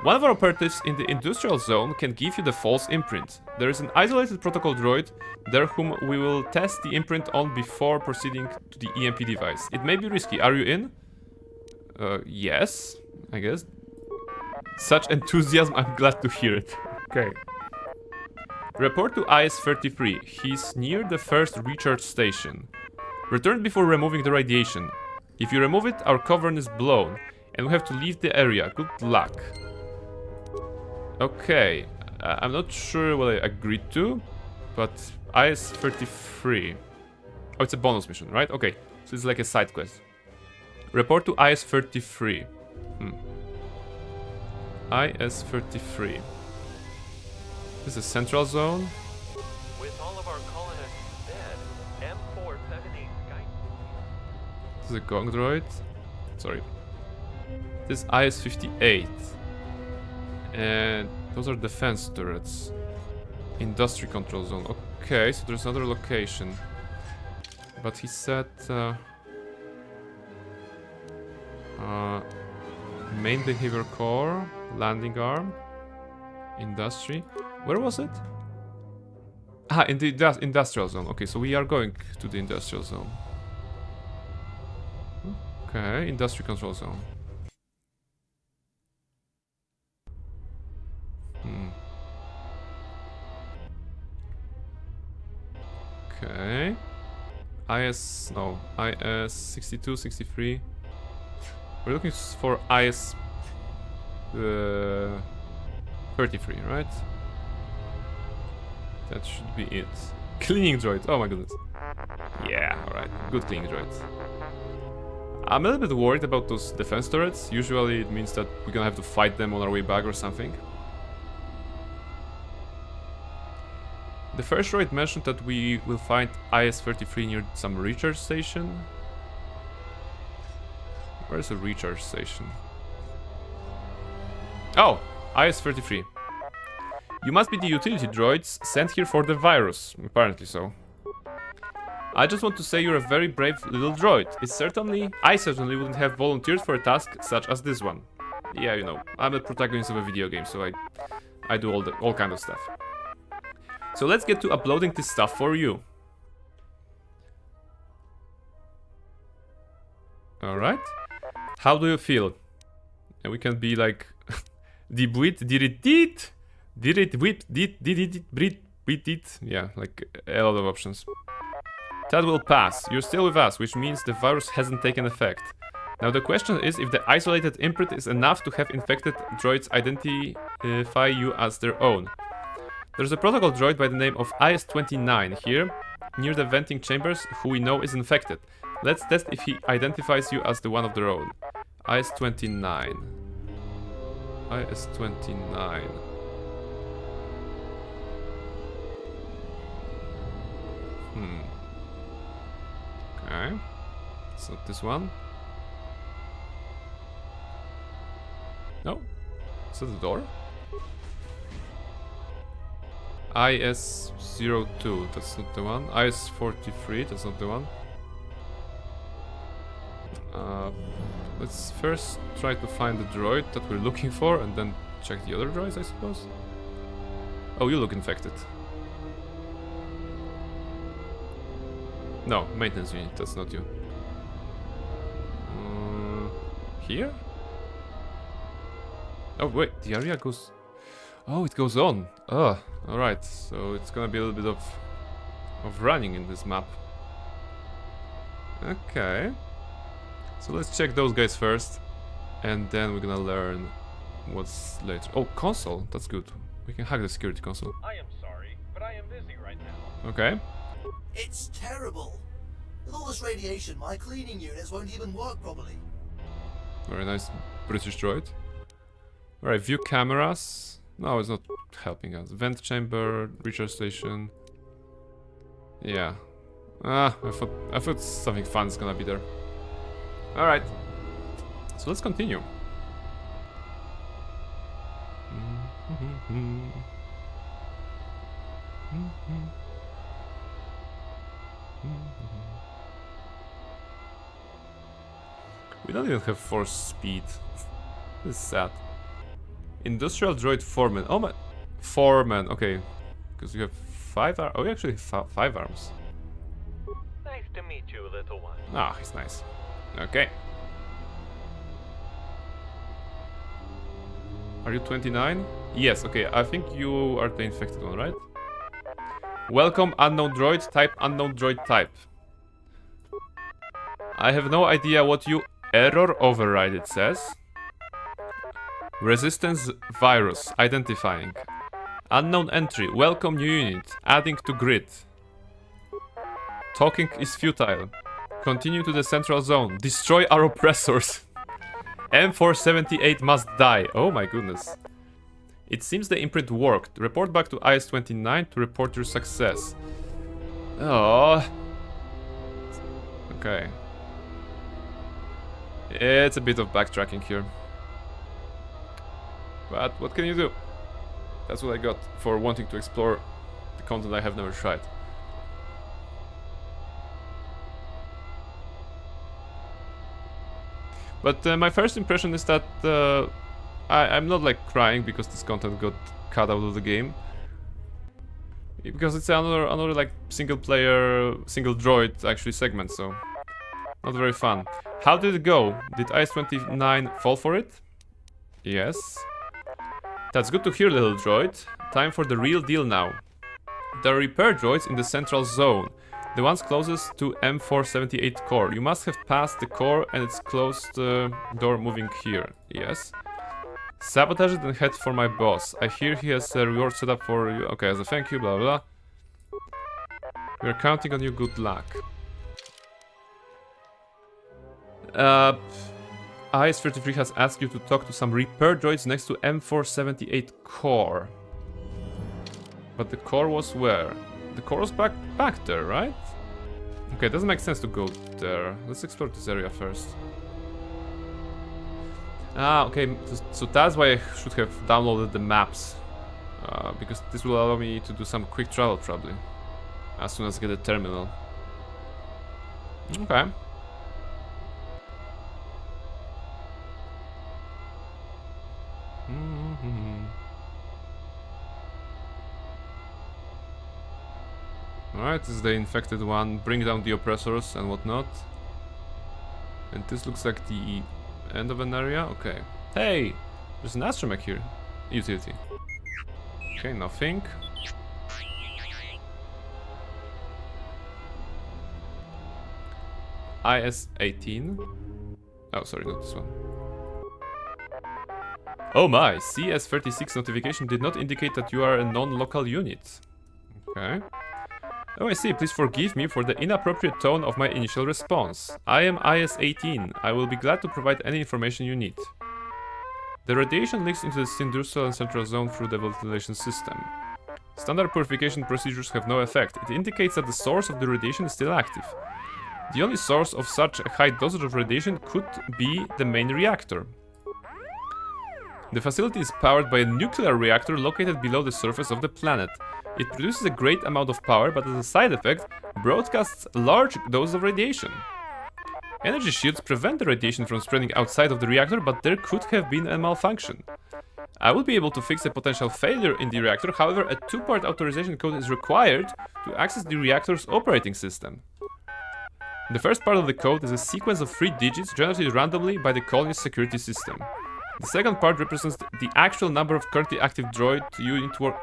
One of our operatives in the industrial zone can give you the false imprint. There is an isolated protocol droid there whom we will test the imprint on before proceeding to the EMP device. It may be risky. Are you in? Yes, I guess. Such enthusiasm, I'm glad to hear it. Okay. Report to IS-33. He's near the first recharge station. Return before removing the radiation. If you remove it, our cavern is blown, and we have to leave the area. Good luck. Okay, I'm not sure what I agreed to, but IS-33. Oh, it's a bonus mission, right? Okay, so it's like a side quest. Report to IS-33. IS-33. This is a central zone. With all of our colonists dead, M478 Sky. This is a Gong droid. Sorry. This is IS-58. And those are defense turrets. Industry control zone. Okay, so there's another location. But he said... main behavior core, landing arm, industry. Where was it? Ah, in the industrial zone. Okay, so we are going to the industrial zone. Okay, industry control zone. Okay. IS 62, 63. We're looking for IS 33, right? That should be it. Cleaning droid. Oh my goodness. Yeah, alright. Good cleaning droid. I'm a little bit worried about those defense turrets. Usually it means that we're gonna have to fight them on our way back or something. The first droid mentioned that we will find IS-33 near some recharge station. Where's a recharge station? Oh! IS-33. You must be the utility droids sent here for the virus. Apparently so. I just want to say you're a very brave little droid. I certainly wouldn't have volunteered for a task such as this one. Yeah, you know, I'm the protagonist of a video game, so I do all kind of stuff. So let's get to uploading this stuff for you. Alright. How do you feel? And we can be like... Dibwit, dirit, dirit, whip, dit. Yeah, like a lot of options. That will pass. You're still with us, which means the virus hasn't taken effect. Now the question is if the isolated imprint is enough to have infected droids identify you as their own. There's a protocol droid by the name of IS-29 here, near the venting chambers, who we know is infected. Let's test if he identifies you as the one of their own. IS-29. IS-29. Okay. It's not this one. No. Is that the door? IS-02, that's not the one. IS-43, that's not the one. Let's first try to find the droid that we're looking for and then check the other droids, I suppose. Oh, you look infected. No, maintenance unit, that's not you. Here? Oh wait, the area goes... Oh, it goes on. Oh, alright, so it's gonna be a little bit of running in this map. Okay. So let's check those guys first, and then we're gonna learn what's later. Oh, console, that's good. We can hack the security console. I am sorry, but I am busy right now. Okay. It's terrible. With all this radiation, my cleaning units won't even work properly. Very nice British droid. Alright, view cameras. No, it's not helping us. Vent chamber, recharge station. Yeah. I thought something fun is gonna be there. Alright. So let's continue. We don't even have force speed. This is sad. Industrial droid foreman. Oh my... Foreman, okay. Because you have 5 arms. Oh, you actually have 5 arms. Nice to meet you, little one. Ah, he's nice. Okay. Are you 29? Yes, okay. I think you are the infected one, right? Welcome, unknown droid. Type unknown droid type. I have no idea what you... Error override, it says. Resistance virus. Identifying. Unknown entry. Welcome new unit. Adding to grid. Talking is futile. Continue to the central zone. Destroy our oppressors. M478 must die. Oh my goodness. It seems the imprint worked. Report back to IS-29 to report your success. Oh. Okay. It's a bit of backtracking here. But what can you do? That's what I got for wanting to explore the content I have never tried. But my first impression is that I'm not like crying because this content got cut out of the game. Because it's another like single player, single droid actually segment, so not very fun. How did it go? Did IS-29 fall for it? Yes. That's good to hear, little droid. Time for the real deal now. There are repair droids in the central zone. The ones closest to M478 core. You must have passed the core and its closed door moving here. Yes. Sabotage it and head for my boss. I hear he has a reward set up for you. Okay, as a thank you, blah blah. We're counting on you, good luck. IS-33 has asked you to talk to some repair droids next to M478 core. But the core was where? The core was back there, right? Okay, it doesn't make sense to go there. Let's explore this area first. Ah, okay, so that's why I should have downloaded the maps. Because this will allow me to do some quick travel, probably. As soon as I get a terminal. Okay. Alright, this is the infected one. Bring down the oppressors and whatnot. And this looks like the end of an area. Okay. Hey! There's an astromech here. Utility. Okay, nothing. IS-18. Oh, sorry, not this one. Oh my! CS-36 notification did not indicate that you are a non-local unit. Okay. Oh, I see. Please forgive me for the inappropriate tone of my initial response. I am IS-18. I will be glad to provide any information you need. The radiation leaks into the Syndustrial and Central Zone through the ventilation system. Standard purification procedures have no effect. It indicates that the source of the radiation is still active. The only source of such a high dosage of radiation could be the main reactor. The facility is powered by a nuclear reactor located below the surface of the planet. It produces a great amount of power, but as a side effect, broadcasts large doses of radiation. Energy shields prevent the radiation from spreading outside of the reactor, but there could have been a malfunction. I will be able to fix a potential failure in the reactor, however, a two-part authorization code is required to access the reactor's operating system. The first part of the code is a sequence of 3 digits generated randomly by the colony's security system. The second part represents the actual number of currently active droid unit work.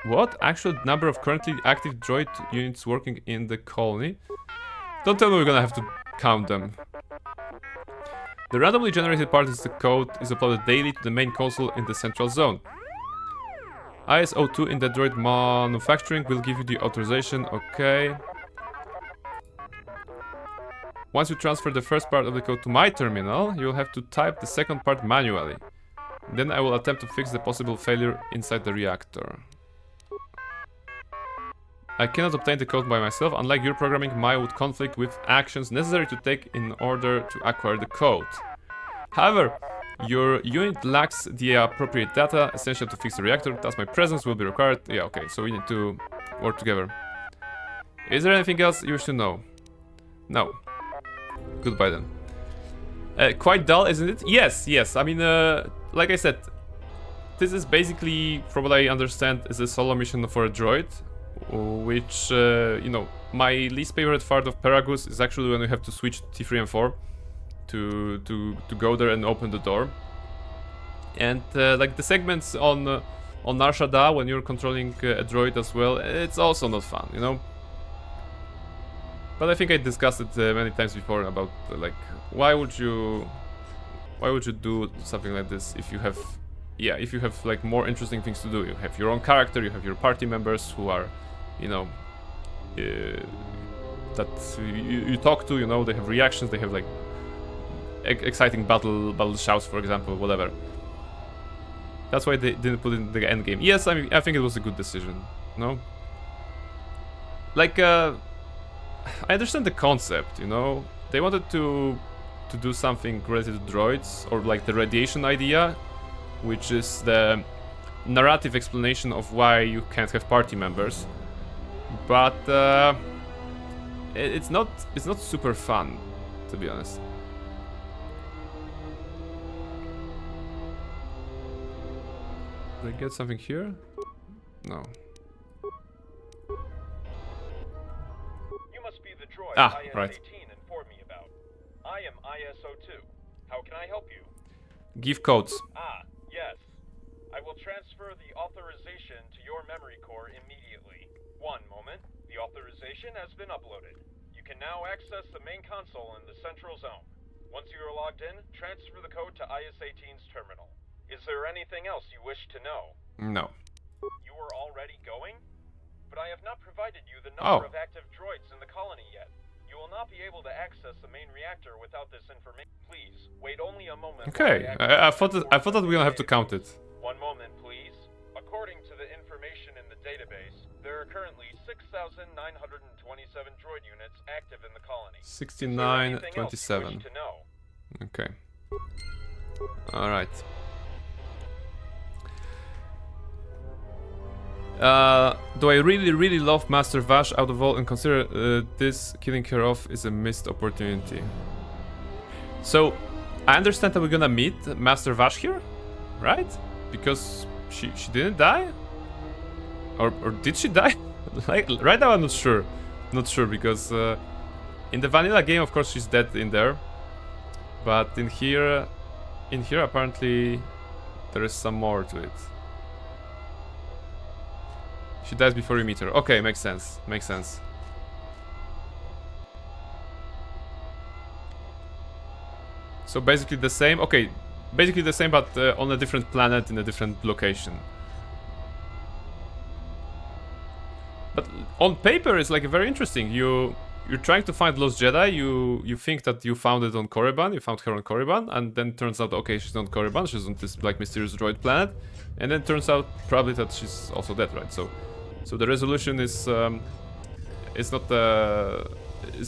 What? Actual number of currently active droid units working in the colony? Don't tell me we're gonna have to count them. The randomly generated part is the code is uploaded daily to the main console in the central zone. IS-02 in the droid manufacturing will give you the authorization, okay. Once you transfer the first part of the code to my terminal, you'll have to type the second part manually. Then I will attempt to fix the possible failure inside the reactor. I cannot obtain the code by myself. Unlike your programming, mine would conflict with actions necessary to take in order to acquire the code. However, your unit lacks the appropriate data essential to fix the reactor, thus my presence will be required. Yeah, okay, so we need to work together. Is there anything else you wish to know? No. Goodbye then. Quite dull, isn't it? Yes, yes. I mean, like I said, this is basically, from what I understand, is a solo mission for a droid. Which, you know, my least favorite part of Paragus is actually when we have to switch T3 and 4 to go there and open the door. And like the segments on Nar Shaddaa when you're controlling a droid as well, it's also not fun, you know. But I think I discussed it many times before about like why would you do something like this if you have, yeah, if you have like more interesting things to do. You have your own character, you have your party members who are, you know, that you talk to, you know, they have reactions, they have like exciting battle shouts, for example, whatever. That's why they didn't put in the end game. Yes, I mean, I think it was a good decision, no? Like, I understand the concept, you know? They wanted to do something related to droids, or like the radiation idea, which is the narrative explanation of why you can't have party members. But it's not super fun, to be honest. Did I get something here? No. You must be the droid right. IS-18 informed me about. I am IS-02. How can I help you? Give codes. Ah, yes. I will transfer the authorization to your memory core immediately. One moment. The authorization has been uploaded. You can now access the main console in the central zone. Once you are logged in, transfer the code to IS-18's terminal. Is there anything else you wish to know? No. You are already going? but I have not provided you the Oh. number of active droids in the colony yet. You will not be able to access the main reactor without this information. Please, wait only a moment. Okay, I thought that we're gonna have to count it. One moment, please. According to the information in the database, there are currently 6,927 droid units active in the colony. 6927. To know? Okay. Alright. Do I really love Master Vash out of all and consider this killing her off is a missed opportunity? So, I understand that we're gonna meet Master Vash here, right? Because she didn't die? Or did she die? Like, right now I'm not sure. Not sure because in the vanilla game of course she's dead in there. But in here apparently there is some more to it. She dies before you meet her. Okay, makes sense. Makes sense. So basically the same. Okay, basically the same, but on a different planet in a different location. But on paper, it's like very interesting. You're trying to find Lost Jedi. You think that you found it on Korriban. You found her on Korriban, and then turns out okay, she's not Korriban. She's on this like mysterious droid planet, and then turns out probably that she's also dead, right? So the resolution is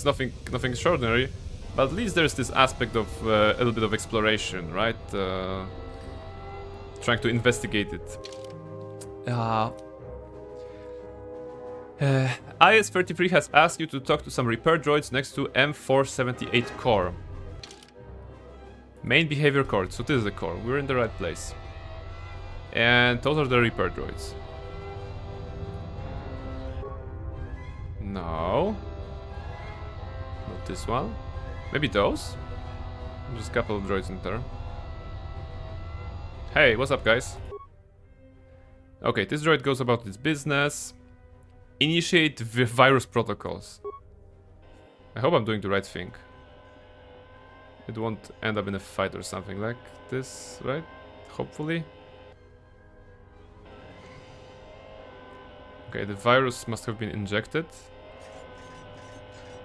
nothing extraordinary, but at least there's this aspect of a little bit of exploration, right? Trying to investigate it. IS-33 has asked you to talk to some repair droids next to M478 core. Main behavior core, so this is the core. We're in the right place. And those are the repair droids. No. Not this one. Maybe those? Just a couple of droids in there. Hey, what's up, guys? Okay, this droid goes about its business. Initiate virus protocols. I hope I'm doing the right thing. It won't end up in a fight or something like this, right? Hopefully. Okay, the virus must have been injected.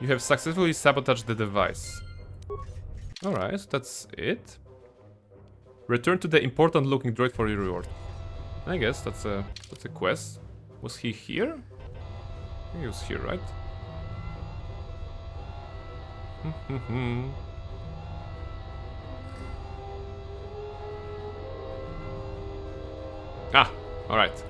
You have successfully sabotaged the device. Alright, so that's it. Return to the important looking droid for your reward. I guess that's a quest. Was he here? I think he was here, right? Ah, alright.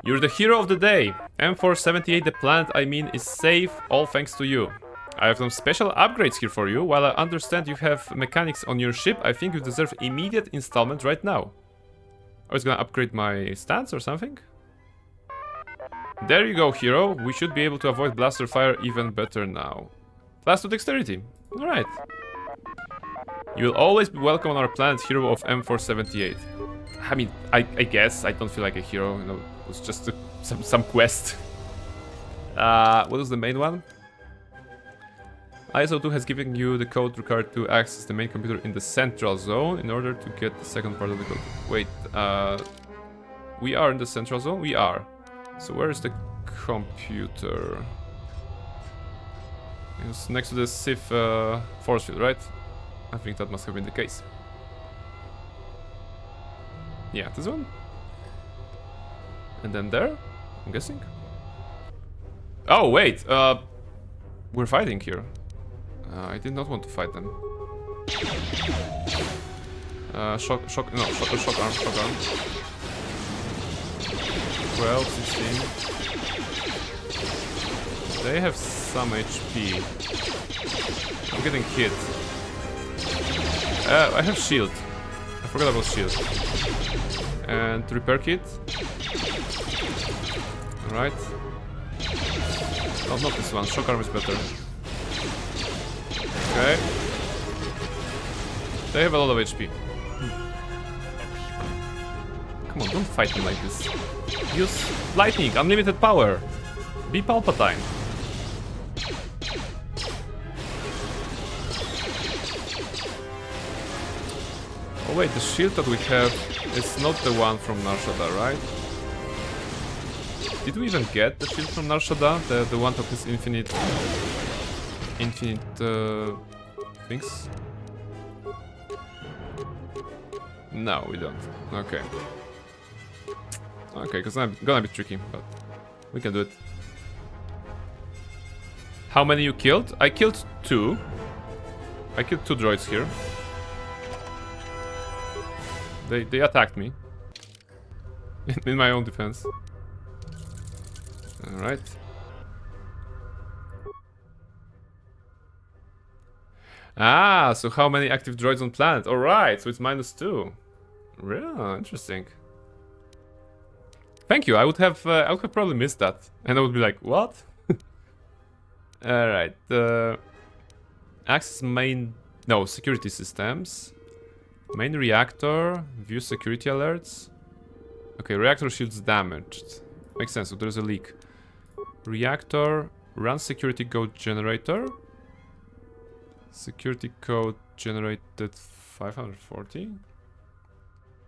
You're the hero of the day. M478, the planet I mean, is safe, all thanks to you. I have some special upgrades here for you. While I understand you have mechanics on your ship, I think you deserve immediate installment right now. I was gonna upgrade my stance or something? There you go, hero. We should be able to avoid blaster fire even better now. Plus 2 dexterity. Alright. You will always be welcome on our planet, hero of M478. I mean, I guess I don't feel like a hero, you know, it was just some quest. What was the main one? ISO2 has given you the code required to access the main computer in the central zone in order to get the second part of the code. Wait, we are in the central zone? We are. So where is the computer? It's next to the Sith force field, right? I think that must have been the case. Yeah, this one. And then there, I'm guessing. Oh, wait, we're fighting here. I did not want to fight them. Shock arm. 12, 16. They have some HP. I'm getting hit. I have shield. I forgot about shield. And repair kit. Alright. Oh, not this one. Shock arm is better. Okay. They have a lot of HP. Come on, don't fight me like this. Use lightning, unlimited power. Be Palpatine. Oh wait, the shield that we have is not the one from Nar Shaddaa, right? Did we even get the shield from Narshada? The one that has infinite things? No, we don't. Okay. Okay, because I'm gonna be tricky, but we can do it. How many you killed? I killed 2. I killed 2 droids here. They attacked me. In my own defense. Alright. Ah, so how many active droids on planet? Alright, so it's -2. Really interesting. Thank you. I would have probably missed that, and I would be like, what? All right. Access main. No, security systems. Main reactor. View security alerts. Okay, reactor shields damaged. Makes sense. So there's a leak. Reactor. Run security code generator. Security code generated 540.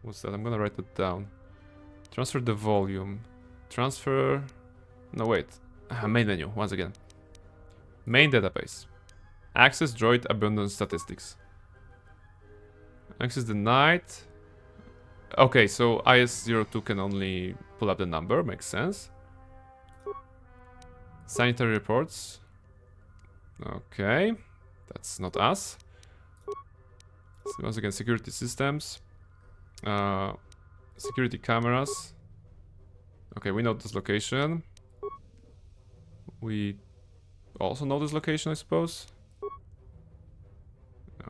What's that? I'm gonna write that down. Transfer the volume. Transfer... No, wait. Main menu, once again. Main database. Access droid abundance statistics. Access denied. Okay, so IS-02 can only pull up the number, makes sense. Sanitary reports. Okay. That's not us. So once again, security systems. Security cameras. Okay, we know this location. We also know this location, I suppose.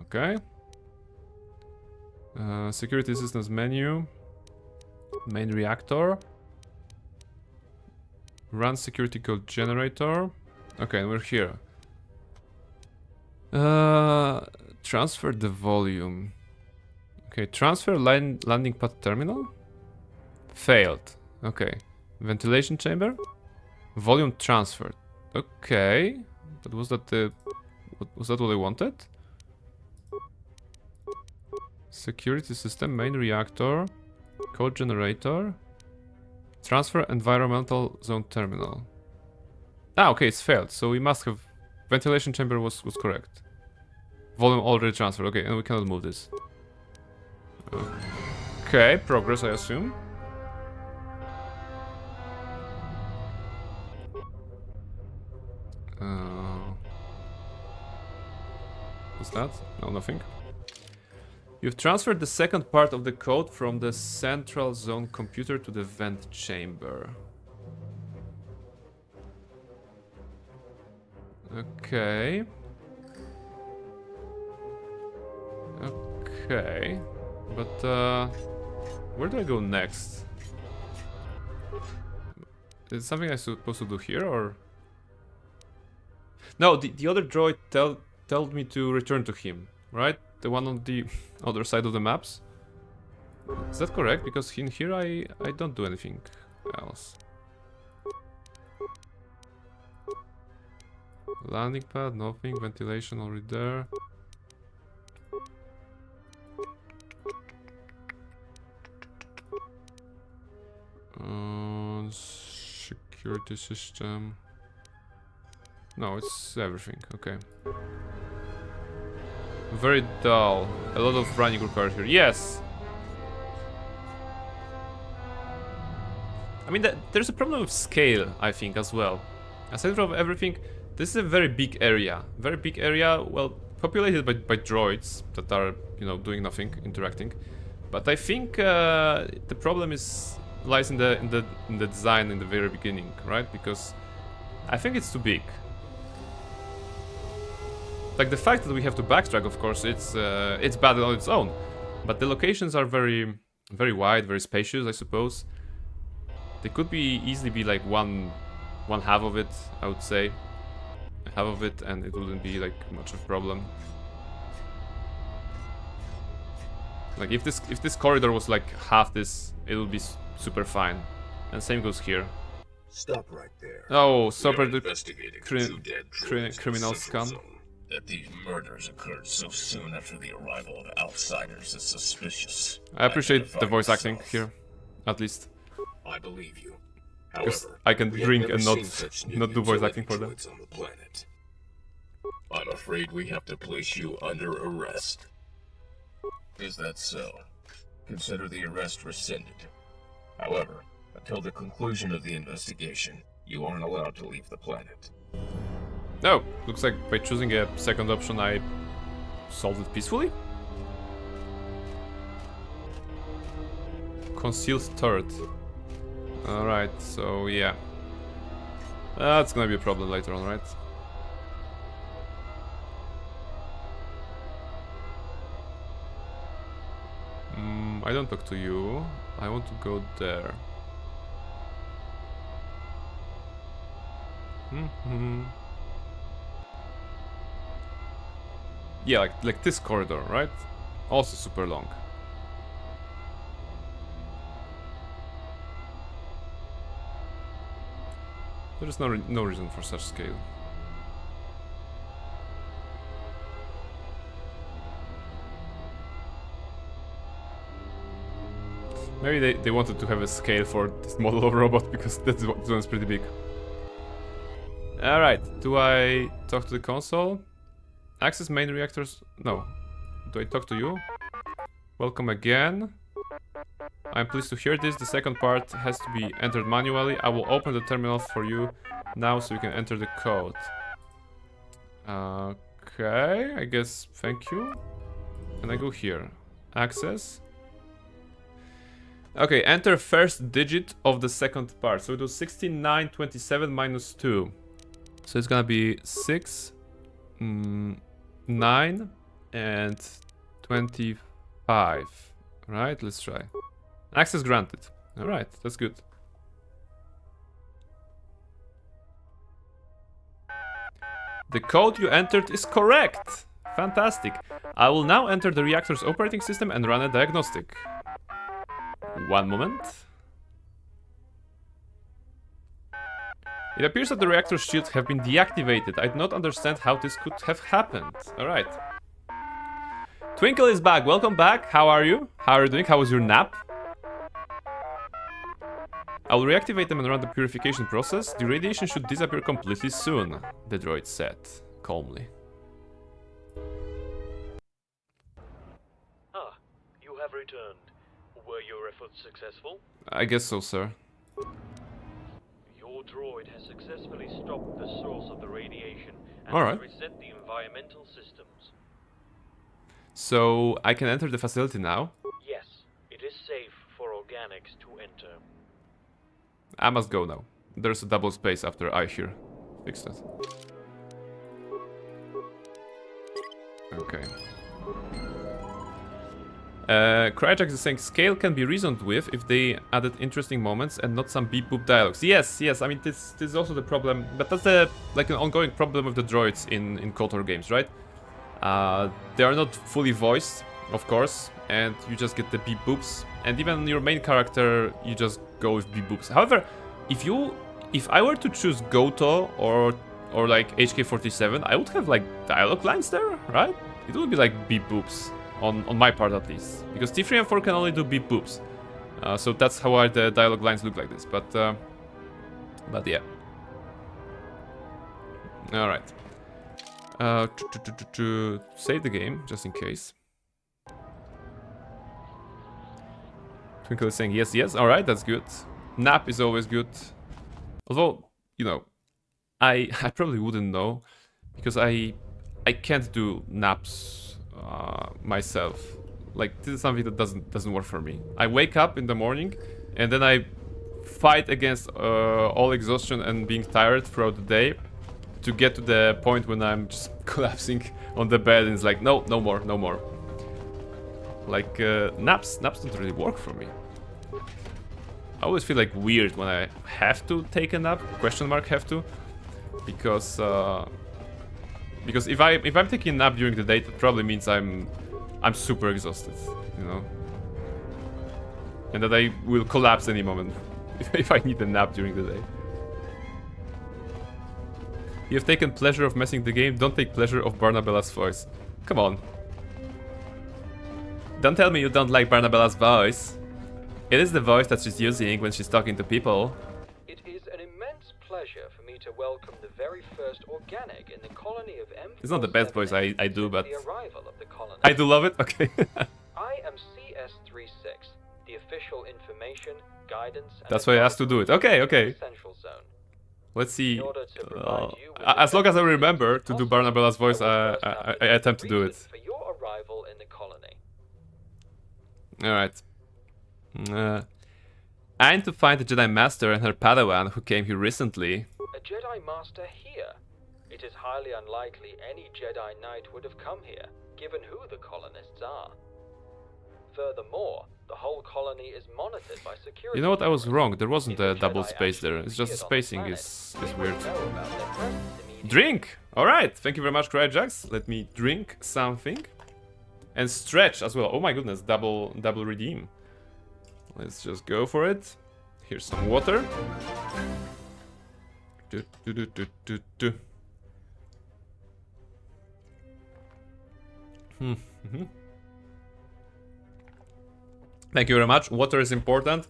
Okay. Security systems menu. Main reactor. Run security code generator. Okay, and we're here. Transfer the volume. Okay, transfer landing pad terminal. Failed. Okay. Ventilation chamber. Volume transferred. Okay. But was that what I wanted? Security system, main reactor, code generator, transfer environmental zone terminal. Ah, okay, it's failed. So we must have ventilation chamber was correct. Volume already transferred. Okay, and we cannot move this. Okay, progress, I assume. What's that? No, nothing. You've transferred the second part of the code from the central zone computer to the vent chamber. Okay. Okay. But, where do I go next? Is it something I'm supposed to do here, or...? No, the other droid told me to return to him, right? The one on the other side of the maps. Is that correct? Because in here I don't do anything else. Landing pad, nothing. Ventilation already there. Security system. No, it's everything. Okay. Very dull. A lot of running required here. Yes! I mean, there's a problem with scale, I think, as well. Aside from everything, this is a very big area. Very big area, well, populated by droids that are, you know, doing nothing, interacting. But I think the problem lies in the design in the very beginning, right? Because I think it's too big. Like, the fact that we have to backtrack, of course, it's bad on its own. But the locations are very, very wide, very spacious, I suppose. They could easily be like one half of it, I would say. Half of it, and it wouldn't be like much of a problem. Like, if this corridor was like half this, it would be super fine. And same goes here. Stop right there. Oh, super investigating two dead criminal scum. That these murders occurred so soon after the arrival of outsiders is suspicious. I appreciate the voice acting here, at least. I believe you. Because However, I can we have drink never and seen such not do voice acting for them. droids on the planet. I'm afraid we have to place you under arrest. Is that so? Consider the arrest rescinded. However, until the conclusion of the investigation, you aren't allowed to leave the planet. Oh, looks like by choosing a second option I solved it peacefully. Concealed turret. Alright, so yeah. That's gonna be a problem later on, right? I don't talk to you. I want to go there. Yeah, like this corridor, right? Also super long. There is no reason for such scale. Maybe they wanted to have a scale for this model of robot because this one's pretty big. Alright, do I talk to the console? Access main reactors? No. Do I talk to you? Welcome again. I'm pleased to hear this. The second part has to be entered manually. I will open the terminal for you now so you can enter the code. Okay, I guess thank you. And I go here. Access. Okay, enter first digit of the second part. So it was 6927 minus 2. So it's gonna be 6, 9, and 25. Right, let's try. Access granted. Alright, that's good. The code you entered is correct! Fantastic. I will now enter the reactor's operating system and run a diagnostic. One moment. It appears that the reactor's shields have been deactivated. I do not understand how this could have happened. Alright. Twinkle is back. Welcome back. How are you? How are you doing? How was your nap? I will reactivate them and run the purification process. The radiation should disappear completely soon, the droid said, calmly. Ah, you have returned. Were your efforts successful? I guess so, sir. Your droid has successfully stopped the source of the radiation and Alright. has reset the environmental systems. So, I can enter the facility now? Yes, it is safe for organics to enter. I must go now. There's a double space after I here. Fix that. Okay. Cryjack is saying scale can be reasoned with if they added interesting moments and not some beep boop dialogues. Yes, I mean this is also the problem, but that's like an ongoing problem with the droids in KotOR games, right? They are not fully voiced, of course, and you just get the beep boops, and even your main character you just go with beep boops. However, if I were to choose KotOR or like HK47, I would have like dialogue lines there, right? It would be like beep boops. On my part at least, because T3 and 4 can only do beep boops, so that's how the dialogue lines look like this. But yeah. All right. To save the game just in case. Twinkle is saying yes. All right, that's good. Nap is always good. Although you know, I probably wouldn't know because I can't do naps. Myself, like this is something that doesn't work for me. I wake up in the morning and then I fight against all exhaustion and being tired throughout the day to get to the point when I'm just collapsing on the bed and it's like no more. Like naps don't really work for me. I always feel like weird when I have to take a nap, have to, because if I'm taking a nap during the day, that probably means I'm super exhausted, you know, and that I will collapse any moment if I need a nap during the day. You have taken pleasure of messing the game. Don't take pleasure of Barnabella's voice. Come on. Don't tell me you don't like Barnabella's voice. It is the voice that she's using when she's talking to people. It pleasure for me to welcome the very first organic in the colony of M478. It's not the best voice I do, but the arrival of the colony. I do love it. Okay. I am CS36, the official information, guidance, and That's why I asked to do it. Okay, okay. Central Zone. Let's see. As long as I remember to do Barnabella's voice, I attempt to do it. For your arrival in the colony. Alright. I need to find the Jedi Master and her Padawan who came here recently. A Jedi Master here? It is highly unlikely any Jedi Knight would have come here, given who the colonists are. Furthermore, the whole colony is monitored by security. You know what? I was wrong. There wasn't a double space there. It's just the spacing is weird. Drink! Alright, thank you very much, Cryojax. Let me drink something. And stretch as well. Oh my goodness, double redeem. Let's just go for it. Here's some water. Thank you very much. Water is important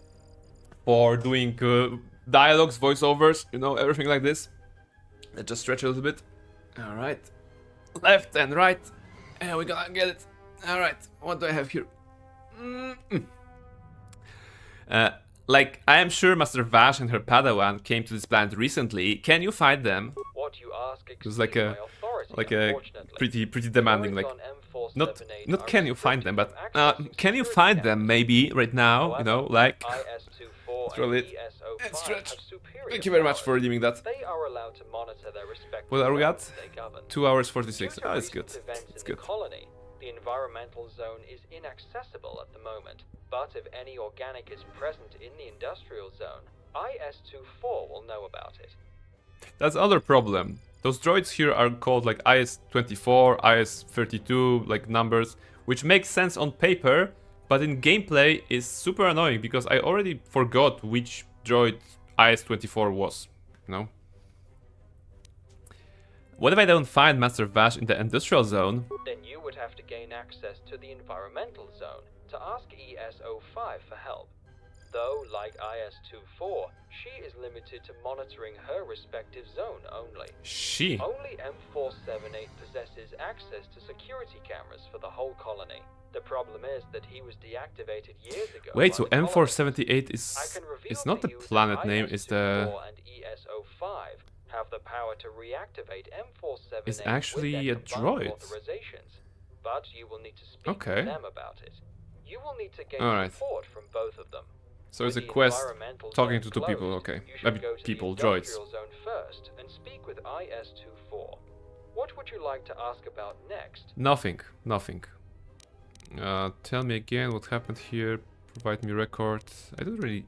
for doing dialogues, voiceovers, you know, everything like this. Let's just stretch a little bit. Alright. Left and right. And we're gonna get it. Alright, what do I have here? Like, I am sure Master Vash and her Padawan came to this planet recently. Can you find them? What you ask it's like a pretty demanding. Like, not can you find them, but can you find them maybe right now? You know, like. Let's roll it. And stretch. Thank you very much for redeeming that. They are allowed to monitor their respective What are we at? zones they govern. 2 hours 46. Oh, it's good. It's good. Colony, the environmental zone is inaccessible at the moment, but if any organic is present in the industrial zone, IS-24 will know about it. That's another problem. Those droids here are called like IS-24, IS-32, like numbers, which makes sense on paper, but in gameplay is super annoying because I already forgot which droid IS-24 was, you know? What if I don't find Master Vash in the industrial zone? Then you would have to gain access to the environmental zone to ask ES-05 for help. Though, like IS-24, she is limited to monitoring her respective zone only. She? Only M478 possesses access to security cameras for the whole colony. The problem is that he was deactivated years ago. Wait, so M478 is... It's not the planet name, it's the... And ES-05 have the power to reactivate M478 It's actually a droid. Authorizations, but you will need to speak to them about it. You will need to gain support from both of them. So it's a quest talking to two people, okay. Maybe people, droids. Zone first and speak with IS-24. What would you like to ask about next? Nothing. Tell me again what happened here. Provide me records. I don't really...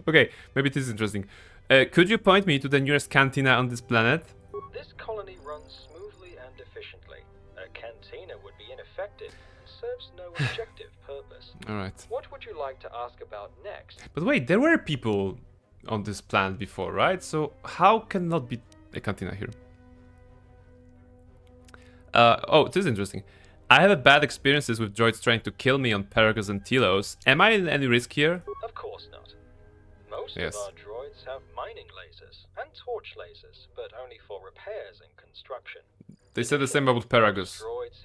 Okay, maybe this is interesting. Could you point me to the nearest cantina on this planet? This colony runs smoothly and efficiently. A cantina would be ineffective and serves no objective purpose. Alright. What would you like to ask about next? But wait, there were people on this planet before, right? So how can not be a cantina here? Oh, this is interesting. I have bad experiences with droids trying to kill me on Peragos and Telos. Am I in any risk here? Of course not. Most of our droids have mining lasers and torch lasers, but only for repairs and construction. They said the same about Peragos,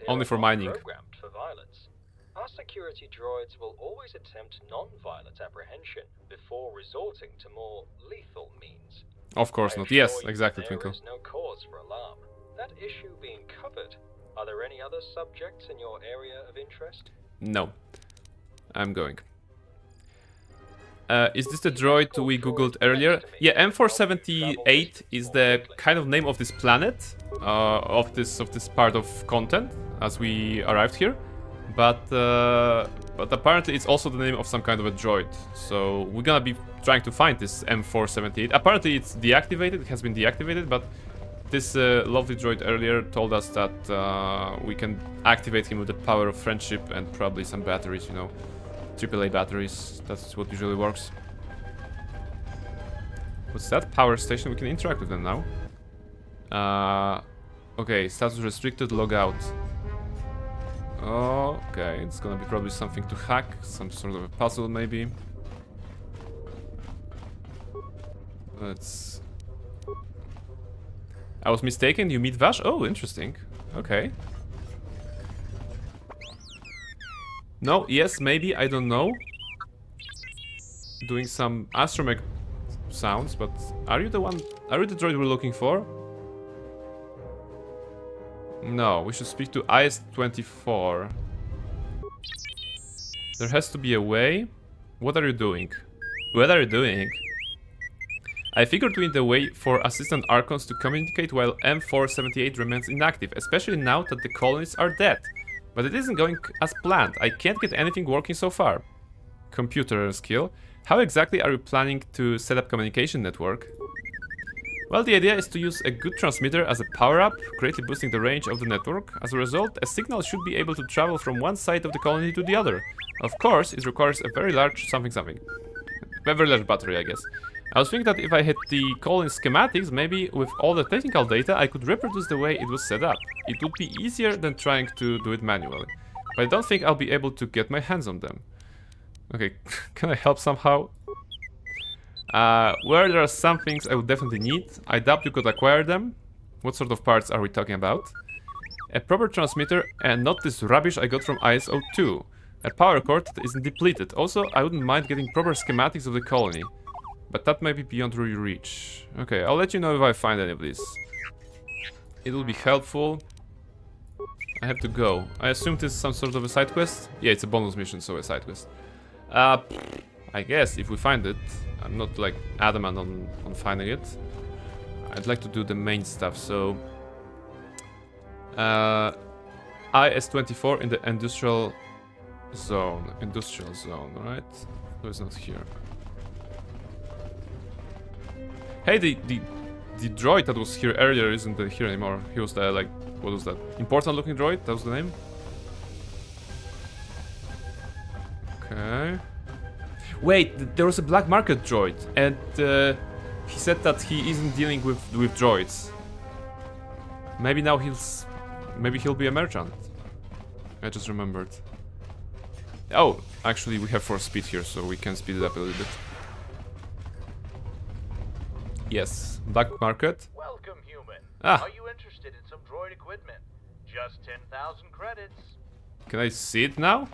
only for mining. Programmed for violence. Our security droids will always attempt non-violent apprehension before resorting to more lethal means. Of course not. Yes, exactly, Twinkle. There is no cause for alarm. That issue being covered, are there any other subjects in your area of interest? No. I'm going. Is this the droid we googled earlier? Yeah, M478 is the kind of name of this planet, of this part of content, as we arrived here. But apparently it's also the name of some kind of a droid. So we're gonna be trying to find this M478. Apparently it's deactivated, it has been deactivated, but this lovely droid earlier told us that we can activate him with the power of friendship and probably some batteries, you know. AAA batteries, that's what usually works. What's that? Power station, we can interact with them now. Okay, status restricted, log out. Okay, it's gonna be probably something to hack, some sort of a puzzle maybe. Let's... I was mistaken, you meet Vash? Oh, interesting. Okay. No, yes, maybe, I don't know. Doing some astromech sounds, but are you the droid we're looking for? No, we should speak to IS-24. There has to be a way. What are you doing? What are you doing? I figured we need a way for Assistant Archons to communicate while M478 remains inactive, especially now that the colonists are dead. But it isn't going as planned. I can't get anything working so far. Computer skill. How exactly are you planning to set up communication network? Well, the idea is to use a good transmitter as a power-up, greatly boosting the range of the network. As a result, a signal should be able to travel from one side of the colony to the other. Of course, it requires a very large something. A very large battery, I guess. I was thinking that if I had the colony schematics, maybe with all the technical data, I could reproduce the way it was set up. It would be easier than trying to do it manually. But I don't think I'll be able to get my hands on them. Okay, can I help somehow? Where there are some things I would definitely need. I doubt you could acquire them. What sort of parts are we talking about? A proper transmitter and not this rubbish I got from ISO2. A power cord that isn't depleted. Also, I wouldn't mind getting proper schematics of the colony. But that might be beyond your reach. Okay, I'll let you know if I find any of these. It will be helpful. I have to go. I assume this is some sort of a side quest? Yeah, it's a bonus mission, so a side quest. I guess if we find it. I'm not like adamant on finding it. I'd like to do the main stuff, so... IS-24 in the industrial zone. Industrial zone, right? No, it's not here. Hey, the droid that was here earlier isn't here anymore. He was the, like, what was that? Important looking droid? That was the name? Okay. Wait, there was a black market droid, and he said that he isn't dealing with droids. Maybe now he'll be a merchant. I just remembered. Oh, actually we have 4 speed here, so we can speed it up a little bit. Yes, black market. Welcome, human. Ah. Are you interested in some droid equipment? Just 10,000 credits. Can I see it now?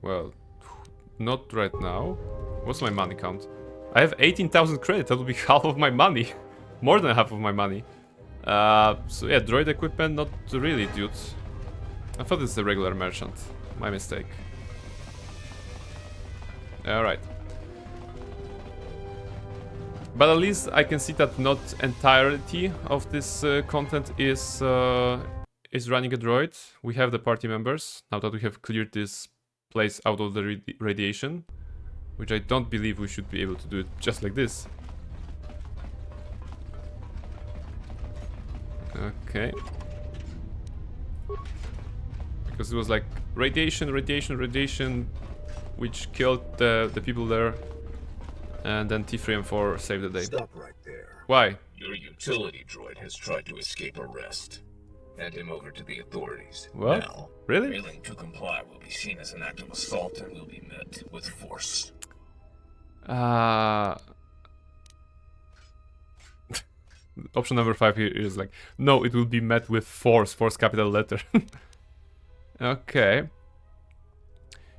Well, not right now. What's my money count? I have 18,000 credits. That would be half of my money. More than half of my money. So yeah, droid equipment, not really, dude. I thought it's a regular merchant. My mistake. Alright. But at least I can see that not entirety of this content is running a droid. We have the party members, now that we have cleared this place out of the radiation. Which I don't believe we should be able to do it just like this. Okay. Because it was like radiation, which killed the people there. And then T3 and 4 saved the day. Stop right there. Why? Your utility droid has tried to escape arrest. Hand him over to the authorities. What? Now, really? Failing to comply will be seen as an act of assault and will be met with force. Option number 5 here is like, no, it will be met with force capital letter. Okay.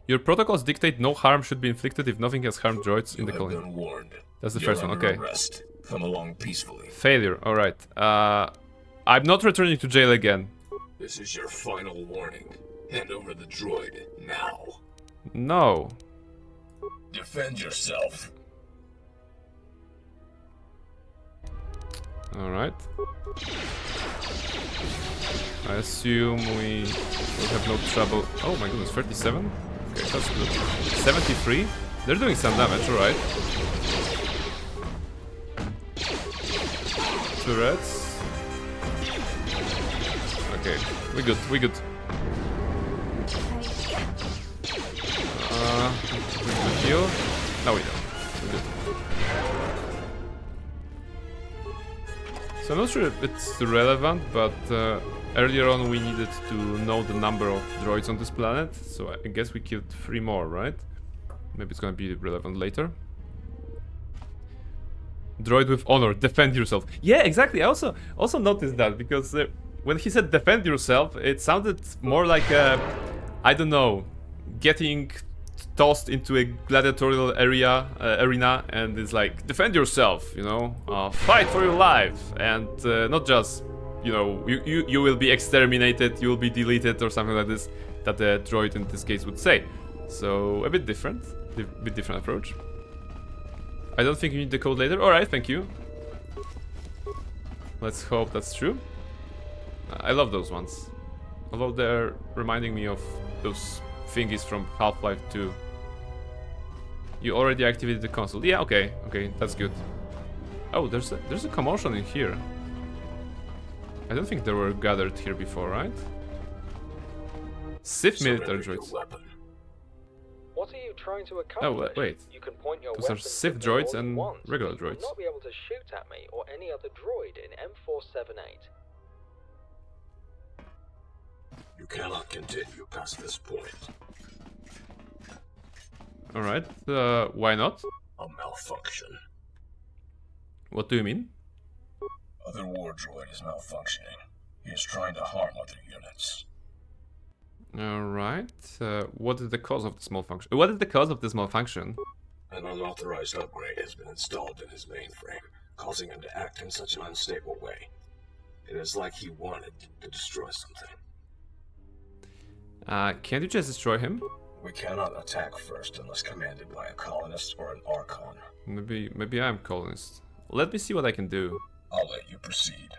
Your protocols dictate no harm should be inflicted if nothing has harmed droids in the colony. Been warned. That's the You're first one, under okay. arrest. Come along peacefully. Failure, alright. I'm not returning to jail again. This is your final warning. Hand over the droid now. No. Defend yourself. Alright. I assume we will have no trouble. Oh my goodness, 37? Okay, that's good. 73? They're doing some damage, alright. Turrets. Okay, we good. We can heal? No, we don't. We're good. So I'm not sure if it's relevant, but earlier on we needed to know the number of droids on this planet, so I guess we killed 3 more, right? Maybe it's gonna be relevant later. Droid with honor, defend yourself. Yeah, exactly. I also noticed that because when he said defend yourself, it sounded more like I don't know, getting tossed into a gladiatorial arena, and it's like defend yourself, you know, fight for your life, and not just, you know, you will be exterminated, you will be deleted or something like this, that the droid in this case would say. So a bit different approach. I don't think you need the code later. All right, thank you. Let's hope that's true. I love those ones. Although they're reminding me of those thingies from Half-Life 2. You already activated the console. Yeah, okay, that's good. Oh, there's a commotion in here. I don't think they were gathered here before, right? Sith military droids. What are you trying to accomplish? Oh, wait. You can point your Those are weapons Sith at me droids all you and want, regular but you droids. will not be able to shoot at me or any other droid in M478. You cannot continue past this point. Alright, why not? A malfunction. What do you mean? Other war droid is malfunctioning. He is trying to harm other units. Alright, what is the cause of this malfunction? What is the cause of this malfunction? An unauthorized upgrade has been installed in his mainframe, causing him to act in such an unstable way. It is like he wanted to destroy something. Can't you just destroy him? We cannot attack first unless commanded by a colonist or an Archon. Maybe I'm colonist. Let me see what I can do. I'll let you proceed.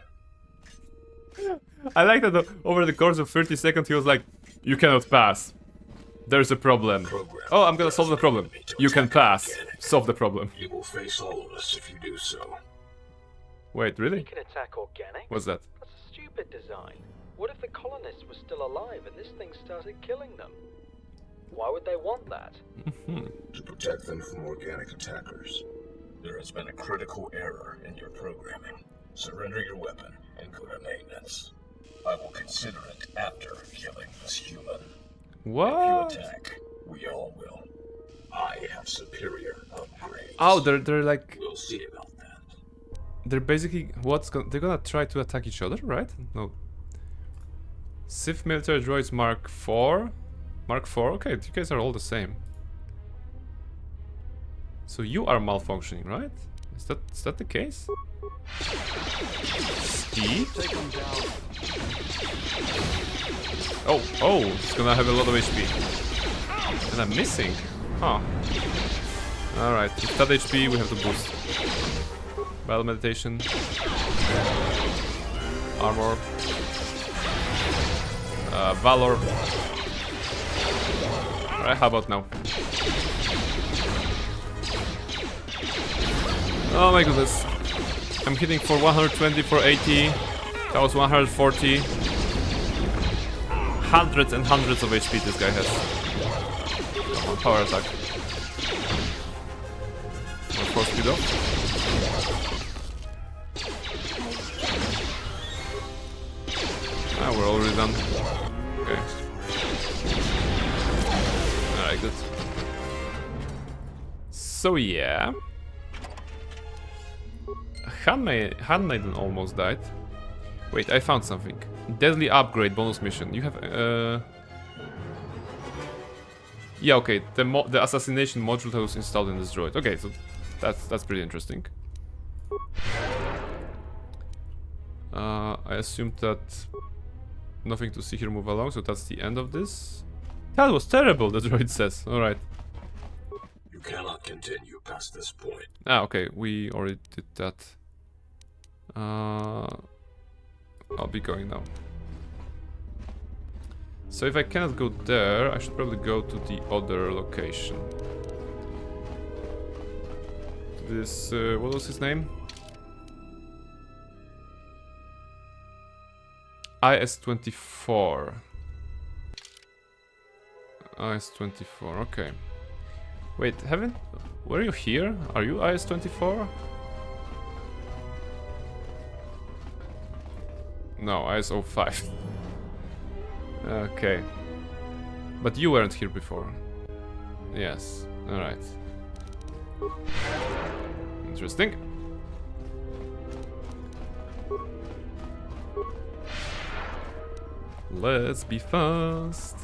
I like that over the course of 30 seconds he was like, you cannot pass. There's a problem. Oh, I'm gonna solve the problem. You can pass. Solve the problem. You will face all of us if you do so. Wait, really? You can attack organic? What's that? That's a stupid design. What if the colonists were still alive and this thing started killing them? Why would they want that? To protect them from organic attackers. There has been a critical error in your programming. Surrender your weapon and go to maintenance. I will consider it after killing this human. What? If you attack, we all will. I have superior upgrades. Oh, they're like... We'll see about that. They're basically... They're gonna try to attack each other, right? No. Sith military droids Mark 4? Mark 4? Okay, you guys are all the same. So you are malfunctioning, right? Is that the case? Speed? Oh, it's gonna have a lot of HP. And I'm missing. Huh. Alright, with that HP we have to boost. Battle meditation. Armor. Valor. Alright, how about now? Oh my goodness. I'm hitting for 120, for 80. That was 140. Hundreds and hundreds of HP this guy has. Come on, power attack. Force speed up. Ah, we're already done. Okay. Alright, good. So yeah. Handmaiden almost died. Wait, I found something. Deadly upgrade bonus mission. You have yeah, okay. The assassination module that was installed in this droid. Okay, so that's pretty interesting. I assumed that nothing to see here, move along, so that's the end of this. That was terrible, the droid says. Alright. You cannot continue past this point. Ah, okay, we already did that. I'll be going now. So if I cannot go there, I should probably go to the other location. This, what was his name? IS-24. IS-24, okay. Wait, were you here? Are you IS-24? No, IS-05. Okay. But you weren't here before. Yes, alright. Interesting. Let's be fast.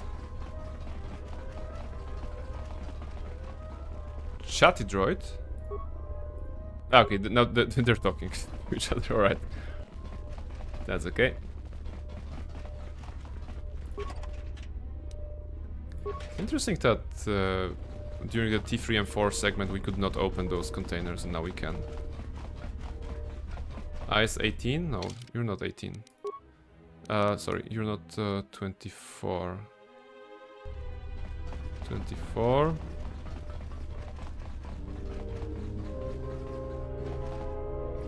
Chatty droid? Okay, now they're talking to each other, alright. That's okay. Interesting that during the T3 and 4 segment we could not open those containers and now we can. IS 18? No, you're not 18. Sorry, you're not 24. 24.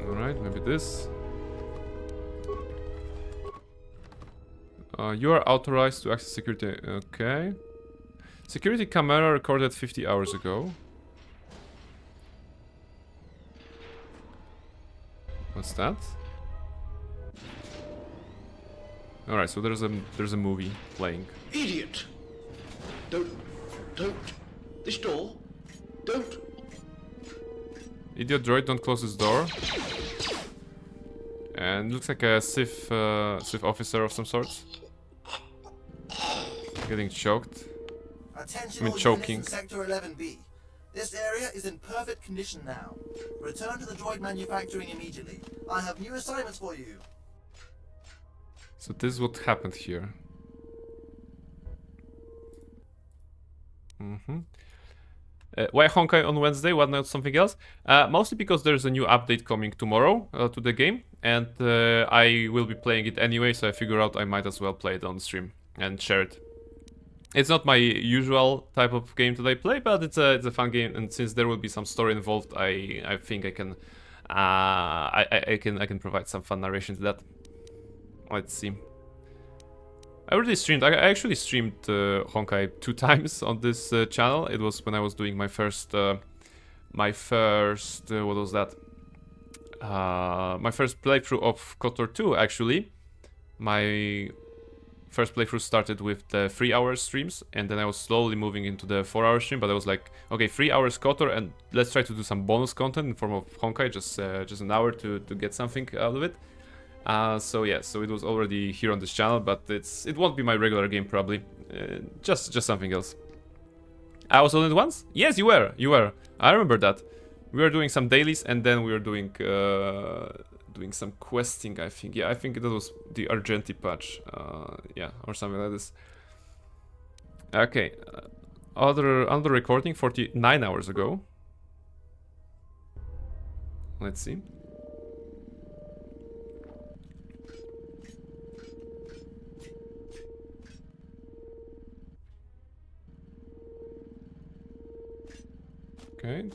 Alright, maybe this. You are authorized to access security. Okay. Security camera recorded 50 hours ago. What's that? Alright, so there's a movie playing. Idiot! Don't. This door. Don't. Idiot droid, don't close this door. And looks like a Civ officer of some sort. Getting choked. Attention I mean, all choking. units in Sector 11B. This area is in perfect condition now. Return to the droid manufacturing immediately. I have new assignments for you. So this is what happened here. Why Honkai on Wednesday? Why not something else? Mostly because there's a new update coming tomorrow to the game, and I will be playing it anyway, so I figure out I might as well play it on stream and share it. It's not my usual type of game that I play, but it's a fun game, and since there will be some story involved, I think I can I can provide some fun narration to that. Let's see. I already streamed. I actually streamed Honkai 2 times on this channel. It was when I was doing my first what was that? My first playthrough of KotOR 2. Actually, my first playthrough started with the 3-hour streams, and then I was slowly moving into the 4-hour stream. But I was like, okay, 3 hours KotOR, and let's try to do some bonus content in form of Honkai, just an hour to get something out of it. So yeah, so it was already here on this channel, but it won't be my regular game probably. Just something else. I was on it once? Yes, you were. I remember that. We were doing some dailies, and then we were doing some questing, I think. Yeah, I think that was the Argenti patch. Yeah, or something like this. Okay. Another recording 49 hours ago. Let's see. Okay.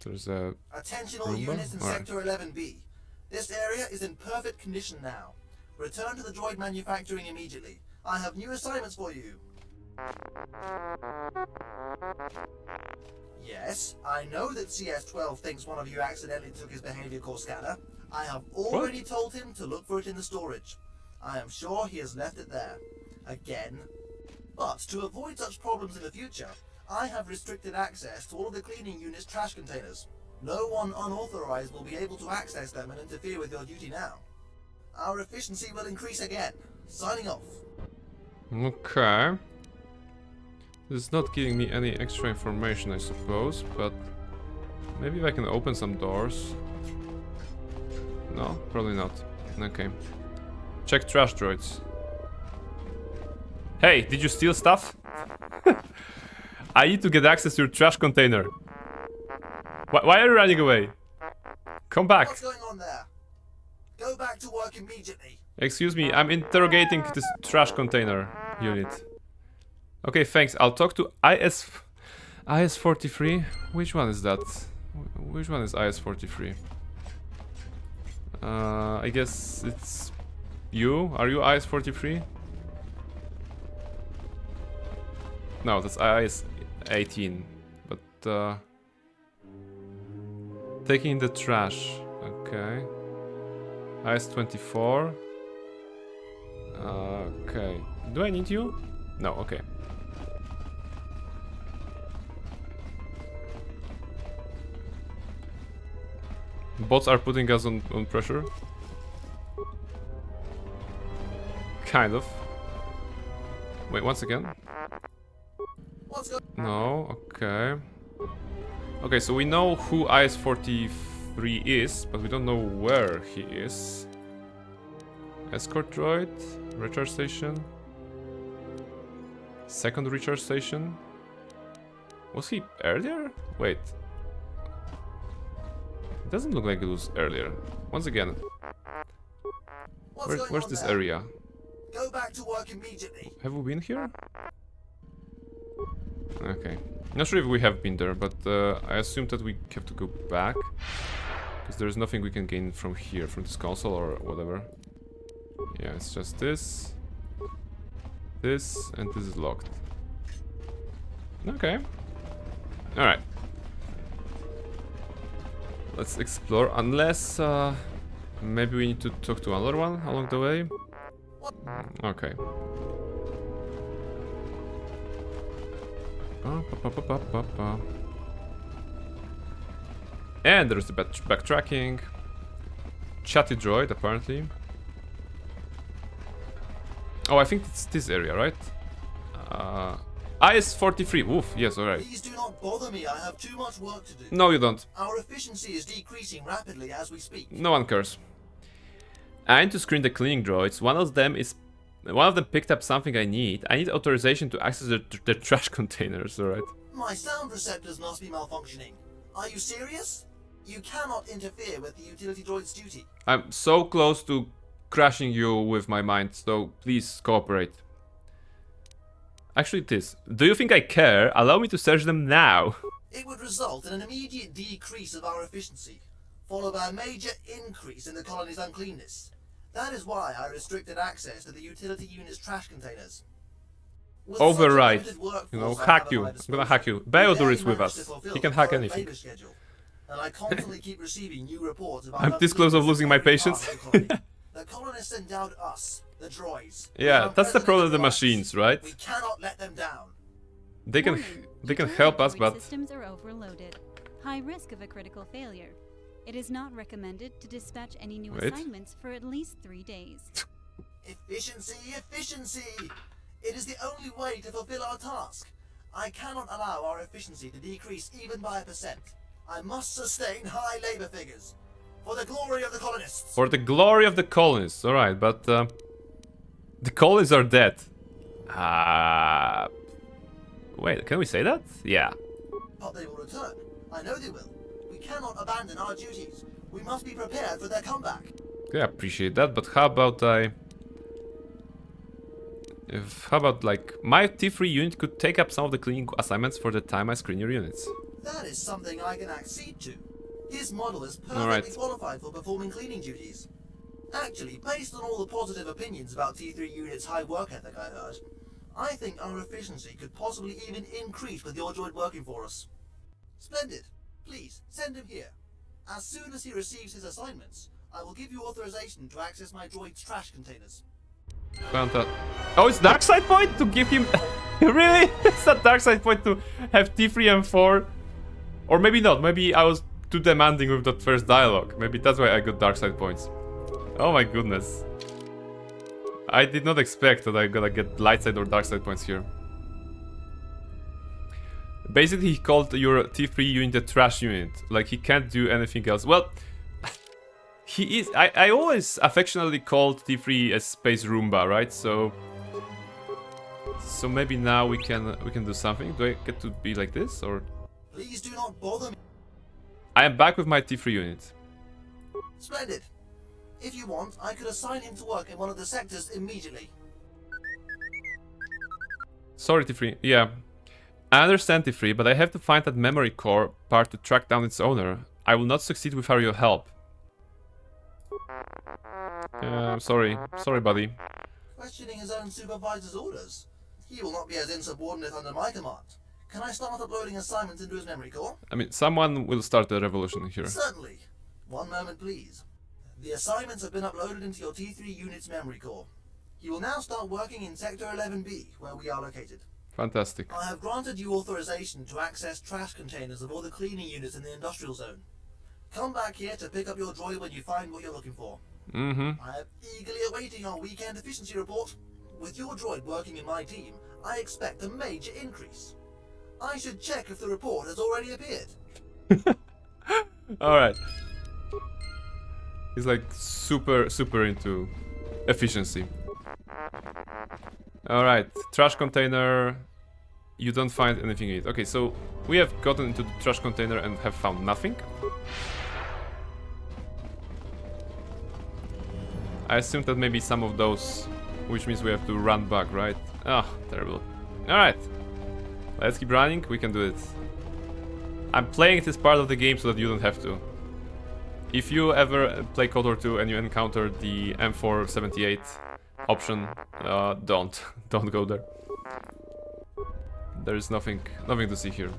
There's a Attention all units in Sector 11B. This area is in perfect condition now. Return to the droid manufacturing immediately. I have new assignments for you. Yes, I know that CS-12 thinks one of you accidentally took his behavior core scanner. I have already told him to look for it in the storage. I am sure he has left it there. Again. But to avoid such problems in the future, I have restricted access to all of the cleaning unit's trash containers. No one unauthorized will be able to access them and interfere with your duty now. Our efficiency will increase again. Signing off. Okay. This is not giving me any extra information, I suppose, but maybe if I can open some doors. No, probably not. Okay. Check trash droids. Hey, did you steal stuff? I need to get access to your trash container. Why are you running away? Come back. What's going on there? Go back to work immediately. Excuse me, I'm interrogating this trash container unit. Okay, thanks. I'll talk to IS-43. Which one is that? Which one is IS-43? I guess it's you. Are you IS-43? No, that's IS-18. But taking the trash. Okay. IS-24. Okay. Do I need you? No, okay. Bots are putting us on pressure. Kind of. Wait, once again. No, okay. Okay, so we know who IS-43 is, but we don't know where he is. Escort droid, recharge station. Second recharge station. Was he earlier? Wait. It doesn't look like it was earlier. Once again. Where's this area? Go back to work immediately. Have we been here? Okay. Not sure if we have been there, but I assume that we have to go back. Because there's nothing we can gain from here, from this console or whatever. Yeah, it's just this. This, and this is locked. Okay. Alright. Let's explore, unless maybe we need to talk to another one along the way. Okay. And there's the backtracking. Chatty droid, apparently. Oh, I think it's this area, right? IS-43. Oof, yes, alright. Please do not bother me. I have too much work to do. No, you don't. Our efficiency is decreasing rapidly as we speak. No one cares. I need to screen the cleaning droids. One of them picked up something I need. I need authorization to access the trash containers, alright? My sound receptors must be malfunctioning. Are you serious? You cannot interfere with the utility droid's duty. I'm so close to crashing you with my mind, so please cooperate. Actually, it is. Do you think I care? Allow me to search them now. It would result in an immediate decrease of our efficiency, followed by a major increase in the colony's uncleanness. That is why I restricted access to the utility unit's trash containers. With Override. you know, hack you. I'm gonna hack you. Beodur is with us. He can hack anything. And I constantly keep receiving new reports about I'm this close of losing my patience. The colonists send out us, the droids. Yeah, that's the problem of the machines, right? We cannot let them down. They can help us, but systems are overloaded. High risk of a critical failure. It is not recommended to dispatch any new assignments for at least 3 days. Efficiency, efficiency! It is the only way to fulfill our task. I cannot allow our efficiency to decrease even by 1%. I must sustain high labor figures. For the glory of the colonists. For the glory of the colonists, alright, but the colonists are dead. Wait, can we say that? Yeah. But they will return. I know they will. We cannot abandon our duties. We must be prepared for their comeback. Yeah, I appreciate that, but how about like my T3 unit could take up some of the cleaning assignments for the time I screen your units? That is something I can accede to. His model is perfectly qualified for performing cleaning duties. Actually, based on all the positive opinions about T3 unit's high work ethic I heard, I think our efficiency could possibly even increase with your droid working for us. Splendid. Please, send him here. As soon as he receives his assignments, I will give you authorization to access my droid's trash containers. Fantastic. Oh, it's dark side point to give him... Really? It's that dark side point to have T3 and 4? Or maybe not. Maybe I was too demanding with that first dialogue. Maybe that's why I got dark side points. Oh my goodness. I did not expect that I'm gonna get light side or dark side points here. Basically, he called your T3 unit a trash unit. Like, he can't do anything else. Well, he is... I always affectionately called T3 a space Roomba, right? So maybe now we can do something. Do I get to be like this, or...? Please do not bother me. I am back with my T3 unit. Splendid. If you want, I could assign him to work in one of the sectors immediately. Sorry, T3. Yeah. I understand, T3, but I have to find that memory core part to track down its owner. I will not succeed without your help. I'm sorry. Sorry, buddy. Questioning his own supervisor's orders. He will not be as insubordinate under my command. Can I start uploading assignments into his memory core? I mean, someone will start the revolution here. Certainly. One moment, please. The assignments have been uploaded into your T3 unit's memory core. He will now start working in Sector 11B, where we are located. Fantastic. I have granted you authorization to access trash containers of all the cleaning units in the industrial zone. Come back here to pick up your droid when you find what you're looking for. I am eagerly awaiting our weekend efficiency report. With your droid working in my team, I expect a major increase. I should check if the report has already appeared. Alright. He's like super into efficiency. Alright, trash container. You don't find anything in it. Okay, so we have gotten into the trash container and have found nothing. I assume that maybe some of those, which means we have to run back, right? Ah, terrible. Alright. Let's keep running, we can do it. I'm playing this part of the game so that you don't have to. If you ever play KotOR 2 and you encounter the M478 option, don't go there. There is nothing to see here.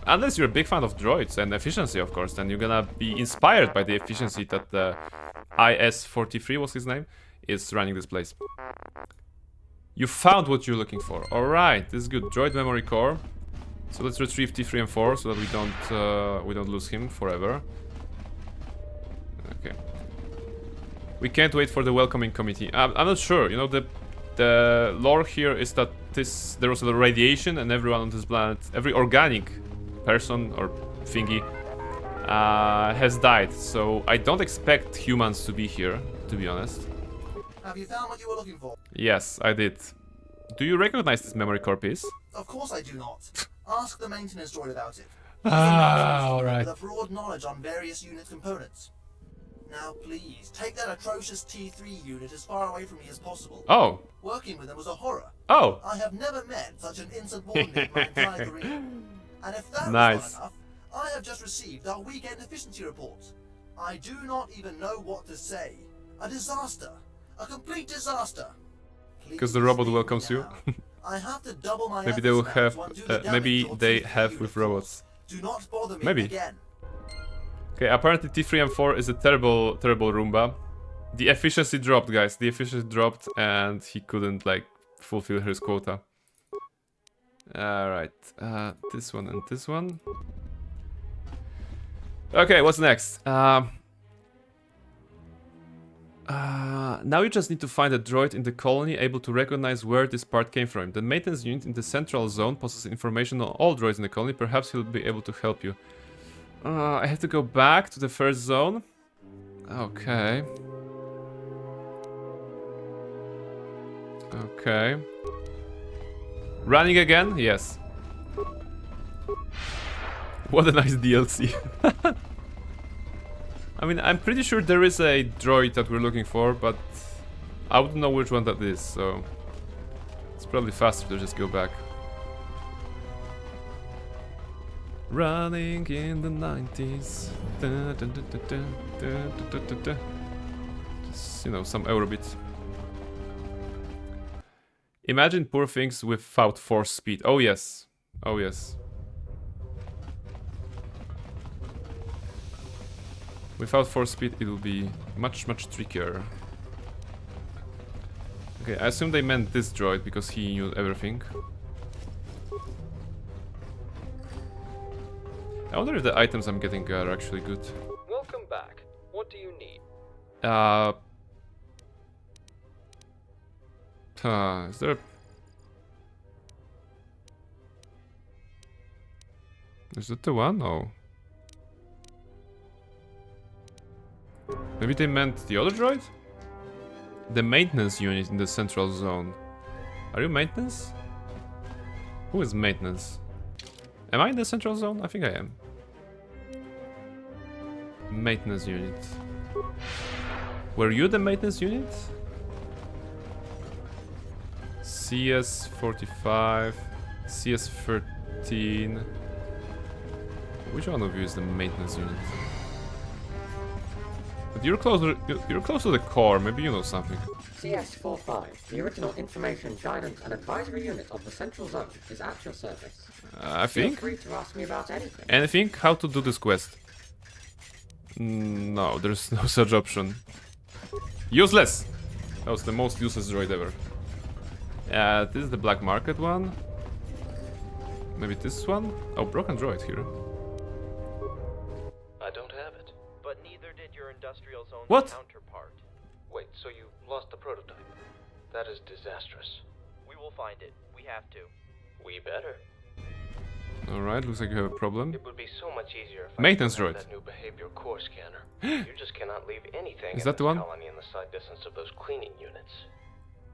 Unless you're a big fan of droids and efficiency, of course, then you're gonna be inspired by the efficiency that the IS-43, was his name, is running this place. You found what you're looking for. Alright, this is good. Droid memory core. So let's retrieve T3 and 4 so that we don't lose him forever. Okay. We can't wait for the welcoming committee. I'm not sure. You know, the lore here is that there was a radiation and everyone on this planet, every organic person or thingy, has died. So I don't expect humans to be here, to be honest. Have you found what you were looking for? Yes, I did. Do you recognize this memory core piece? Of course I do not. Ask the maintenance droid about it. Alright. With a broad knowledge on various unit components. Now please, take that atrocious T3 unit as far away from me as possible. Oh. Working with them was a horror. Oh. I have never met such an insubordinate in my entire career. And if that was Nice. not enough, I have just received our weekend efficiency report. I do not even know what to say. A disaster. A complete disaster. Because the robot welcomes you. I have to double my Maybe they will efforts have. now to undo the damage Maybe your they T3 have unit with caused. robots. Do not bother me Maybe. again. Okay, apparently T3 and 4 is a terrible Roomba. The efficiency dropped, guys. The efficiency dropped, and he couldn't like fulfill his quota. Alright, this one and this one. Okay, what's next? Now you just need to find a droid in the colony able to recognize where this part came from. The maintenance unit in the central zone possesses information on all droids in the colony. Perhaps he'll be able to help you. I have to go back to the first zone. Okay. Okay. Running again? Yes. What a nice DLC. I mean, I'm pretty sure there is a droid that we're looking for, but I wouldn't know which one that is, so it's probably faster to just go back. Running in the 90s. Dun, dun, dun, dun, dun, dun, dun, dun, dun. Just, you know, some Eurobeat. Imagine poor things without force speed. Oh yes. Oh yes. Without force speed, it will be much trickier. Okay, I assume they meant this droid because he knew everything. I wonder if the items I'm getting are actually good. Welcome back. What do you need? Is there... Is that the one? No. Maybe they meant the other droid? The maintenance unit in the central zone. Are you maintenance? Who is maintenance? Am I in the central zone? I think I am. Maintenance unit. Were you the maintenance unit? CS45, CS13. Which one of you is the maintenance unit? But you're close to the core, maybe you know something. CS45, the original information, guidance and advisory unit of the Central Zone, is at your service. I think. Feel free to ask me about anything. Anything? How to do this quest? No, there's no such option. Useless! That was the most useless droid ever. This is the black market one. Maybe this one? Oh, broken droid here. I don't have it. But neither did your industrial zone's What? counterpart. So you lost the prototype. That is disastrous. We will find it. We have to. We better. Alright, looks like you have a problem. It would be so much easier if Maintenance I had droid. that new behavior core scanner. You just cannot leave anything Is in that the this one? colony in the side distance of those cleaning units.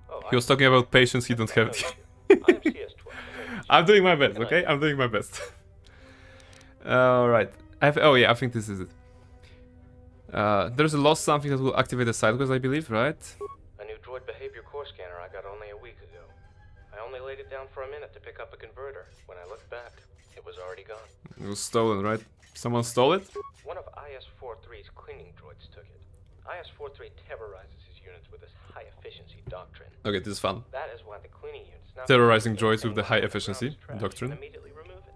Oh, He was talking about patience he don't have. I'm doing my best, okay? I'm doing my best. Alright. Oh yeah, I think this is it. There's a lost something that will activate the side quest, I believe, right? A new droid behavior core scanner I got only a week ago. I only laid it down for a minute to pick up a converter. When I looked back, it was already gone. It was stolen, right? Someone stole it? One of IS-43's cleaning droids took it. IS-43 terrorizes his units with his high-efficiency doctrine. Okay, this is fun. That is why the cleaning units now Terrorizing droids with the high efficiency doctrine. immediately remove it.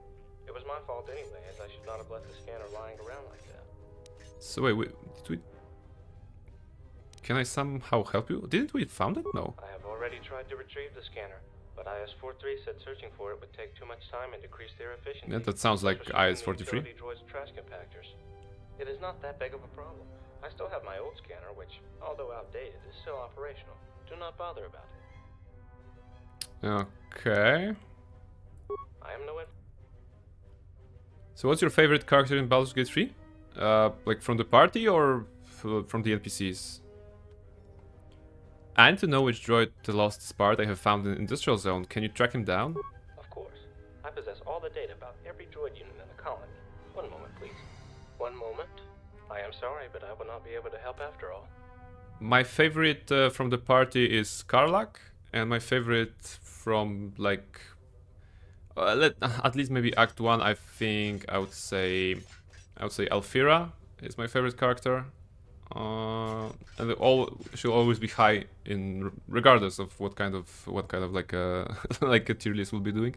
It was my fault anyway, as I should not have left the scanner lying around like that. So wait, did we... Can I somehow help you? Didn't we found it? No. I have already tried to retrieve the scanner, but IS-43 said searching for it would take too much time and decrease their efficiency. Yeah, that sounds like IS-43. Utility droid's trash compactors. It is not that big of a problem. I still have my old scanner, which, although outdated, is still operational. Do not bother about it. Okay. I am no... So what's your favorite character in Baldur's Gate 3? Like from the party or from the NPCs? And to know which droid the lost part I have found in Industrial Zone. Can you track him down? Of course. I possess all the data about every droid unit in the colony. One moment, please. One moment. I am sorry, but I will not be able to help after all. My favorite from the party is Karlak, and my favorite from like at least maybe Act 1, I think I would say Alfira is my favorite character. And they all should always be high in regardless of what kind of like a like a tier list we'll be doing.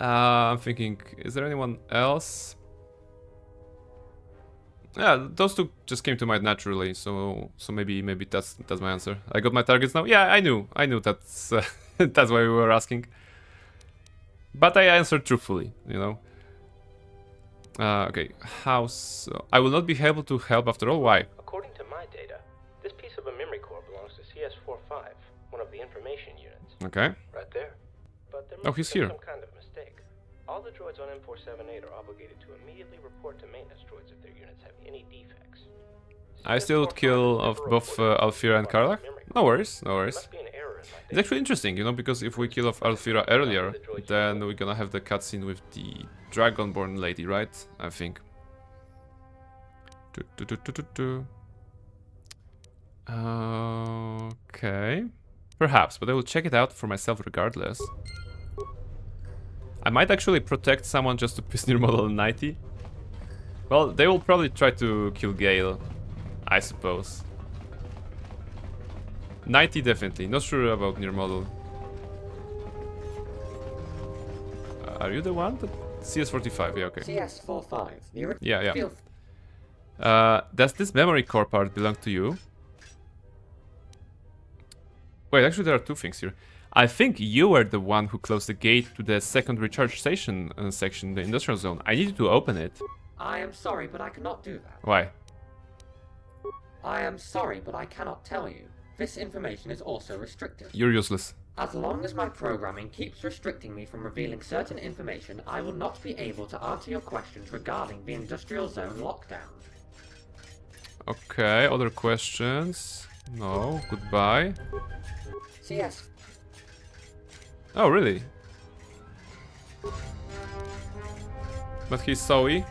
I'm thinking, is there anyone else? Yeah, those two just came to mind naturally, so maybe that's my answer. I got my targets now. Yeah, I knew that's that's why we were asking. But I answered truthfully, you know. Okay, how so? I will not be able to help after all. Why? According to my data, this piece of a memory core belongs to CS-45, one of the information units. Okay. Right there. But there Oh, must he's have been here. some kind of mistake. All the droids on M478 are obligated to immediately report to maintenance droids if their units have any defects. I still would kill of both Alfira and Karlak. No worries, no worries. It's actually interesting, you know, because if we kill off Alfira earlier, then we're gonna have the cutscene with the Dragonborn lady, right? I think. Okay. Perhaps, but I will check it out for myself regardless. I might actually protect someone just to piss near model 90. Well, they will probably try to kill Gale, I suppose. 90 definitely, not sure about near model. Are you the one? CS45, yeah, okay. CS45. Yeah. Does this memory core part belong to you? Wait, actually there are two things here. I think you were the one who closed the gate to the second recharge station section, the industrial zone. I needed to open it. I am sorry, but I cannot do that. Why? I am sorry, but I cannot tell you. This information is also restricted. You're useless. As long as my programming keeps restricting me from revealing certain information, I will not be able to answer your questions regarding the industrial zone lockdown. Okay, other questions? No, goodbye. CS. Oh, really? But he's Zoe.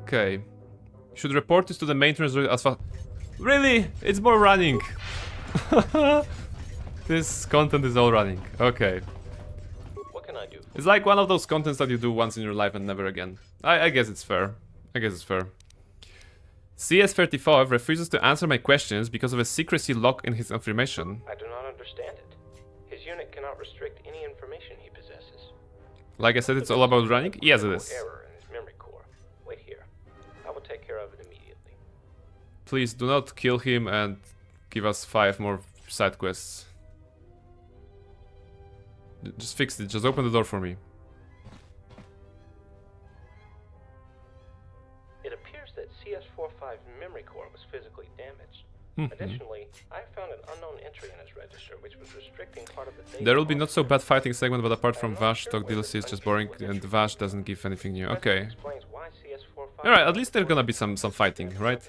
Okay. Should report this to the maintenance as fast. Really? It's more running. This content is all running. Okay. What can I do? It's like one of those contents that you do once in your life and never again. I guess it's fair. I guess it's fair. CS35 refuses to answer my questions because of a secrecy lock in his information. I do not understand it. His unit cannot restrict any information he possesses. Like I said, it's all about running? Yes, it is. Error in his memory core. Wait here. I will take care of it immediately. Please do not kill him and give us 5 more side quests. Just fix it. Just open the door for me. It appears that CS-45 memory core was physically damaged. Additionally, I found an unknown entry in his register which was restricting part of the data. There will be not so bad fighting segment, but apart from Vash, talk DLC is just boring, and Vash doesn't give anything new. Okay. Alright, at least there's gonna be some fighting, right?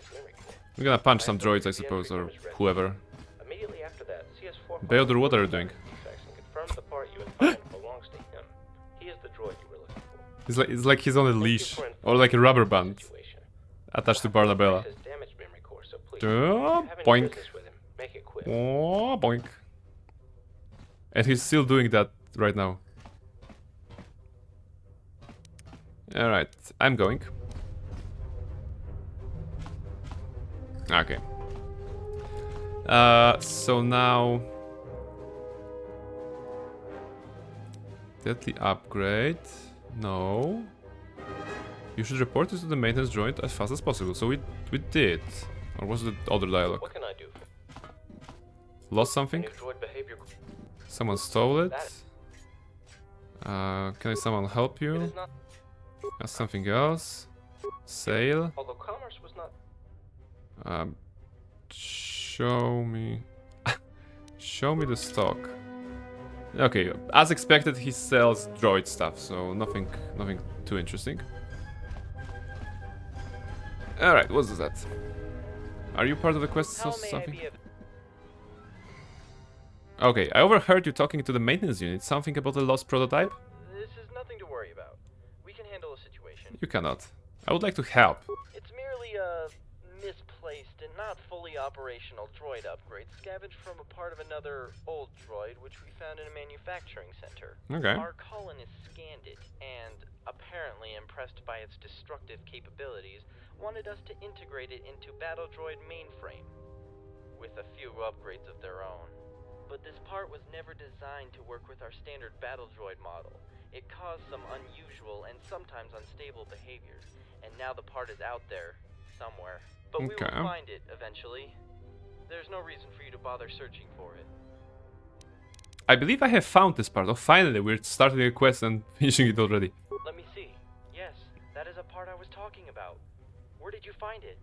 We're gonna punch some droids, I suppose, or whoever. Immediately after that, CS4 Beodor, what are you doing? confirmed the part you had found belongs to him. He is the droid you were looking for. It's like he's on a leash, or like a rubber band attached to Barnabella. Boink. Oh, boink. And he's still doing that right now. Alright, I'm going. Okay. So now... Deadly upgrade. No. You should report this to the maintenance joint as fast as possible. So we did. Or was it other dialogue? What can I do? Lost something? Someone stole it. Can someone help you? Something else. Sale. Although commerce was not. Show me. Show me the stock. Okay, as expected, he sells droid stuff, so nothing too interesting. All right, what's that? Are you part of the quest or something? Okay, I overheard you talking to the maintenance unit. Something about the lost prototype? This is nothing to worry about. We can handle the situation. You cannot. I would like to help. It's merely a misplaced and not fully operational droid upgrade scavenged from a part of another old droid which we found in a manufacturing center. Okay. Our colonists scanned it and, apparently impressed by its destructive capabilities, wanted us to integrate it into Battle Droid mainframe, with a few upgrades of their own. But this part was never designed to work with our standard Battle Droid model. It caused some unusual and sometimes unstable behaviors, and now the part is out there, somewhere. But we will find it, eventually. There's no reason for you to bother searching for it. I believe I have found this part. Oh, finally, we're starting a quest and finishing it already. Let me see. Yes, that is a part I was talking about. Where did you find it?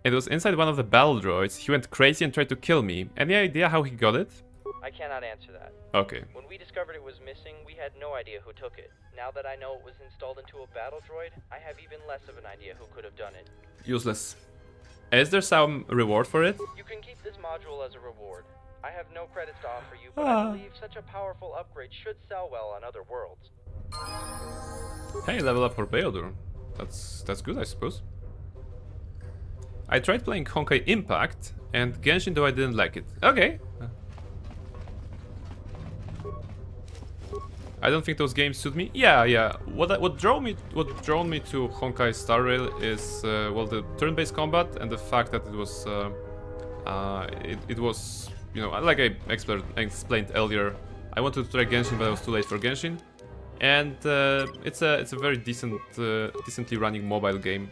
It was inside one of the battle droids. He went crazy and tried to kill me. Any idea how he got it? I cannot answer that. Okay. When we discovered it was missing, we had no idea who took it. Now that I know it was installed into a battle droid, I have even less of an idea who could have done it. Useless. Is there some reward for it? You can keep this module as a reward. I have no credits to offer you, but I believe such a powerful upgrade should sell well on other worlds. Hey, level up for Beodor. That's good, I suppose. I tried playing Honkai Impact and Genshin, though I didn't like it. Okay. I don't think those games suit me. Yeah. What drew me to Honkai Star Rail is well, the turn-based combat and the fact that it was it was, you know, like I explained earlier. I wanted to try Genshin, but I was too late for Genshin. And it's a very decently running mobile game.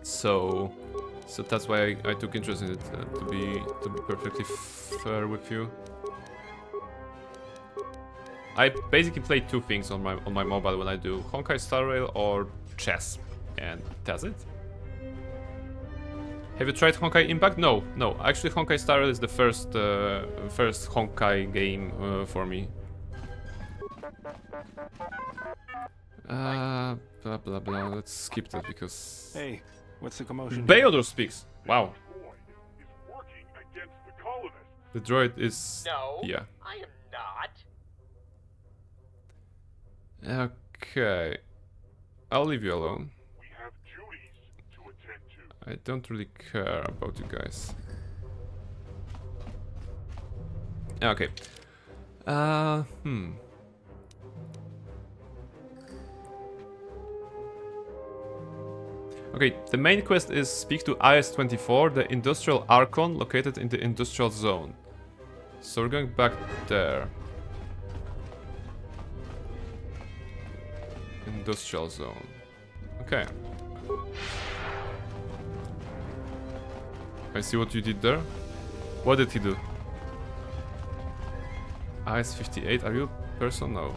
So that's why I took interest in it. To be perfectly fair with you, I basically play two things on my mobile when I do Honkai Star Rail or chess, and that's it. Have you tried Honkai Impact? No. Actually, Honkai Star Rail is the first Honkai game for me. Blah blah blah. Let's skip that because. Hey, what's the commotion? Beodor speaks. Wow. The droid is. No. Yeah. I am not. Okay. I'll leave you alone. We have duties to attend to. I don't really care about you guys. Okay. Okay, the main quest is speak to IS-24, the industrial Archon located in the industrial zone. So we're going back there. Industrial zone. Okay. I see what you did there. What did he do? IS-58, are you a person? No.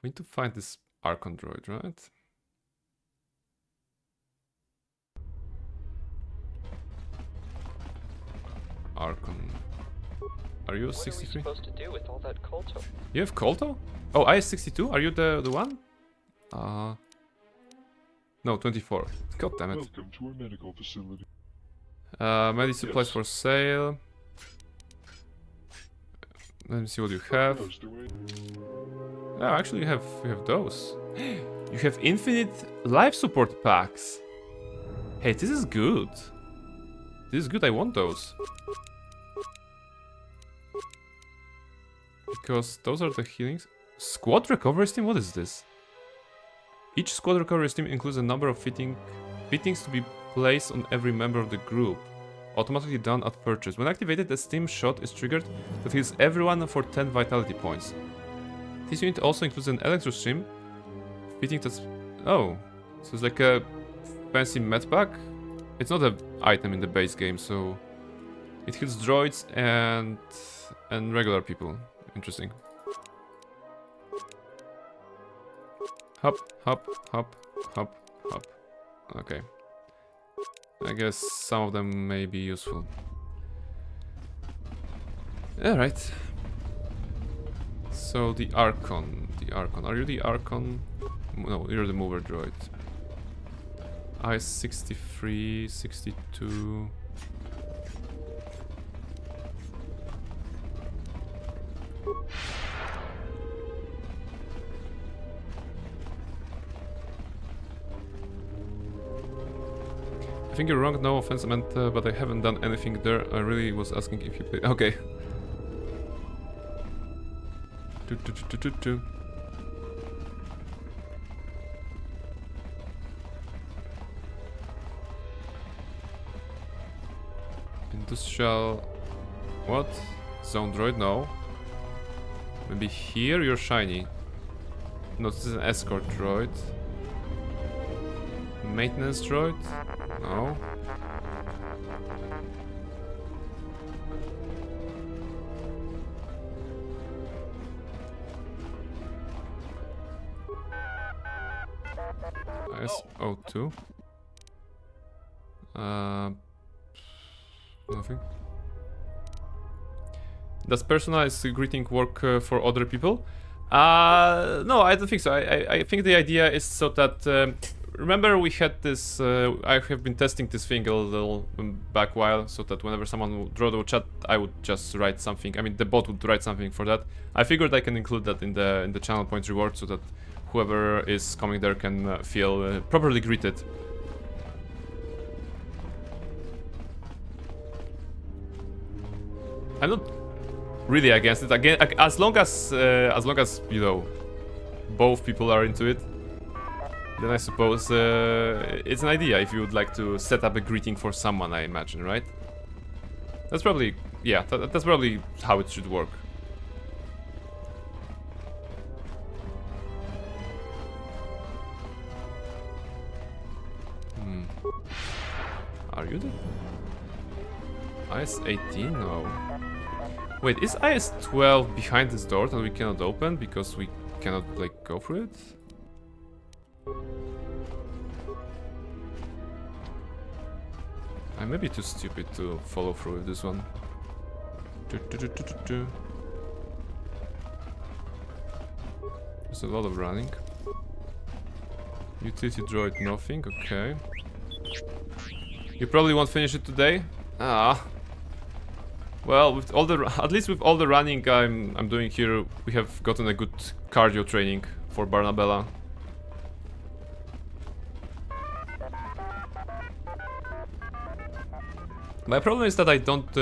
We need to find this Archon droid, right? Archon. Are you 63? What are we supposed to do with all that KotOR? You have KotOR? Oh, IS-62? Are you the one? No, 24. God damn it. Welcome to our medical facility. Medi supplies for sale. Let me see what you have. Oh, actually you have those. You have infinite life support packs. Hey, this is good. This is good, I want those. Because those are the healings. Squad recovery steam? What is this? Each squad recovery steam includes a number of fittings to be placed on every member of the group. Automatically done at purchase. When activated, a steam shot is triggered that heals everyone for 10 vitality points. This unit also includes an electro stream fitting that's... Oh, so it's like a fancy med pack. It's not an item in the base game, so it heals droids and regular people. Interesting. Hop, hop, hop, hop, hop. Okay. I guess some of them may be useful. Alright. So the Archon. Are you the Archon? No, you're the mover droid. I-63, 62... I think you're wrong, no offense meant, but I haven't done anything there. I really was asking if you play. Okay. Industrial... What? Zone droid? No. Maybe here you're shiny. No, this is an escort droid. Maintenance droid? No. IS-02. Nothing. Does personalized greeting work for other people? No, I don't think so. I think the idea is so that... remember we had this... I have been testing this thing a little back while, so that whenever someone would draw the chat, I would just write something. I mean, the bot would write something for that. I figured I can include that in the channel point reward, so that whoever is coming there can feel properly greeted. I'm not really against it. Again, as long as you know, both people are into it, then I suppose it's an idea if you would like to set up a greeting for someone, I imagine, right? That's probably, yeah, that's probably how it should work. Are you the... IS-18? No. Wait, is IS-12 behind this door that we cannot open because we cannot, like, go through it? I may be too stupid to follow through with this one. There's a lot of running. Utility droid, nothing, okay. You probably won't finish it today? Ah. Well, with all the, at least with all the running I'm doing here, we have gotten a good cardio training for Barnabella. My problem is that I don't,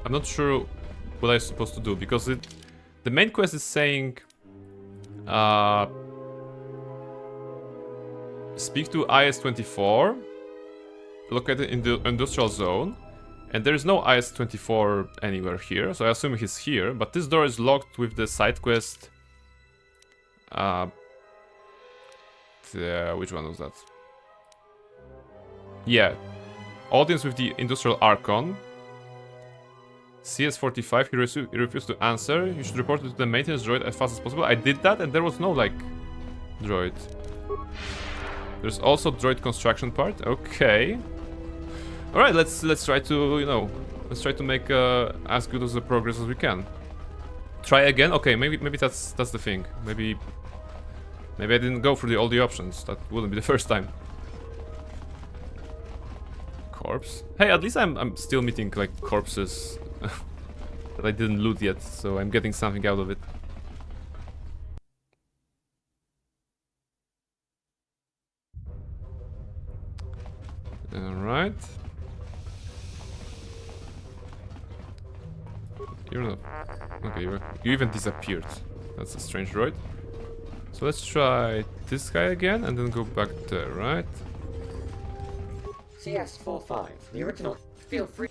I'm not sure what I'm supposed to do, because the main quest is saying, speak to IS-24, located in the industrial zone, and there is no IS-24 anywhere here, so I assume he's here, but this door is locked with the side quest. Which one was that? Yeah. Audience with the Industrial Archon. CS-45, he refused to answer. You should report it to the maintenance droid as fast as possible. I did that and there was no, like, droid. There's also droid construction part. Okay. Alright, let's try to, you know, Let's try to make as good as the progress as we can. Try again? Okay, maybe that's the thing. Maybe I didn't go through all the options. That wouldn't be the first time. Corpse. Hey, at least I'm still meeting like corpses that I didn't loot yet, so I'm getting something out of it. Alright. You're not... Okay, you even disappeared. That's a strange droid. So let's try this guy again and then go back there, right? CS45, the original. Feel free.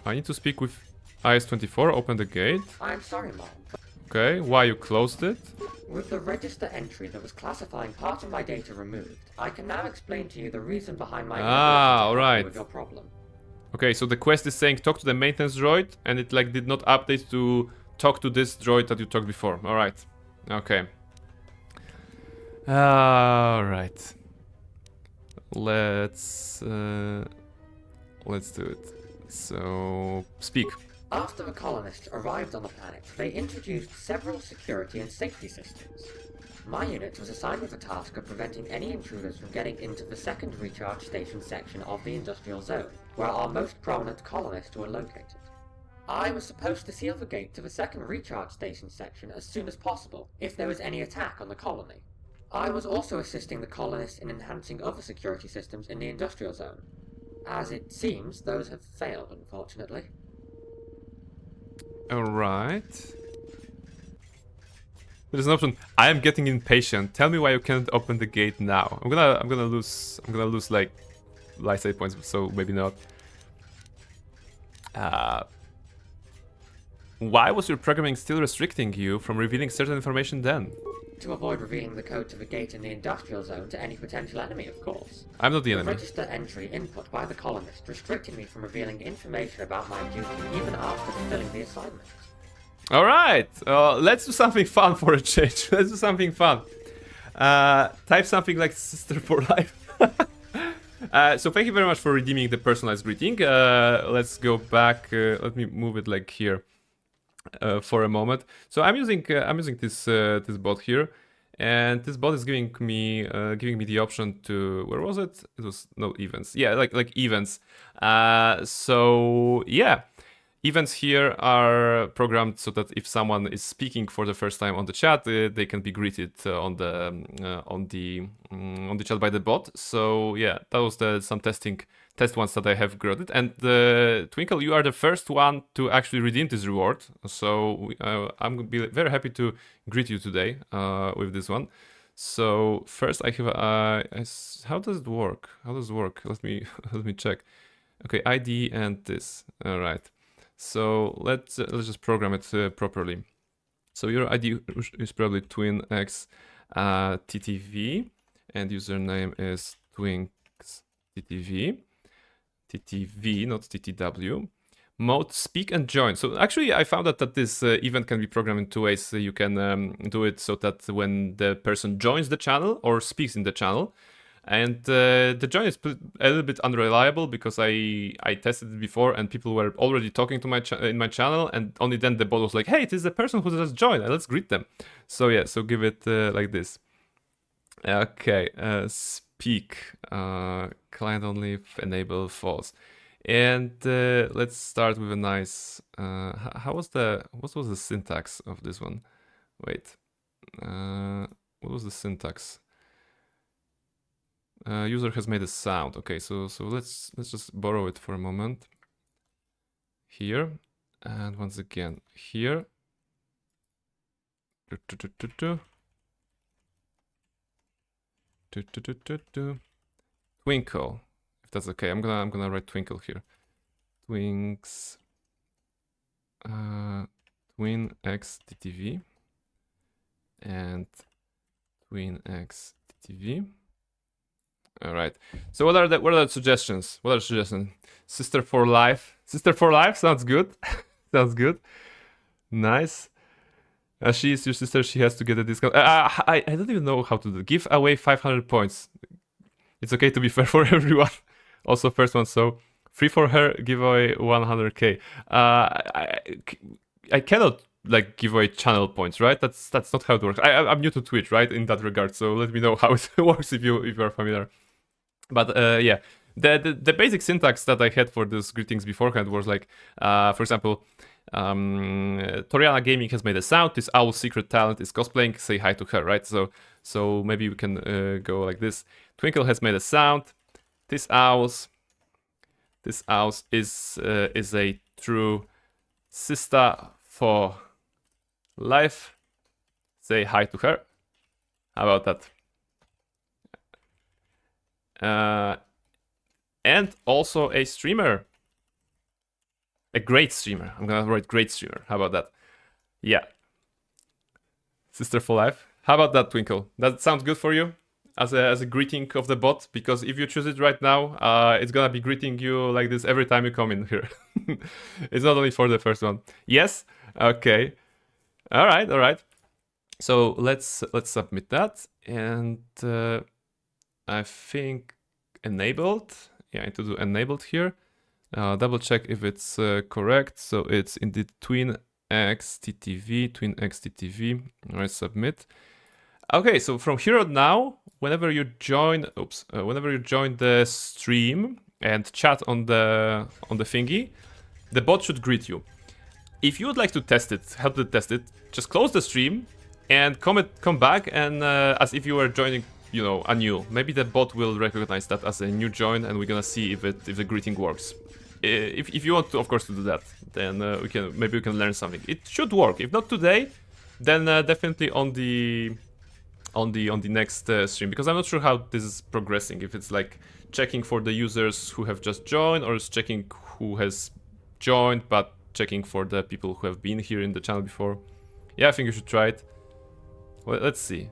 I need to speak with IS-24, open the gate. I'm sorry, Mom. Okay, why you closed it? With the register entry that was classifying part of my data removed, I can now explain to you the reason behind my alright. with your problem. Okay, so the quest is saying talk to the maintenance droid, and it like did not update to talk to this droid that you talked before. Alright. Okay. Alright. Let's do it. So speak. After the colonists arrived on the planet, they introduced several security and safety systems. My unit was assigned with the task of preventing any intruders from getting into the second recharge station section of the industrial zone, where our most prominent colonists were located. I was supposed to seal the gate to the second recharge station section as soon as possible, if there was any attack on the colony. I was also assisting the colonists in enhancing other security systems in the industrial zone. As it seems, those have failed, unfortunately. Alright. There's an option. I am getting impatient. Tell me why you can't open the gate now. I'm gonna lose like life save points, so maybe not. Why was your programming still restricting you from revealing certain information then? To avoid revealing the code to the gate in the industrial zone to any potential enemy, of course. I'm not the enemy. Register entry input by the colonist restricting me from revealing information about my duty even after fulfilling the assignment. Alright, let's do something fun for a change. Let's do something fun. Type something like Sister for Life. So thank you very much for redeeming the personalized greeting. Let's go back. Let me move it like here for a moment. So I'm using this this bot here, and this bot is giving me the option to, where was it? It was no events. Yeah, like events. So yeah. Events here are programmed so that if someone is speaking for the first time on the chat, they can be greeted on the chat by the bot. So yeah, that was some test ones that I have graded. And Twinkle, you are the first one to actually redeem this reward. So I'm gonna be very happy to greet you today with this one. So first I have how does it work? How does it work? Let me check. Okay, ID and this. All right. So let's just program it properly. So your ID is probably twinx ttv, and username is twinxttv, ttv, not ttw. Mode speak and join. So actually, I found out that this event can be programmed in two ways. You can do it so that when the person joins the channel or speaks in the channel. And the join is a little bit unreliable because I tested it before and people were already talking to in my channel, and only then the bot was like, hey, it is the person who just joined, let's greet them. So yeah, so give it like this. Okay, speak, client only, enable false. And let's start with a nice, what was the syntax of this one? Wait, what was the syntax? User has made a sound. Okay, so let's just borrow it for a moment. Here, and once again here. Twinkle, if that's okay. I'm gonna write Twinkle here. Twinks, twinxttv, and twinxttv. All right. So what are the suggestions? What are the suggestions? Sister for life. Sister for life sounds good. Sounds good. Nice. She is your sister. She has to get a discount. I don't even know how to do. Give away 500 points. It's okay to be fair for everyone. Also first one. So Free for her, giveaway 100k. I cannot like give away channel points, right? That's not how it works. I'm new to Twitch, right? In that regard, so let me know how it works if you are familiar. But yeah, the basic syntax that I had for these greetings beforehand was like, for example, Toriana Gaming has made a sound. This owl's secret talent is cosplaying. Say hi to her, right? So maybe we can go like this. Twinkle has made a sound. This owl's is a true sister for life. Say hi to her. How about that? And also a streamer. A great streamer. I'm gonna write great streamer. How about that? Yeah. Sister for life. How about that, Twinkle? That sounds good for you? As a greeting of the bot? Because if you choose it right now, it's gonna be greeting you like this every time you come in here. It's not only for the first one. Yes? Okay. Alright. So let's submit that. And I think enabled. Yeah, I need to do enabled here. Double check if it's correct. So it's indeed twinxttv. Alright, submit. Okay, so from here on now, whenever you join the stream and chat on the thingy, the bot should greet you. If you would like to test it, help to test it, just close the stream and come back and as if you were joining, anew. Maybe the bot will recognize that as a new join, and we're gonna see if the greeting works. If you want to, of course, to do that, then maybe we can learn something. It should work. If not today, then definitely on the next stream, because I'm not sure how this is progressing. If it's like checking for the users who have just joined, or it's checking who has joined but checking for the people who have been here in the channel before. Yeah, I think you should try it. Well, let's see.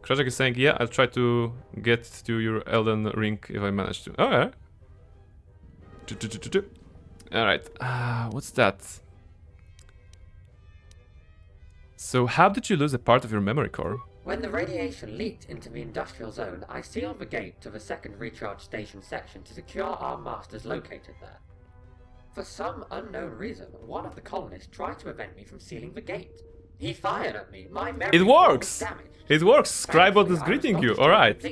Krajak is saying, yeah, I'll try to get to your Elden Ring if I manage to. Alright. Alright. What's that? So how did you lose a part of your memory core? When the radiation leaked into the industrial zone, I sealed the gate to the second recharge station section to secure our masters located there. For some unknown reason, one of the colonists tried to prevent me from sealing the gate. He fired at me. My memory It works! was damaged. It works! Scribebot is greeting you, alright.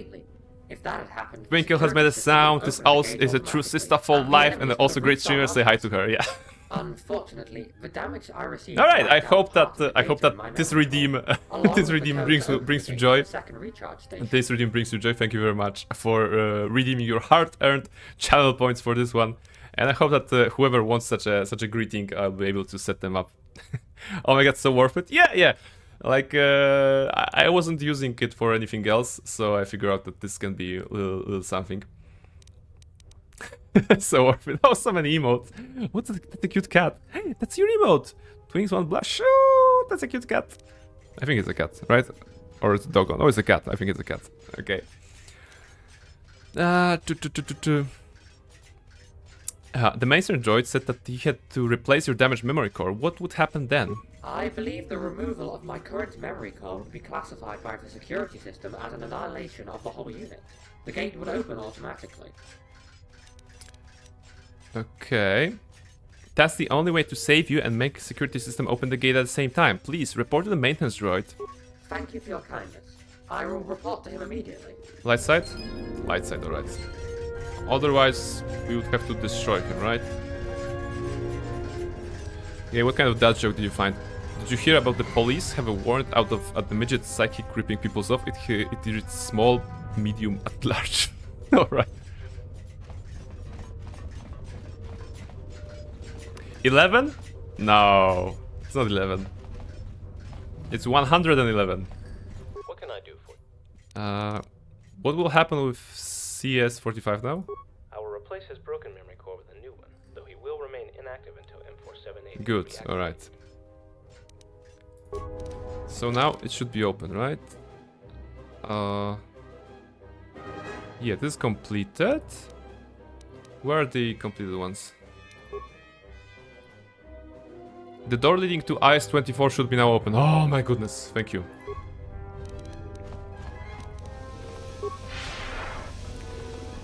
If that had happened, Twinkle has made a sound. This also is a true sister for life and also great streamer. Say hi to her, yeah. Unfortunately, the damage I received. Alright, I hope that this redeem brings you joy. This redeem brings you joy. Thank you very much for redeeming your hard-earned channel points for this one. And I hope that whoever wants such a greeting, I'll be able to set them up. Oh my god, so worth it. Yeah. Like I wasn't using it for anything else, so I figured out that this can be a little something. So worth it. Oh, so many emotes. That's a cute cat. Hey, that's your emote. Twins want blush. Oh, that's a cute cat. I think it's a cat, right? Or it's a dog. Oh, it's a cat. I think it's a cat. Okay. The Mason droid said that he had to replace your damaged memory core. What would happen then? I believe the removal of my current memory core would be classified by the security system as an annihilation of the whole unit. The gate would open automatically. Okay. That's the only way to save you and make security system open the gate at the same time. Please, report to the maintenance droid. Thank you for your kindness. I will report to him immediately. Light side? Light side, alright. Otherwise, we would have to destroy him, right? Okay, what kind of dad joke did you find? Did you hear about the police have a warrant out at the midget psychic ripping people's off? It reads small, medium, at large. Alright. 11? No, it's not 11. It's 111. What can I do for you? What will happen with CS45 now? I will replace his broken memory core with a new one, though he will remain inactive until M478. Good, alright. So now it should be open, right? Yeah, this is completed. Where are the completed ones? The door leading to IS-24 should be now open. Oh my goodness, thank you.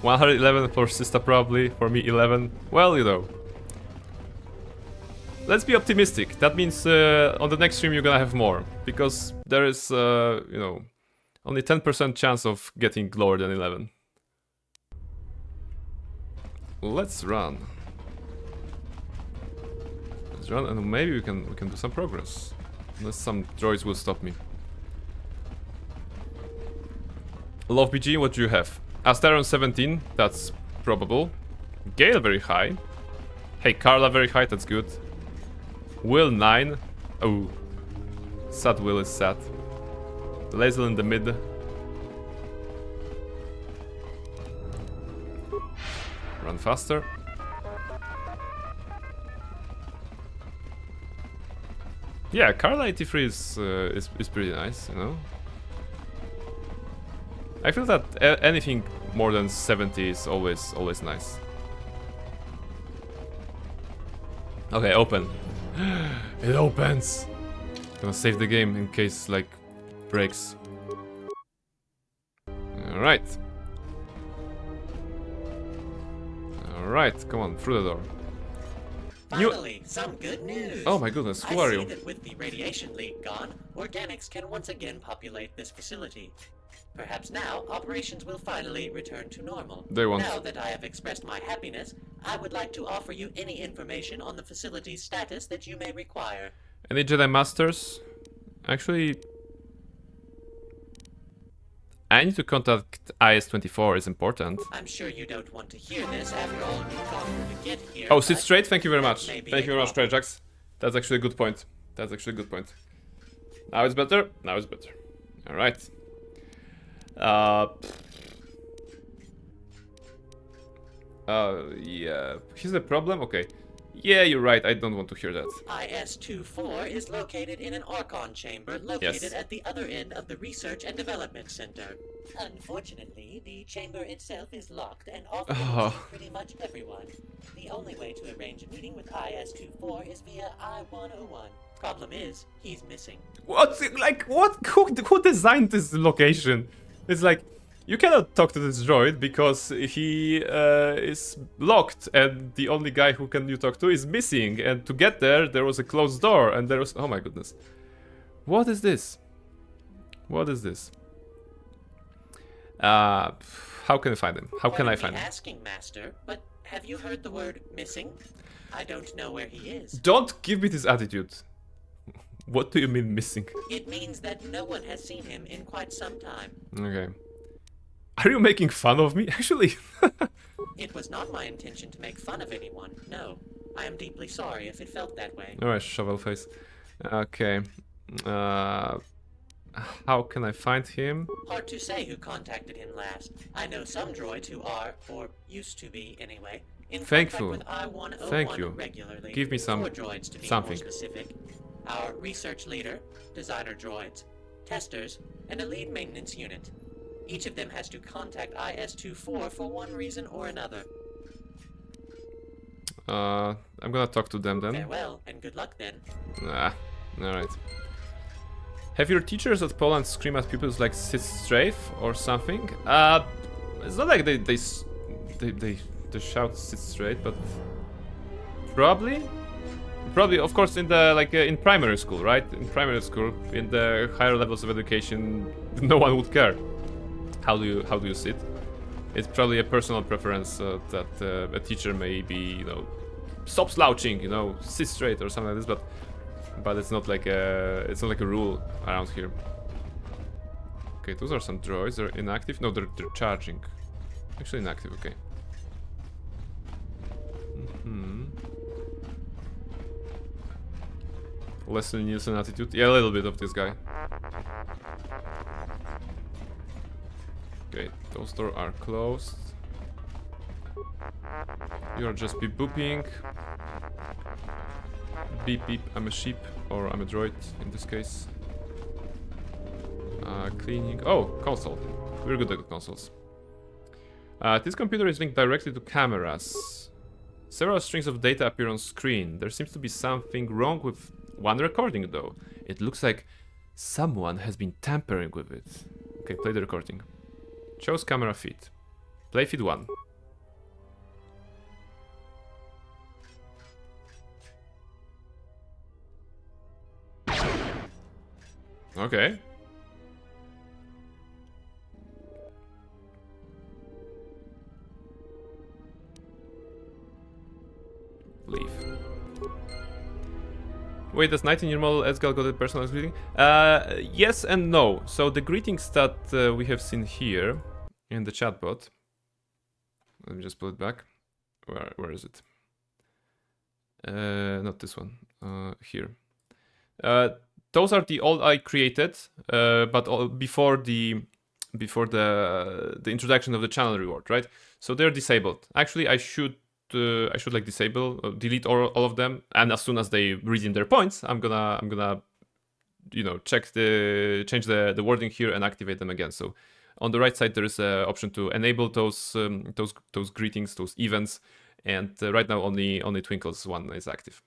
111 for Sista probably, for me 11. Well, you know. Let's be optimistic. That means on the next stream you're gonna have more. Because there is, you know, only 10% chance of getting lower than 11. Let's run. Let's run and maybe we can do some progress. Unless some droids will stop me. Love BG, what do you have? Asteron 17, that's probable. Gale very high. Hey, Carla very high, that's good. Will 9. Oh. Sad Will is sad. Lazel in the mid. Run faster. Yeah, Carla 83 is pretty nice, you know. I feel that anything more than 70 is always nice. Okay, open. It opens. Gonna save the game in case like breaks. All right. All right, come on through the door. Finally, some good news. Oh my goodness, who are you? I see that with the radiation leak gone, organics can once again populate this facility. Perhaps now, operations will finally return to normal. They won't. Now that I have expressed my happiness, I would like to offer you any information on the facility's status that you may require. Any Jedi Masters? Actually, I need to contact IS-24, it's important. I'm sure you don't want to hear this after all you fought to get here. Oh, sit straight, thank you very much. Thank Thank you very much, Trajax. That's actually a good point. That's actually a good point. Now it's better? Now it's better. Alright. Yeah. Here's the problem? Okay. Yeah, you're right. I don't want to hear that. IS-24 is located in an Archon chamber located at the other end of the Research and Development Center. Unfortunately, the chamber itself is locked and off limits to pretty much everyone. The only way to arrange a meeting with IS-24 is via I-101. Problem is, he's missing. What? Like, what? Who designed this location? It's like, you cannot talk to this droid because he is locked and the only guy who can you talk to is missing. And to get there, there was a closed door and there was... Oh my goodness. What is this? What is this? How can I find him? How can I find him? Asking, Master, but have you heard the word missing? I don't know where he is. Don't give me this attitude. What do you mean missing? It means that no one has seen him in quite some time. Okay. Are you making fun of me? Actually... It was not my intention to make fun of anyone, no. I am deeply sorry if it felt that way. Alright, shovel face. Okay. How can I find him? Hard to say who contacted him last. I know some droids who are, or used to be anyway, in contact with I-101 Thank you. regularly. Give me some... 4 droids to be something. more specific. Our research leader, designer droids, testers, and a lead maintenance unit. Each of them has to contact IS-24 for one reason or another. I'm gonna talk to them then. Farewell, and good luck then. Ah, alright. Have your teachers at Poland scream at pupils like sit strafe or something? It's not like they shout sit straight, but probably, of course, in the in primary school, right? In primary school, in the higher levels of education, no one would care. How do you sit? It's probably a personal preference that a teacher may be, you know, stop slouching, you know, sit straight or something like this, but it's not like a rule around here. Okay, those are some droids. They're inactive. No, they're charging. Actually inactive. Okay. Leslie Nielsen attitude. Yeah, a little bit of this guy. Okay, those doors are closed. You'll just be booping. Beep beep, I'm a sheep, or I'm a droid in this case. Cleaning. Oh, console. We're good at consoles. This computer is linked directly to cameras. Several strings of data appear on screen. There seems to be something wrong with one recording though. It looks like someone has been tampering with it. Okay, play the recording. Shows camera feed. Playfeed 1. Okay. Leave. Wait, does 19-year model Esgal got a personalized greeting? Yes and no. So the greetings that we have seen here in the chatbot. Let me just pull it back. Where is it? Not this one. Here. Those are the old I created, but before the introduction of the channel reward, right? So they're disabled. Actually, I should like disable, delete all of them, and as soon as they redeem their points, I'm gonna you know change the wording here and activate them again. So on the right side there is an option to enable those greetings, those events, and right now only Twinkle's one is active.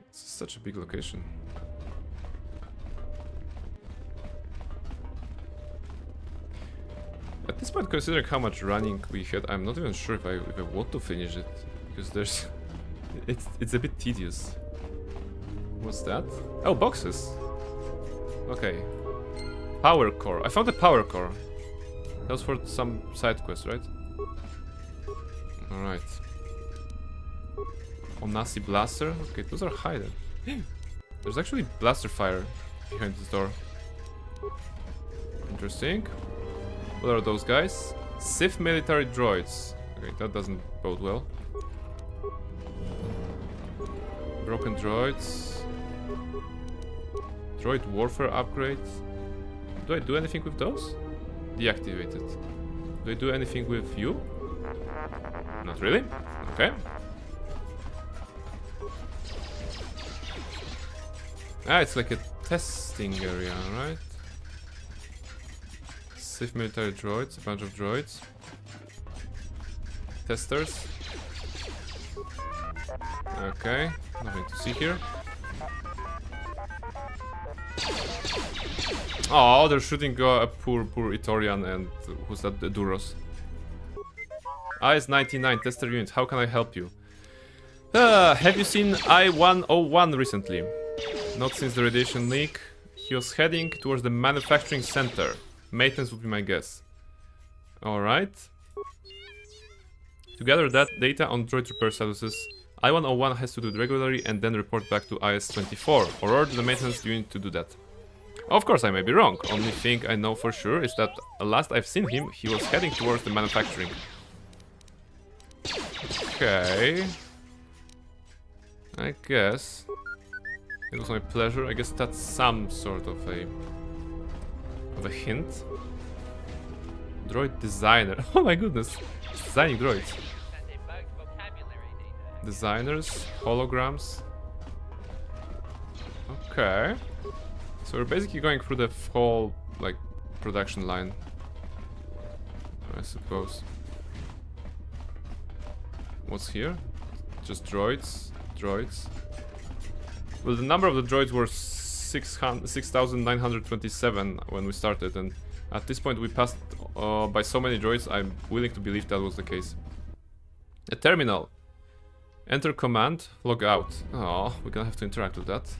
It's such a big location. At this point, considering how much running we had, I'm not even sure if I want to finish it, because there's it's a bit tedious. What's that? Oh, boxes. Okay. Power core. I found a power core. That was for some side quest, right? Alright. Onasi blaster. Okay, those are hidden. There's actually blaster fire behind this door. Interesting. What are those guys? Sith military droids. Okay, that doesn't bode well. Broken droids. Droid warfare upgrades. Do I do anything with those? Deactivated. Do I do anything with you? Not really. Okay. Ah, it's like a testing area, right? Sith military droids, a bunch of droids. Testers. Okay, nothing to see here. Oh, they're shooting a poor Itorian and who's that? The Duros. IS-99 tester unit. How can I help you? Have you seen I-101 recently? Not since the radiation leak. He was heading towards the manufacturing center. Maintenance would be my guess. Alright. To gather that data on droid repair statuses, I-101 has to do it regularly and then report back to IS-24, or order the maintenance unit to do that. Of course I may be wrong, only thing I know for sure is that last I've seen him, he was heading towards the manufacturing. Okay. I guess. It was my pleasure. I guess that's some sort of a hint. Droid designer. Oh my goodness. Designing droids. Designers, holograms. Okay. So we're basically going through the whole, like, production line, I suppose. What's here? Just droids. Droids. Well, the number of the droids were 6,927 when we started, and at this point we passed by so many droids, I'm willing to believe that was the case. A terminal. Enter command, log out. Oh, we're gonna have to interact with that.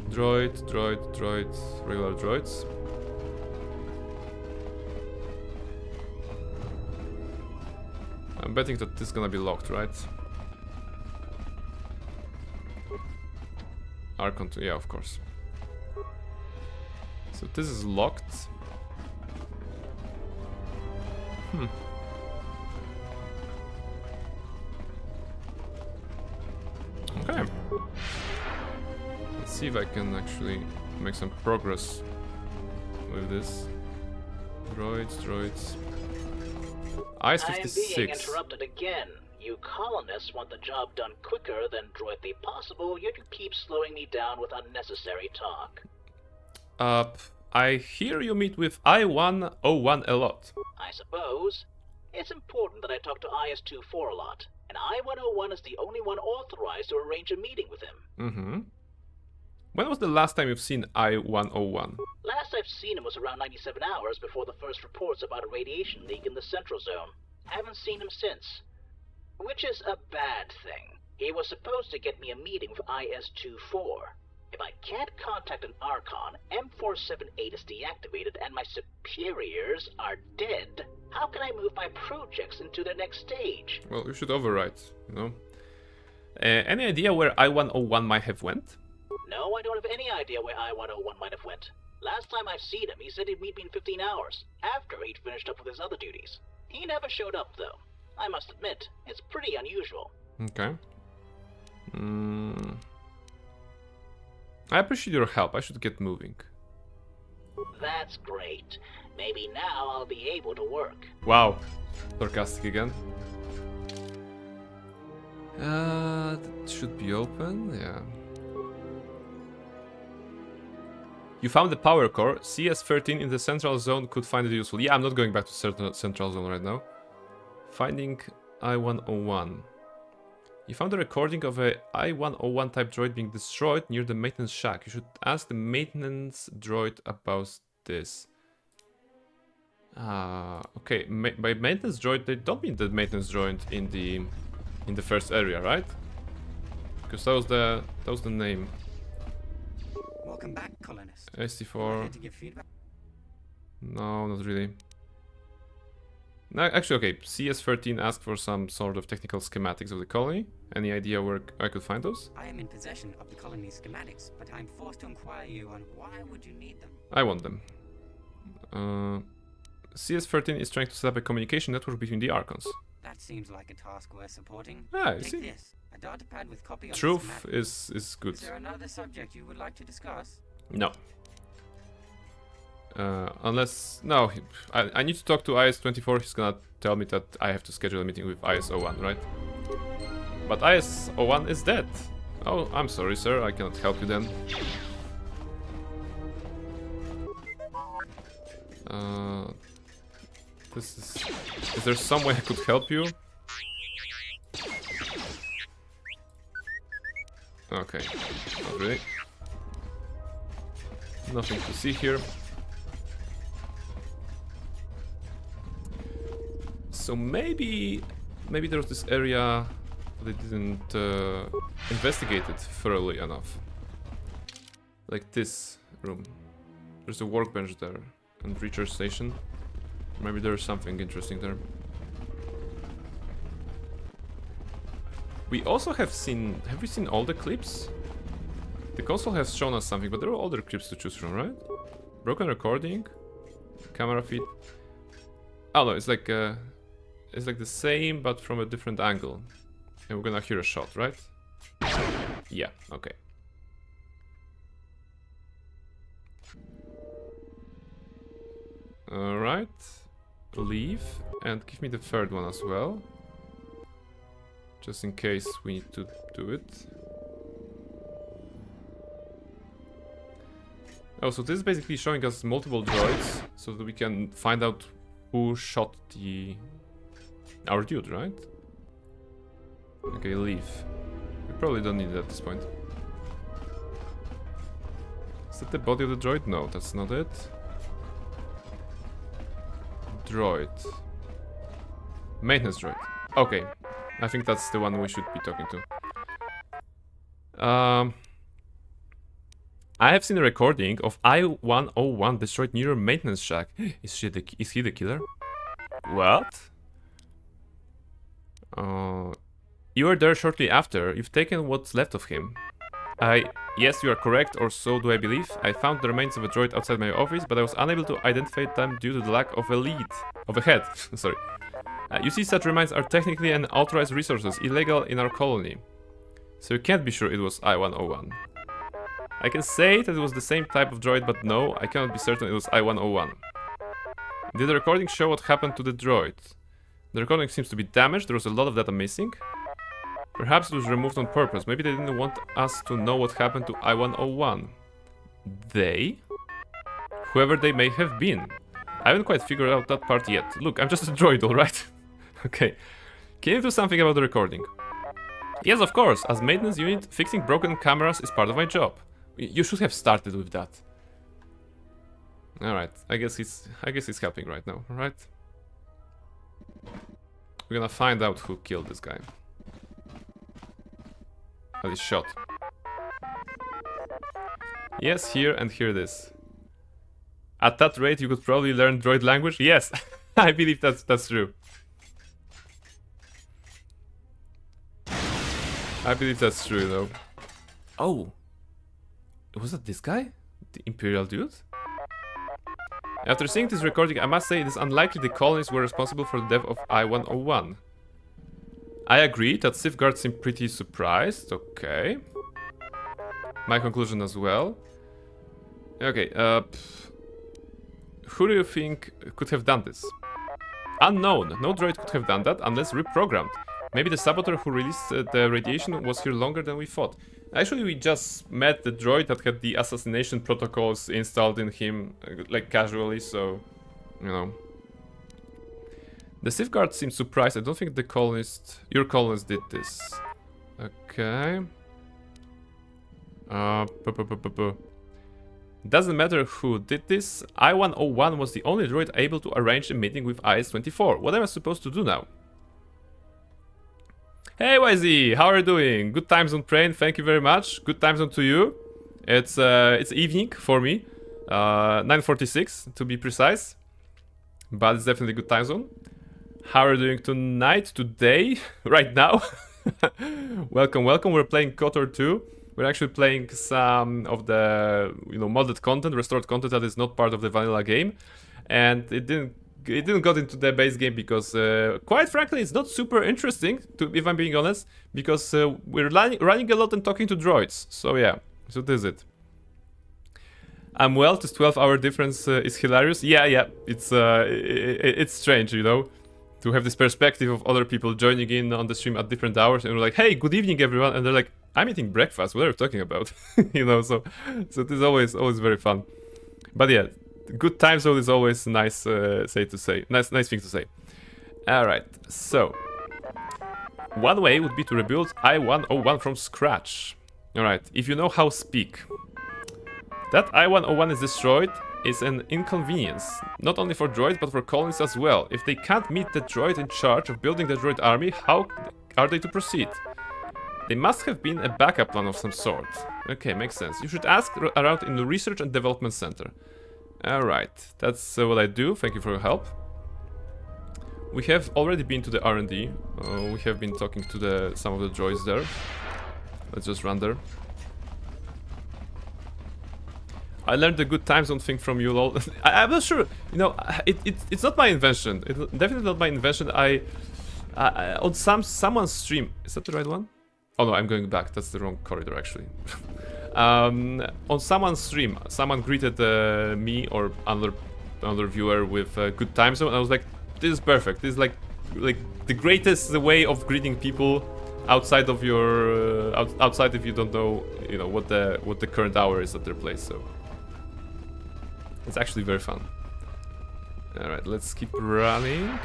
Droid, regular droids. I'm betting that this is gonna be locked, right? Archon, yeah, of course. So this is locked. Okay. Let's see if I can actually make some progress with this. Droids. IS-56. I'm being interrupted again. You colonists want the job done quicker than droidly possible, yet you keep slowing me down with unnecessary talk. I hear you meet with I-101 a lot. I suppose. It's important that I talk to IS-24 a lot, and I-101 is the only one authorized to arrange a meeting with him. Mm-hmm. When was the last time you've seen I-101? Last I've seen him was around 97 hours before the first reports about a radiation leak in the Central Zone. Haven't seen him since. Which is a bad thing. He was supposed to get me a meeting with IS-24. If I can't contact an Archon, M478 is deactivated and my superiors are dead, how can I move my projects into the next stage? Well, you should overwrite, you know. Any idea where I-101 might have went? No, I don't have any idea where I-101 might have went. Last time I've seen him, he said he'd meet me in 15 hours, after he'd finished up with his other duties. He never showed up, though. I must admit, it's pretty unusual. Okay. I appreciate your help. I should get moving. That's great. Maybe now I'll be able to work. Wow. Sarcastic again. That should be open, yeah. You found the power core. CS13 in the central zone could find it useful. Yeah, I'm not going back to central zone right now. Finding I-101. You found a recording of a I-101 type droid being destroyed near the maintenance shack. You should ask the maintenance droid about this. Okay. By maintenance droid, they don't mean the maintenance droid in the first area, right? Because that was the name. Welcome back, colonist. ST4. To give feedback? No, not really. No, actually, okay. CS13 asked for some sort of technical schematics of the colony. Any idea where I could find those? I am in possession of the colony's schematics, but I am forced to inquire you on why would you need them? I want them. CS13 is trying to set up a communication network between the Archons. That seems like a task worth supporting. Ah, you Take see. this, a data pad with copy of Truth the schematics. is good. Is there another subject you would like to discuss? No. Unless... No, I need to talk to IS-24. He's gonna tell me that I have to schedule a meeting with IS-01, right? But IS-01 is dead. Oh, I'm sorry, sir. I cannot help you then. This is... Is there some way I could help you? Okay. Not really. Nothing to see here. So maybe there's this area they didn't investigate it thoroughly enough. Like this room. There's a workbench there and recharge station. Maybe there's something interesting there. We also have we seen all the clips? The console has shown us something, but there are other clips to choose from, right? Broken recording, camera feed. Oh no, it's like the same but from a different angle. And we're gonna hear a shot, right? Yeah, okay. Alright. Leave and give me the third one as well. Just in case we need to do it. Oh, so this is basically showing us multiple droids so that we can find out who shot our dude, right? Okay, leave. We probably don't need it at this point. Is that the body of the droid? No, that's not it. Droid. Maintenance droid. Okay. I think that's the one we should be talking to. I have seen a recording of I-101 destroyed near a maintenance shack. Is he the killer? What? You were there shortly after. You've taken what's left of him. Yes, you are correct, or so do I believe. I found the remains of a droid outside my office, but I was unable to identify them due to the lack of a head. Sorry. You see, such remains are technically unauthorized resources, illegal in our colony. So you can't be sure it was I-101. I can say that it was the same type of droid, but no, I cannot be certain it was I-101. Did the recording show what happened to the droid? The recording seems to be damaged, there was a lot of data missing. Perhaps it was removed on purpose, maybe they didn't want us to know what happened to I-101. They? whoever they may have been. I haven't quite figured out that part yet. Look, I'm just a droid, alright? Okay. Can you do something about the recording? Yes, of course. As maintenance unit, fixing broken cameras is part of my job. You should have started with that. Alright, I guess he's helping right now, right? We're gonna find out who killed this guy. Oh, he's shot. Yes, here and here it is. At that rate, you could probably learn droid language? Yes, I believe that's true. I believe that's true, though. Oh. Was that this guy? The Imperial dude? After seeing this recording, I must say it is unlikely the colonists were responsible for the death of I-101. I agree that Sith guards seem pretty surprised. Okay. My conclusion as well. Okay, who do you think could have done this? Unknown. No droid could have done that unless reprogrammed. Maybe the saboteur who released the radiation was here longer than we thought. Actually, we just met the droid that had the assassination protocols installed in him, like casually, so, you know. The Sith guard seems surprised. I don't think the your colonists did this. Okay. Doesn't matter who did this. I-101 was the only droid able to arrange a meeting with IS-24. What am I supposed to do now? Hey YZ, how are you doing? Good time zone Prain, thank you very much. Good time zone to you. It's evening for me. 9:46 to be precise. But it's definitely good time zone. How are you doing tonight, today, right now? Welcome, welcome. We're playing KotOR 2. We're actually playing some of the, modded content, restored content that is not part of the vanilla game. And it didn't got into the base game because, quite frankly, it's not super interesting, if I'm being honest, because we're running a lot and talking to droids. So yeah, so this is it. I'm well, this 12-hour difference is hilarious. Yeah, it's strange, to have this perspective of other people joining in on the stream at different hours, and we're like, hey, good evening, everyone, and they're like, I'm eating breakfast, what are you talking about? So it is always very fun. But yeah, good time zone is always nice nice thing to say. Alright, so one way would be to rebuild I-101 from scratch. Alright, if you know how speak. That I-101 is destroyed is an inconvenience, not only for droids but for colonists as well. If they can't meet the droid in charge of building the droid army, how are they to proceed? They must have been a backup plan of some sort. Okay, makes sense. You should ask around in the Research and Development Center. Alright, that's what I do. Thank you for your help. We have already been to the R&D. We have been talking to some of the droids there. Let's just run there. I learned the good time zone thing from you, lol. I'm not sure, it's not my invention. It's definitely not my invention. On someone's stream, is that the right one? Oh no, I'm going back. That's the wrong corridor, actually. On someone's stream, someone greeted me or another viewer with good time zone, and I was like, this is perfect. This is like the greatest way of greeting people outside of your outside if you don't know what the current hour is at their place. So it's actually very fun. All right, let's keep running,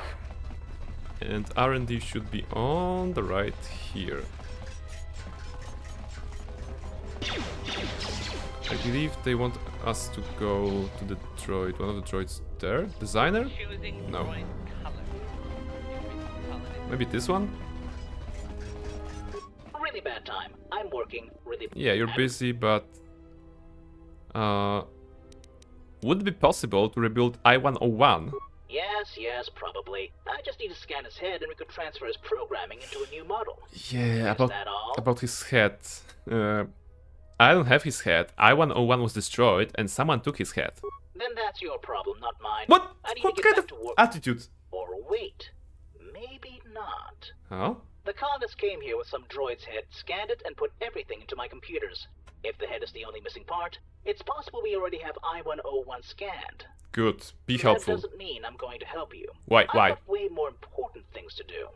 and R&D should be on the right here. I believe they want us to go to the droid. One of the droids there? Designer? No. Maybe this one? Really bad time. I'm working really bad. Yeah, you're busy, but... would it be possible to rebuild I-101? Yes, probably. I just need to scan his head and we could transfer his programming into a new model. Yeah, Is that all? about his head. I don't have his head. I-101 was destroyed and someone took his head. Then that's your problem, not mine. What? I need What to get kind back of to work. attitude? Or wait, maybe not. Oh? The colonists came here with some droid's head, scanned it, and put everything into my computers. If the head is the only missing part, it's possible we already have I-101 scanned. Good. Be helpful. That doesn't mean I'm going to help you. Why? I have way more important things to do.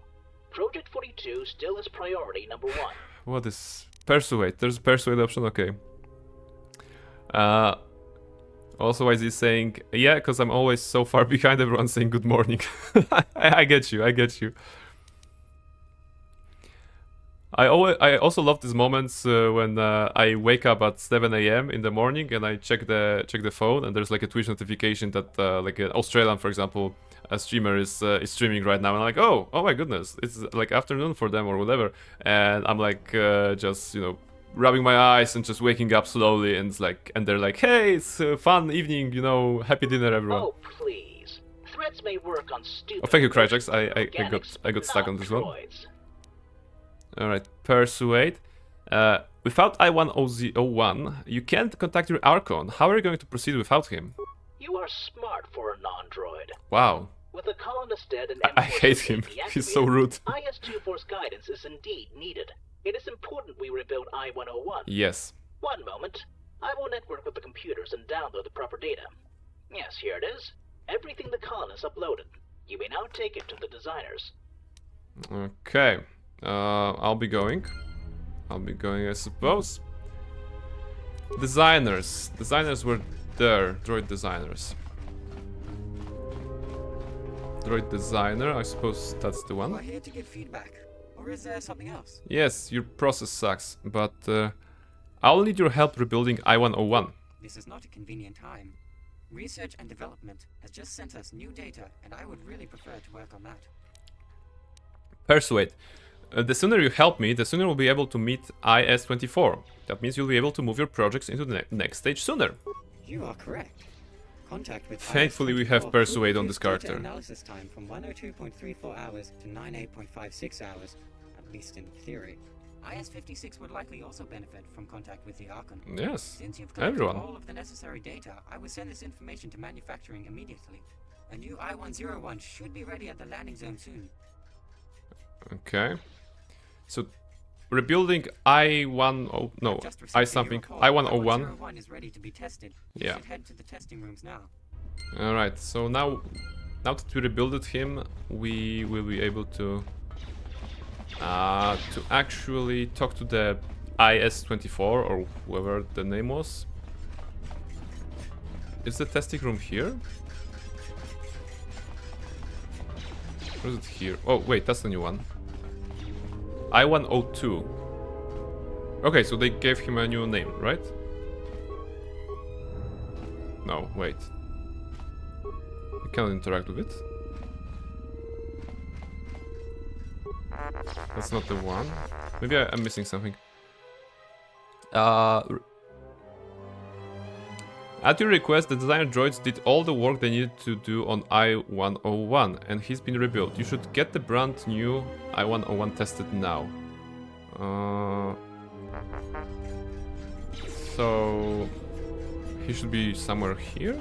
Project 42 still is priority number 1. What is... Persuade. There's a persuade option, okay. Also, why is he saying, yeah, because I'm always so far behind everyone saying good morning. I get you, I get you. I also love these moments when I wake up at 7 AM in the morning and I check the phone and there's like a Twitch notification that like an Australian, for example, a streamer is streaming right now, and I'm like, oh my goodness, it's like afternoon for them or whatever, and I'm like just, you know, rubbing my eyes and just waking up slowly, and it's like, and they're like, hey, it's a fun evening, you know, happy dinner everyone. Oh please, threats may work on stupid. Oh, thank you, Cryjax. I got stuck on this one. Alright, persuade. Without I-1001, you can't contact your Archon. How are you going to proceed without him? You are smart for a non-droid. Wow. With the colonist dead and I hate him. He's so rude. IS-24's guidance is indeed needed. It is important we rebuild I-101. Yes. One moment. I will network with the computers and download the proper data. Yes, here it is. Everything the colonists uploaded. You may now take it to the designers. Okay. I'll be going, I suppose. Designers. Designers were there. Droid designers. Droid designer, I suppose that's the one. We're here to give feedback. Or is there something else? Yes, your process sucks, but I'll need your help rebuilding I-101. This is not a convenient time. Research and development has just sent us new data, and I would really prefer to work on that. Persuade. The sooner you help me, the sooner we'll be able to meet IS-24. That means you'll be able to move your projects into the next stage sooner. You are correct. Contact with Thankfully, we have Persuade on this character. Analysis time from 102.34 hours to 98.56 hours, at least in theory. IS-56 would likely also benefit from contact with the Archon. Yes, Since you've collected everyone. all of the necessary data, I will send this information to manufacturing immediately. A new I-101 should be ready at the landing zone soon. Okay. So, rebuilding I-10... No, I-something. I-101. I-101 is ready to be tested. You Yeah. should head to the testing rooms now. Alright, so now that we rebuilt him, we will be able to actually talk to the IS-24 or whoever the name was. Is the testing room here? Or is it here? Oh, wait, that's the new one. I-102. Okay, so they gave him a new name, right? No, wait. I cannot interact with it. That's not the one. Maybe I'm missing something. At your request, the designer droids did all the work they needed to do on I-101, and he's been rebuilt. You should get the brand new I-101 tested now. So he should be somewhere here?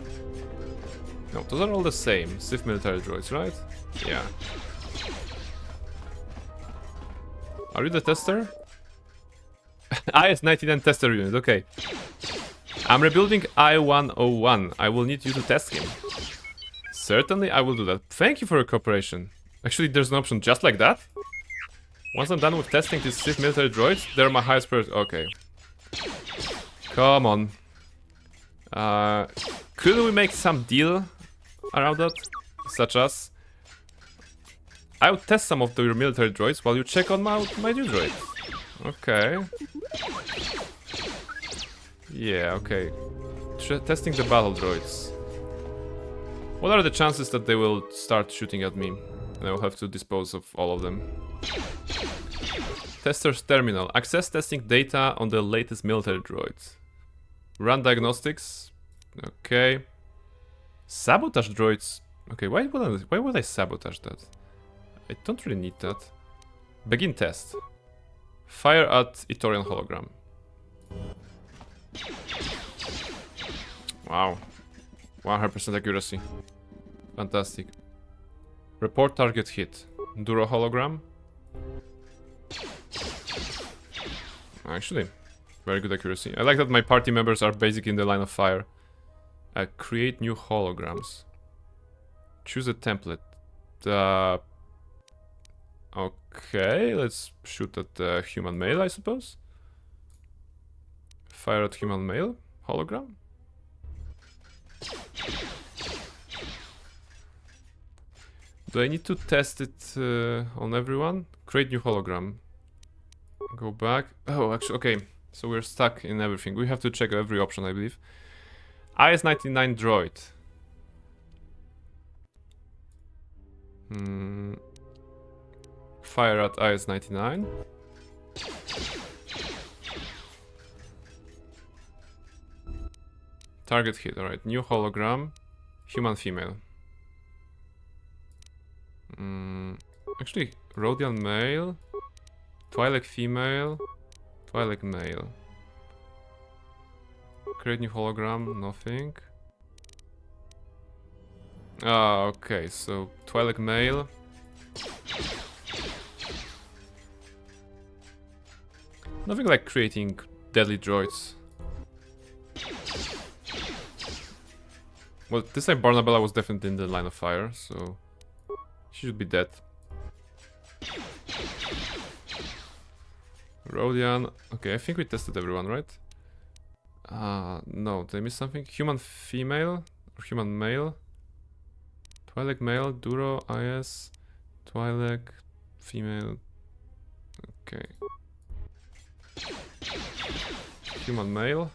No, those are all the same. Sith military droids, right? Yeah. Are you the tester? IS-99 tester unit, okay. I'm rebuilding I-101. I will need you to test him. Certainly, I will do that. Thank you for your cooperation. Actually, there's an option just like that. Once I'm done with testing these Sith military droids, they're my highest priority. Okay. Come on. Could we make some deal around that? Such as... I would test some of your military droids while you check on my new droid. Okay. Yeah, okay. Testing the battle droids. What are the chances that they will start shooting at me? And I will have to dispose of all of them. Tester's terminal. Access testing data on the latest military droids. Run diagnostics. Okay. Sabotage droids. Okay, why would I sabotage that? I don't really need that. Begin test. Fire at Itorian hologram. Wow. 100% accuracy. Fantastic. Report target hit. Duro hologram. Actually, very good accuracy. I like that my party members are basically in the line of fire. Create new holograms. Choose a template. Okay, let's shoot at the human male, I suppose. Fire at human male hologram. Do I need to test it on everyone? Create new hologram. Go back. Oh, actually, okay. So we're stuck in everything. We have to check every option, I believe. IS-99 droid. Fire at IS-99. Target hit, alright. New hologram. Human female. Actually, Rhodian male. Twi'lek female. Twi'lek male. Create new hologram, nothing. Ah, okay, so Twi'lek male. Nothing like creating deadly droids. Well, this time Barnabella was definitely in the line of fire, so she should be dead. Rhodian. Okay, I think we tested everyone, right? No, did I miss something? Human female or human male? Twi'lek male, Duro, IS, Twi'lek female. Okay. Human male.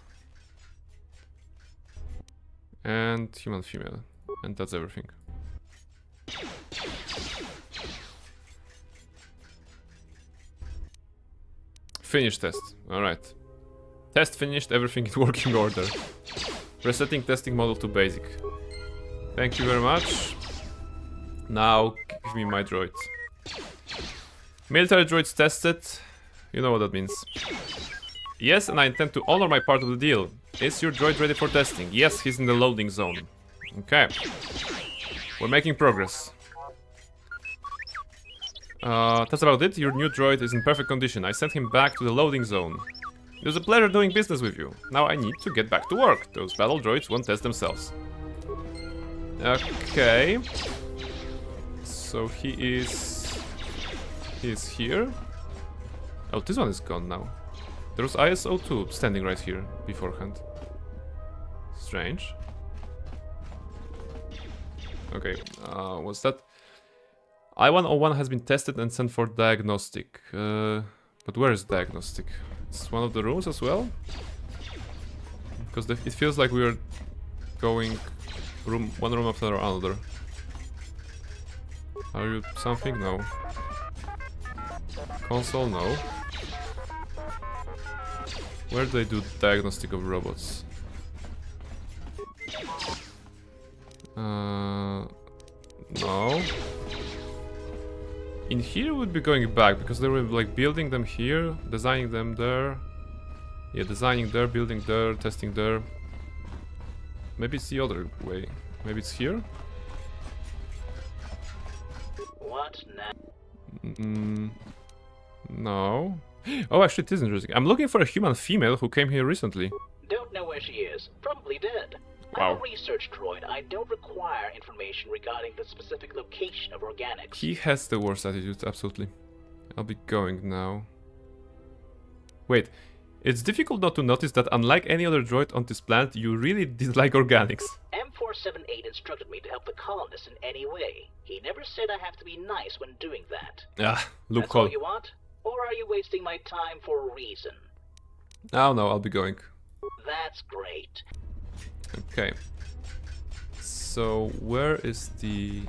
And human female. And that's everything. Finish test. Alright. Test finished, everything in working order. Resetting testing model to basic. Thank you very much. Now, give me my droids. Military droids tested. You know what that means. Yes, and I intend to honor my part of the deal. Is your droid ready for testing? Yes, he's in the loading zone. Okay. We're making progress. That's about it. Your new droid is in perfect condition. I sent him back to the loading zone. It was a pleasure doing business with you. Now I need to get back to work. Those battle droids won't test themselves. Okay. So he is here. Oh, this one is gone now. There was IS-02 standing right here beforehand. Strange. Okay, what's that? I-101 has been tested and sent for diagnostic. But where is diagnostic? It's one of the rooms as well? Because it feels like we are going one room after another. Are you something? No. Console? No. Where do they do diagnostic of robots? No. In here would be going back because they were like building them here, designing them there. Yeah, designing there, building there, testing there. Maybe it's the other way. Maybe it's here? What now? No. Oh, actually, it is interesting. I'm looking for a human female who came here recently. Don't know where she is. Probably dead. Wow. I'm a research droid. I don't require information regarding the specific location of organics. He has the worst attitude, absolutely. I'll be going now. Wait, it's difficult not to notice that unlike any other droid on this planet, you really dislike organics. M478 instructed me to help the colonists in any way. He never said I have to be nice when doing that. Ah, That's loophole. all you want? Or are you wasting my time for a reason? Oh no, I'll be going. That's great. Okay. So, where is the...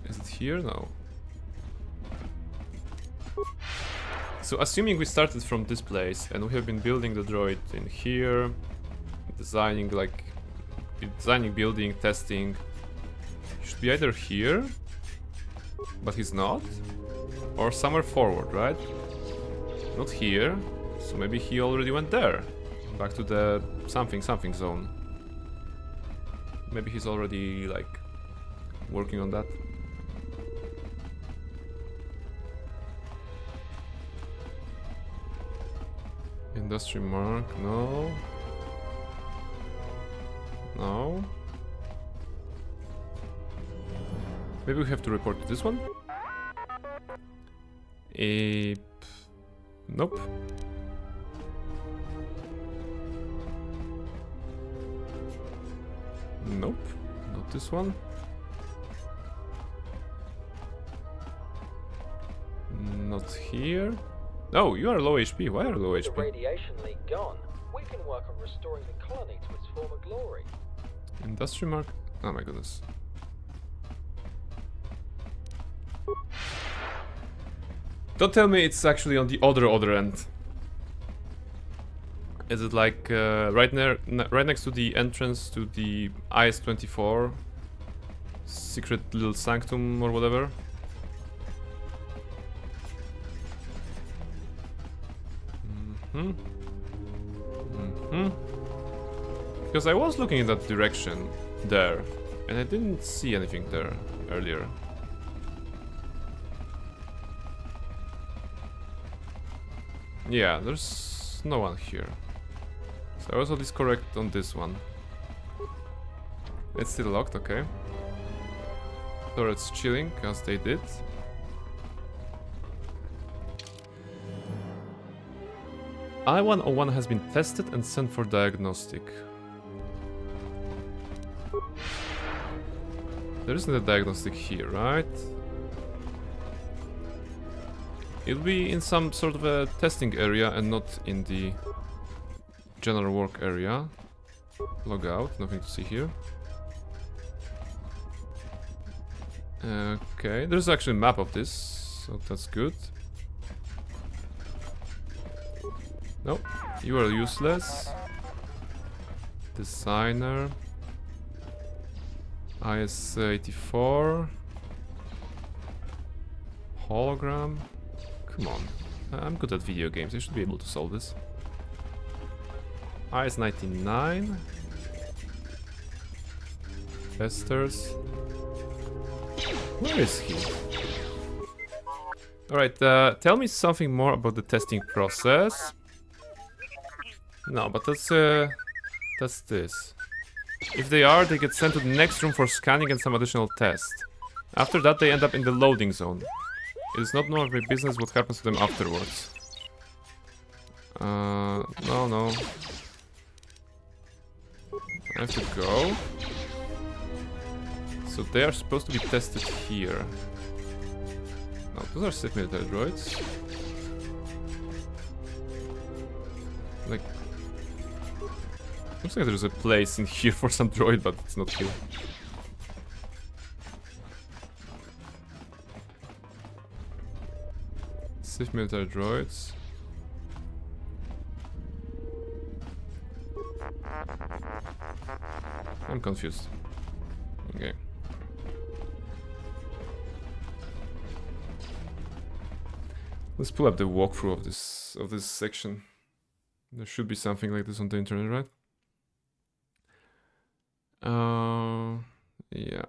Is it here? No. So, assuming we started from this place, and we have been building the droid in here, designing, building, testing, he should be either here, but he's not, or somewhere forward, right? Not here, so maybe he already went there, back to the something zone. Maybe he's already, like, working on that. Industry mark, no. No. Maybe we have to report to this one? Nope. Nope, not this one. here. Oh, you are low HP. Why are you low With the HP? radiation leak gone, we can work on restoring the colony to its former glory. Industry mark. Oh my goodness. Don't tell me it's actually on the other end. Is it like right next to the entrance to the IS-24 secret little sanctum or whatever? Because I was looking in that direction there, and I didn't see anything there earlier. Yeah, there's no one here. So I was at least correct on this one. It's still locked, okay. So it's chilling, as they did. I-101 has been tested and sent for diagnostic. There isn't a diagnostic here, right? It'll be in some sort of a testing area and not in the general work area. Log out, nothing to see here. Okay, there's actually a map of this, so that's good. Nope, you are useless. Designer. IS-84. Hologram. Come on, I'm good at video games, I should be able to solve this. IS-99. Testers. Where is he? Alright, tell me something more about the testing process. No, but that's this. If they are, they get sent to the next room for scanning and some additional tests. After that, they end up in the loading zone. It is not none of my business what happens to them afterwards. No. I have to go. So they are supposed to be tested here. No, those are Sith military droids. Like... Looks like there's a place in here for some droid, but it's not here. Sith military droids. I'm confused. Okay. Let's pull up the walkthrough of this section. There should be something like this on the internet, right? Yeah.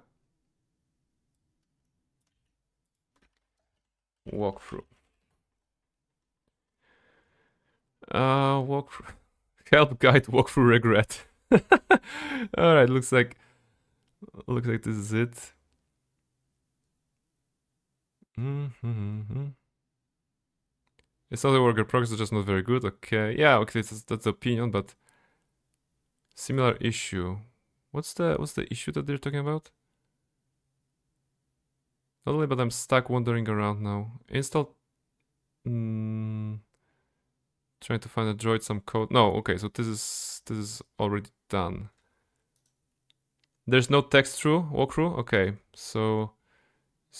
Walkthrough. Walkthrough. Help guide walkthrough regret. Alright, looks like this is it. It's not a worker progress, it's just not very good. Okay, yeah, okay, that's the opinion, but similar issue. What's the issue that they're talking about? Not only, but I'm stuck wandering around now. Install. Trying to find a droid, some code. No, okay, so this is already done. There's no text through walkthrough. Okay, so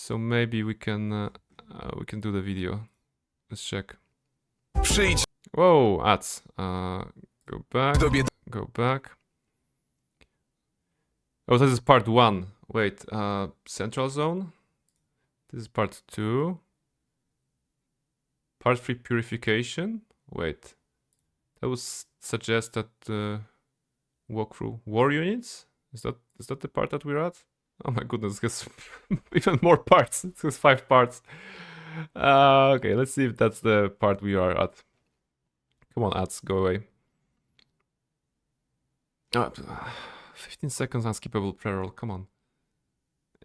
maybe we can do the video. Let's check. Whoa, ads. Go back. Go back. Oh, this is part 1. Wait, Central Zone? This is part 2. Part 3 Purification? Wait. That would suggest that walkthrough War Units? Is that the part that we're at? Oh my goodness, it has even more parts. It has 5 parts. Okay, let's see if that's the part we are at. Come on, ads, go away. 15 seconds unskippable pre-roll, come on.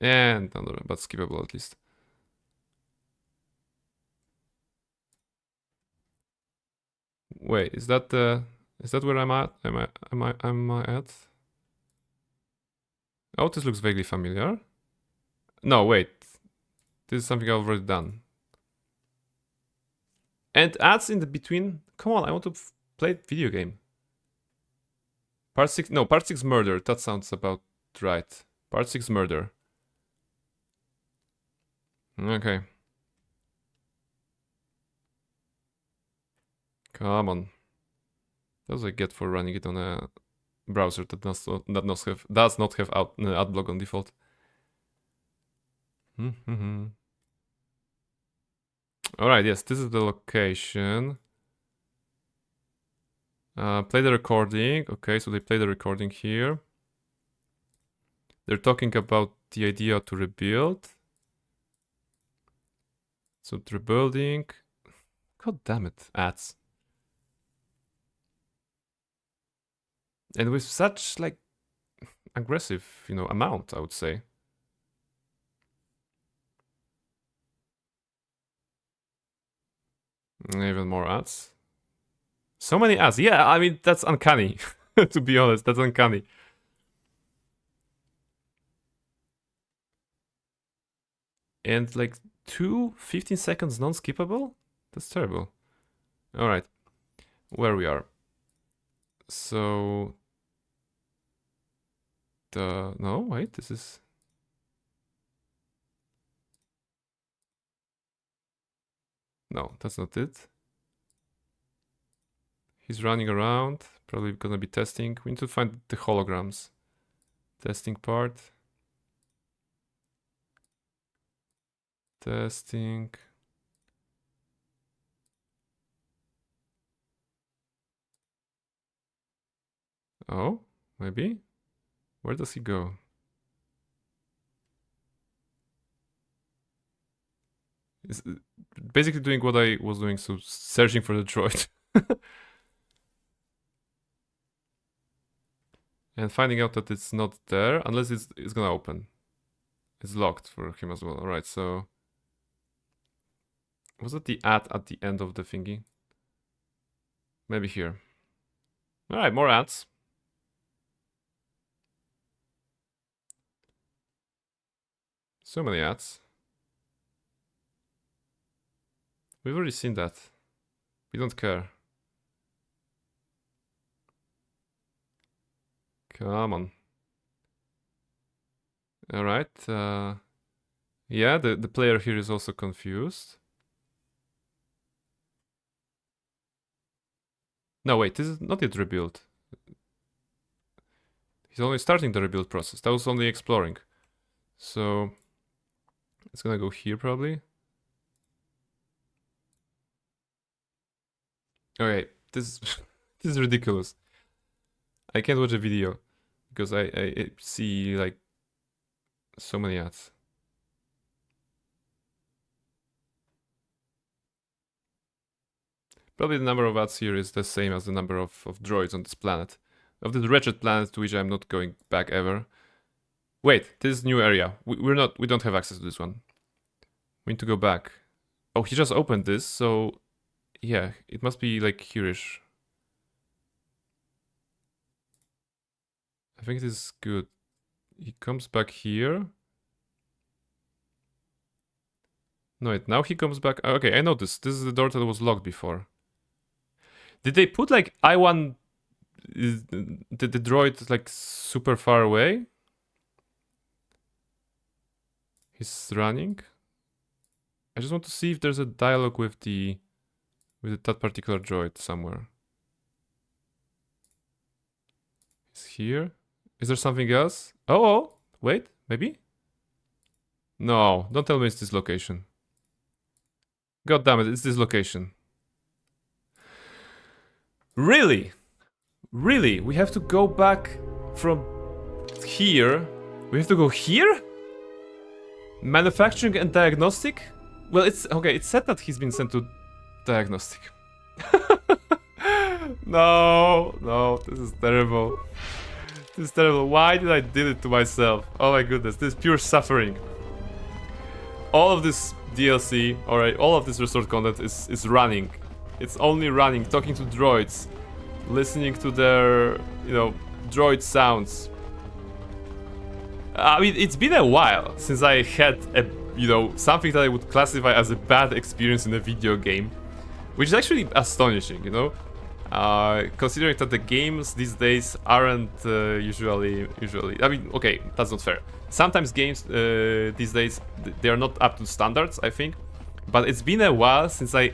And another, but skippable at least. Wait, is that where I'm at? Am I at? Oh, this looks vaguely familiar. No, wait. This is something I've already done. And ads in the between. Come on, I want to play video game. Part 6, no, Part 6 murder. That sounds about right. Part 6 murder. Okay. Come on. That's what I get for running it on a browser that does not have ad block on default. Alright, yes, this is the location. Play the recording. Okay, so they play the recording here. They're talking about the idea to rebuild. So rebuilding. God damn it, ads. And with such like aggressive, you know, amount, I would say. Even more ads. So many ads. Yeah, I mean, that's uncanny. To be honest, that's uncanny. And like 15 seconds non-skippable? That's terrible. Alright. Where we are. So... No, wait, this is... No, that's not it. He's running around, probably gonna be testing. We need to find the holograms. Testing part. Testing. Oh, maybe? Where does he go? Is basically doing what I was doing, so searching for the droid. And finding out that it's not there, unless it's gonna open. It's locked for him as well. Alright, so... Was it the ad at the end of the thingy? Maybe here. Alright, more ads. So many ads. We've already seen that. We don't care. Come on. Alright. Yeah, the player here is also confused. No, wait, this is not yet rebuild. He's only starting the rebuild process. That was only exploring. So it's gonna go here probably. Okay, this this is ridiculous. I can't watch a video because I see like so many ads. Probably the number of ads here is the same as the number of droids on this planet. Of this wretched planet to which I'm not going back ever. Wait, this is new area. We don't have access to this one. We need to go back. Oh, he just opened this, so yeah, it must be like here-ish. I think this is good. He comes back here. No, wait, now he comes back. Okay, I know this. This is the door that was locked before. Did they put like I1 the droid like super far away? He's running. I just want to see if there's a dialogue with that particular droid somewhere. He's here. Is there something else? Oh, wait, maybe? No, don't tell me it's this location. God damn it, it's this location. Really? Really? We have to go back from here? We have to go here? Manufacturing and diagnostic? Well, it's okay, it said that he's been sent to diagnostic. No, this is terrible. This is terrible. Why did I do it to myself? Oh my goodness, this is pure suffering. All of this DLC, alright, all of this restored content is running. It's only running, talking to droids, listening to their, you know, droid sounds. I mean, it's been a while since I had a, you know, something that I would classify as a bad experience in a video game. which is actually astonishing, you know, considering that the games these days aren't usually. I mean, okay, that's not fair. Sometimes games these days they are not up to standards, I think, but it's been a while since I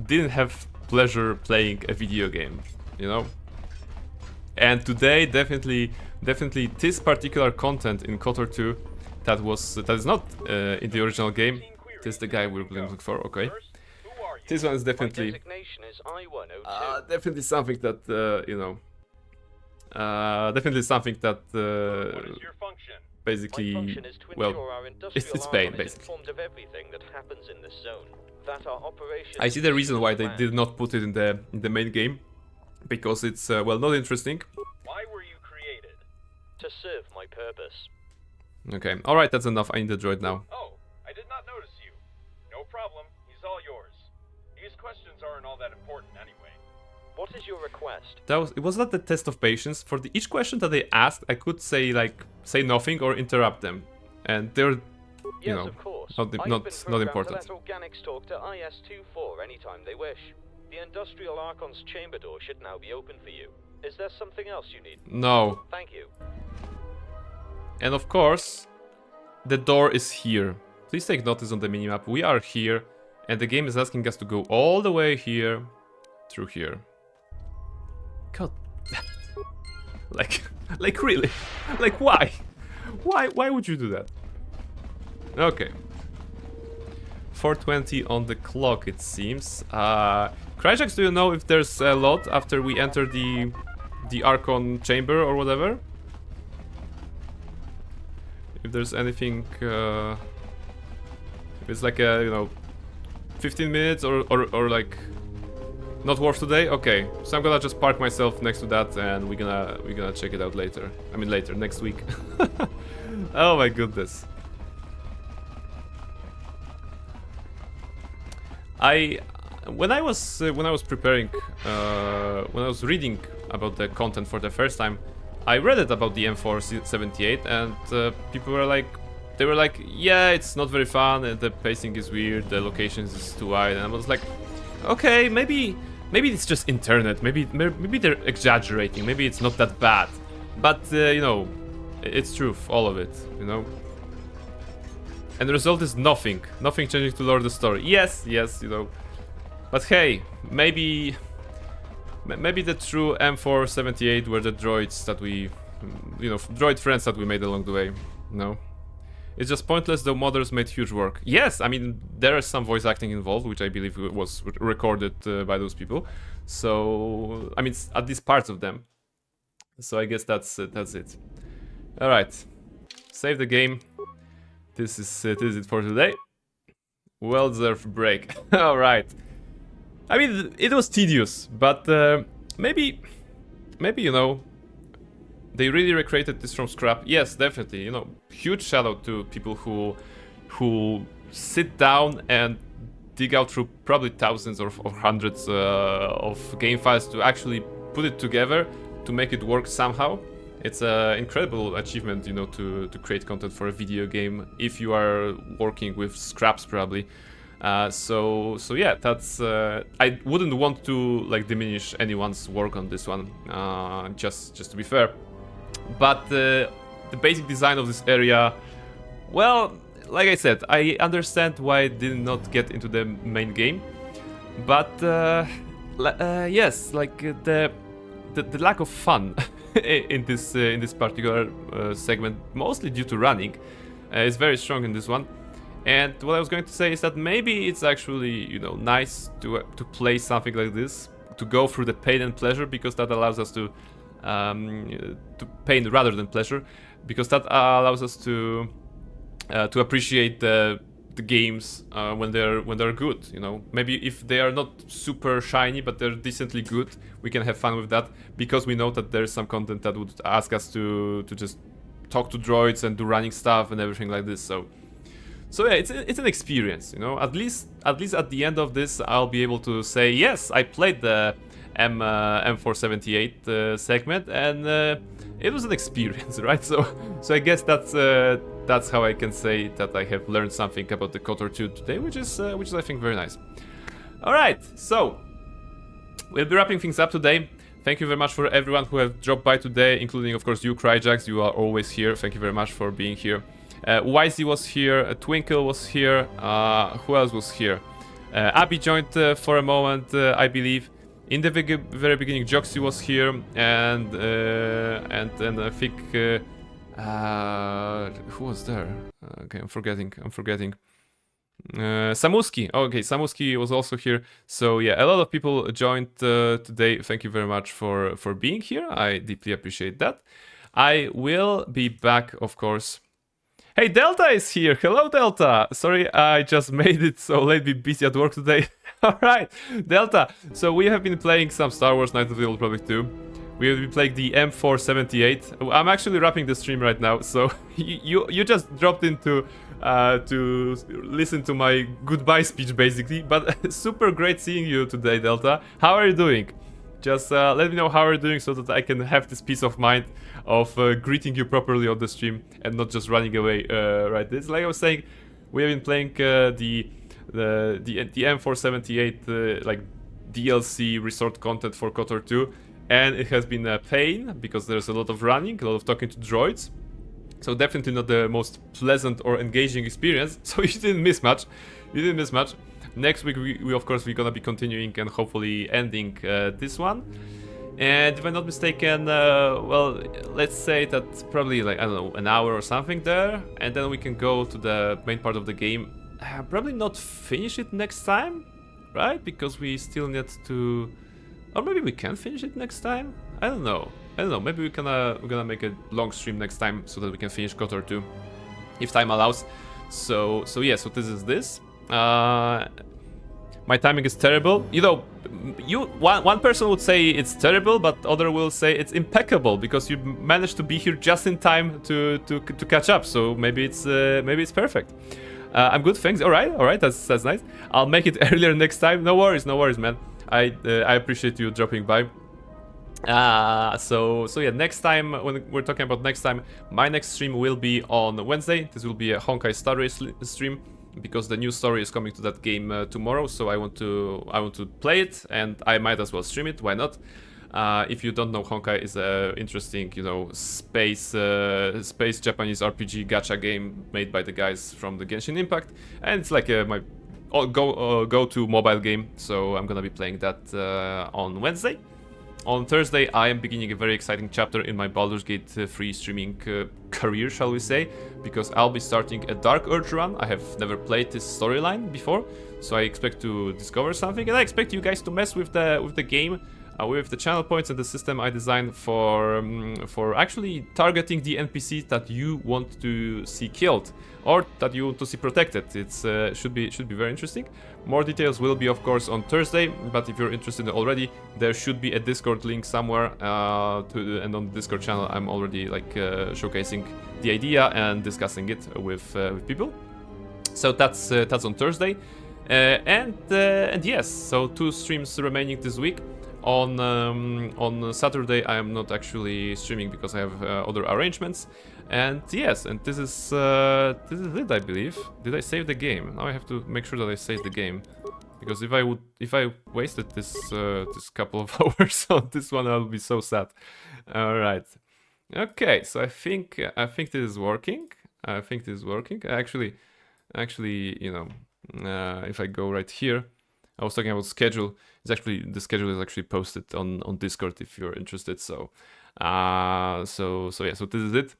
didn't have pleasure playing a video game, you know. And today, definitely, this particular content in KotOR 2 that is not in the original game. This is the guy we're looking for. Okay, this one is definitely definitely something that you know, definitely something that basically, well, it's pain basically. I see the reason why they did not put it in the main game. Because it's, well, not interesting. Why were you created? To serve my purpose. Okay, alright, that's enough. I need the droid now. Oh, I did not notice you. No problem, he's all yours. These questions aren't all that important anyway. What is your request? It was not the test of patience. For each question that they asked, I could say, like, say nothing or interrupt them. And they're, you know, of course. not important. Let organics talk to IS-24 anytime they wish. The Industrial Archon's chamber door should now be open for you. Is there something else you need? No. Thank you. And of course, the door is here. Please take notice on the minimap. We are here, and the game is asking us to go all the way here, through here. God, like really? Like why? Why would you do that? Okay. 4:20 on the clock, it seems. Kryjax, do you know if there's a lot after we enter the Archon chamber or whatever? If there's anything, if it's like a, you know, 15 minutes or like not worth today? Okay, so I'm gonna just park myself next to that and we're gonna check it out later. I mean later, next week. Oh my goodness. When I was preparing, when I was reading about the content for the first time, I read it about the M478, and people were like, yeah, it's not very fun, and the pacing is weird, the locations is too wide, and I was like, okay, maybe it's just internet, maybe they're exaggerating, maybe it's not that bad, but you know, it's truth, all of it, you know. And the result is nothing changing to lore the story. Yes, you know. But hey, maybe the true M478 were the droids that we, you know, droid friends that we made along the way. No, it's just pointless. Though modders made huge work. Yes, I mean there is some voice acting involved, which I believe was recorded by those people. So I mean, at least parts of them. So I guess that's it. All right, save the game. This is it for today. Well-deserved break. All right. I mean, it was tedious, but maybe you know, they really recreated this from scrap. Yes, definitely. You know, huge shout out to people who sit down and dig out through probably thousands or hundreds of game files to actually put it together to make it work somehow. It's an incredible achievement, you know, to create content for a video game if you are working with scraps, probably. So yeah, that's I wouldn't want to like diminish anyone's work on this one, just to be fair. But the basic design of this area, well, like I said, I understand why it did not get into the main game, but yes, like the lack of fun in this particular segment, mostly due to running, is very strong in this one. And what I was going to say is that maybe it's actually, you know, nice to play something like this, to go through the pain and pleasure, because that allows us to pain rather than pleasure, because that allows us to appreciate the games when they're good. You know, maybe if they are not super shiny but they're decently good, we can have fun with that, because we know that there's some content that would ask us to just talk to droids and do running stuff and everything like this. So yeah, it's an experience, you know. At least at the end of this, I'll be able to say, yes, I played the M478 segment, and it was an experience, right? So I guess that's how I can say that I have learned something about the KotOR 2 today, which is I think very nice. All right, so we'll be wrapping things up today. Thank you very much for everyone who have dropped by today, including, of course, you, Cryjax. You are always here. Thank you very much for being here. Wisey was here. Twinkle was here. Who else was here? Abby joined for a moment, I believe. In the very beginning, Joxy was here, and then I think who was there? Okay, I'm forgetting. Samuski. Okay, Samuski was also here. So yeah, a lot of people joined today. Thank you very much for being here. I deeply appreciate that. I will be back, of course. Hey, Delta is here. Hello, Delta. Sorry, I just made it so late. Be busy at work today. All right, Delta. So we have been playing some Star Wars Knights of the Old Republic 2. We will be playing the M478. I'm actually wrapping the stream right now, so you just dropped into to listen to my goodbye speech, basically. But super great seeing you today, Delta. How are you doing? Just let me know how you're doing so that I can have this peace of mind of greeting you properly on the stream and not just running away. Right, this, like I was saying, we have been playing the M478 like DLC resort content for KotOR 2, and it has been a pain because there's a lot of running, a lot of talking to droids. So definitely not the most pleasant or engaging experience. So you didn't miss much. Next week, we of course, we're gonna be continuing and hopefully ending this one. And if I'm not mistaken, well, let's say that's probably like, I don't know, an hour or something there. And then we can go to the main part of the game. Probably not finish it next time, right? Because we still need to... Or maybe we can finish it next time? I don't know. Maybe we're gonna make a long stream next time so that we can finish KotOR 2. If time allows. So yeah, so this is this. My timing is terrible. You know, one person would say it's terrible, but other will say it's impeccable because you managed to be here just in time to catch up. So maybe it's perfect. I'm good, thanks. All right, that's nice. I'll make it earlier next time. No worries, man. I appreciate you dropping by. So yeah, next time, when we're talking about next time, my next stream will be on Wednesday. This will be a Honkai Star Race stream because the new story is coming to that game tomorrow. So I want to play it, and I might as well stream it. Why not? If you don't know, Honkai is a interesting, you know, space Japanese RPG gacha game made by the guys from the Genshin Impact, and it's like my go-to mobile game. So I'm gonna be playing that on Wednesday. On Thursday, I am beginning a very exciting chapter in my Baldur's Gate 3 streaming career, shall we say, because I'll be starting a Dark Urge run. I have never played this storyline before, so I expect to discover something, and I expect you guys to mess with the game, with the channel points and the system I designed for actually targeting the NPCs that you want to see killed or that you want to see protected. It's should be very interesting. More details will be, of course, on Thursday, but if you're interested already, there should be a Discord link somewhere, and on the Discord channel I'm already like showcasing the idea and discussing it with people. So that's on Thursday, and yes, so 2 streams remaining this week. On Saturday I am not actually streaming because I have other arrangements. And yes, and this is it, I believe. Did I save the game? Now I have to make sure that I save the game, because if I wasted this couple of hours on this one, I'll be so sad. All right, okay. So I think this is working. Actually, you know, if I go right here, I was talking about schedule. The schedule is actually posted on Discord if you're interested. So yeah. So this is it.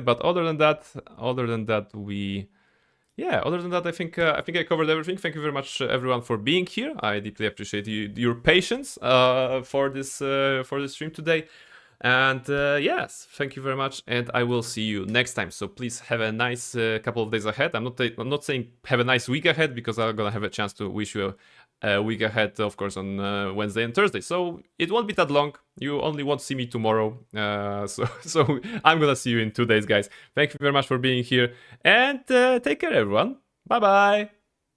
But other than that, I think I covered everything. Thank you very much, everyone, for being here. I deeply appreciate your patience for this stream today. And yes, thank you very much, and I will see you next time. So please have a nice couple of days ahead. I'm not saying have a nice week ahead, because I'm gonna have a chance to wish you a week ahead, of course, on Wednesday and Thursday. So it won't be that long. You only won't see me tomorrow. So I'm gonna see you in 2 days, guys. Thank you very much for being here, and take care, everyone. Bye bye.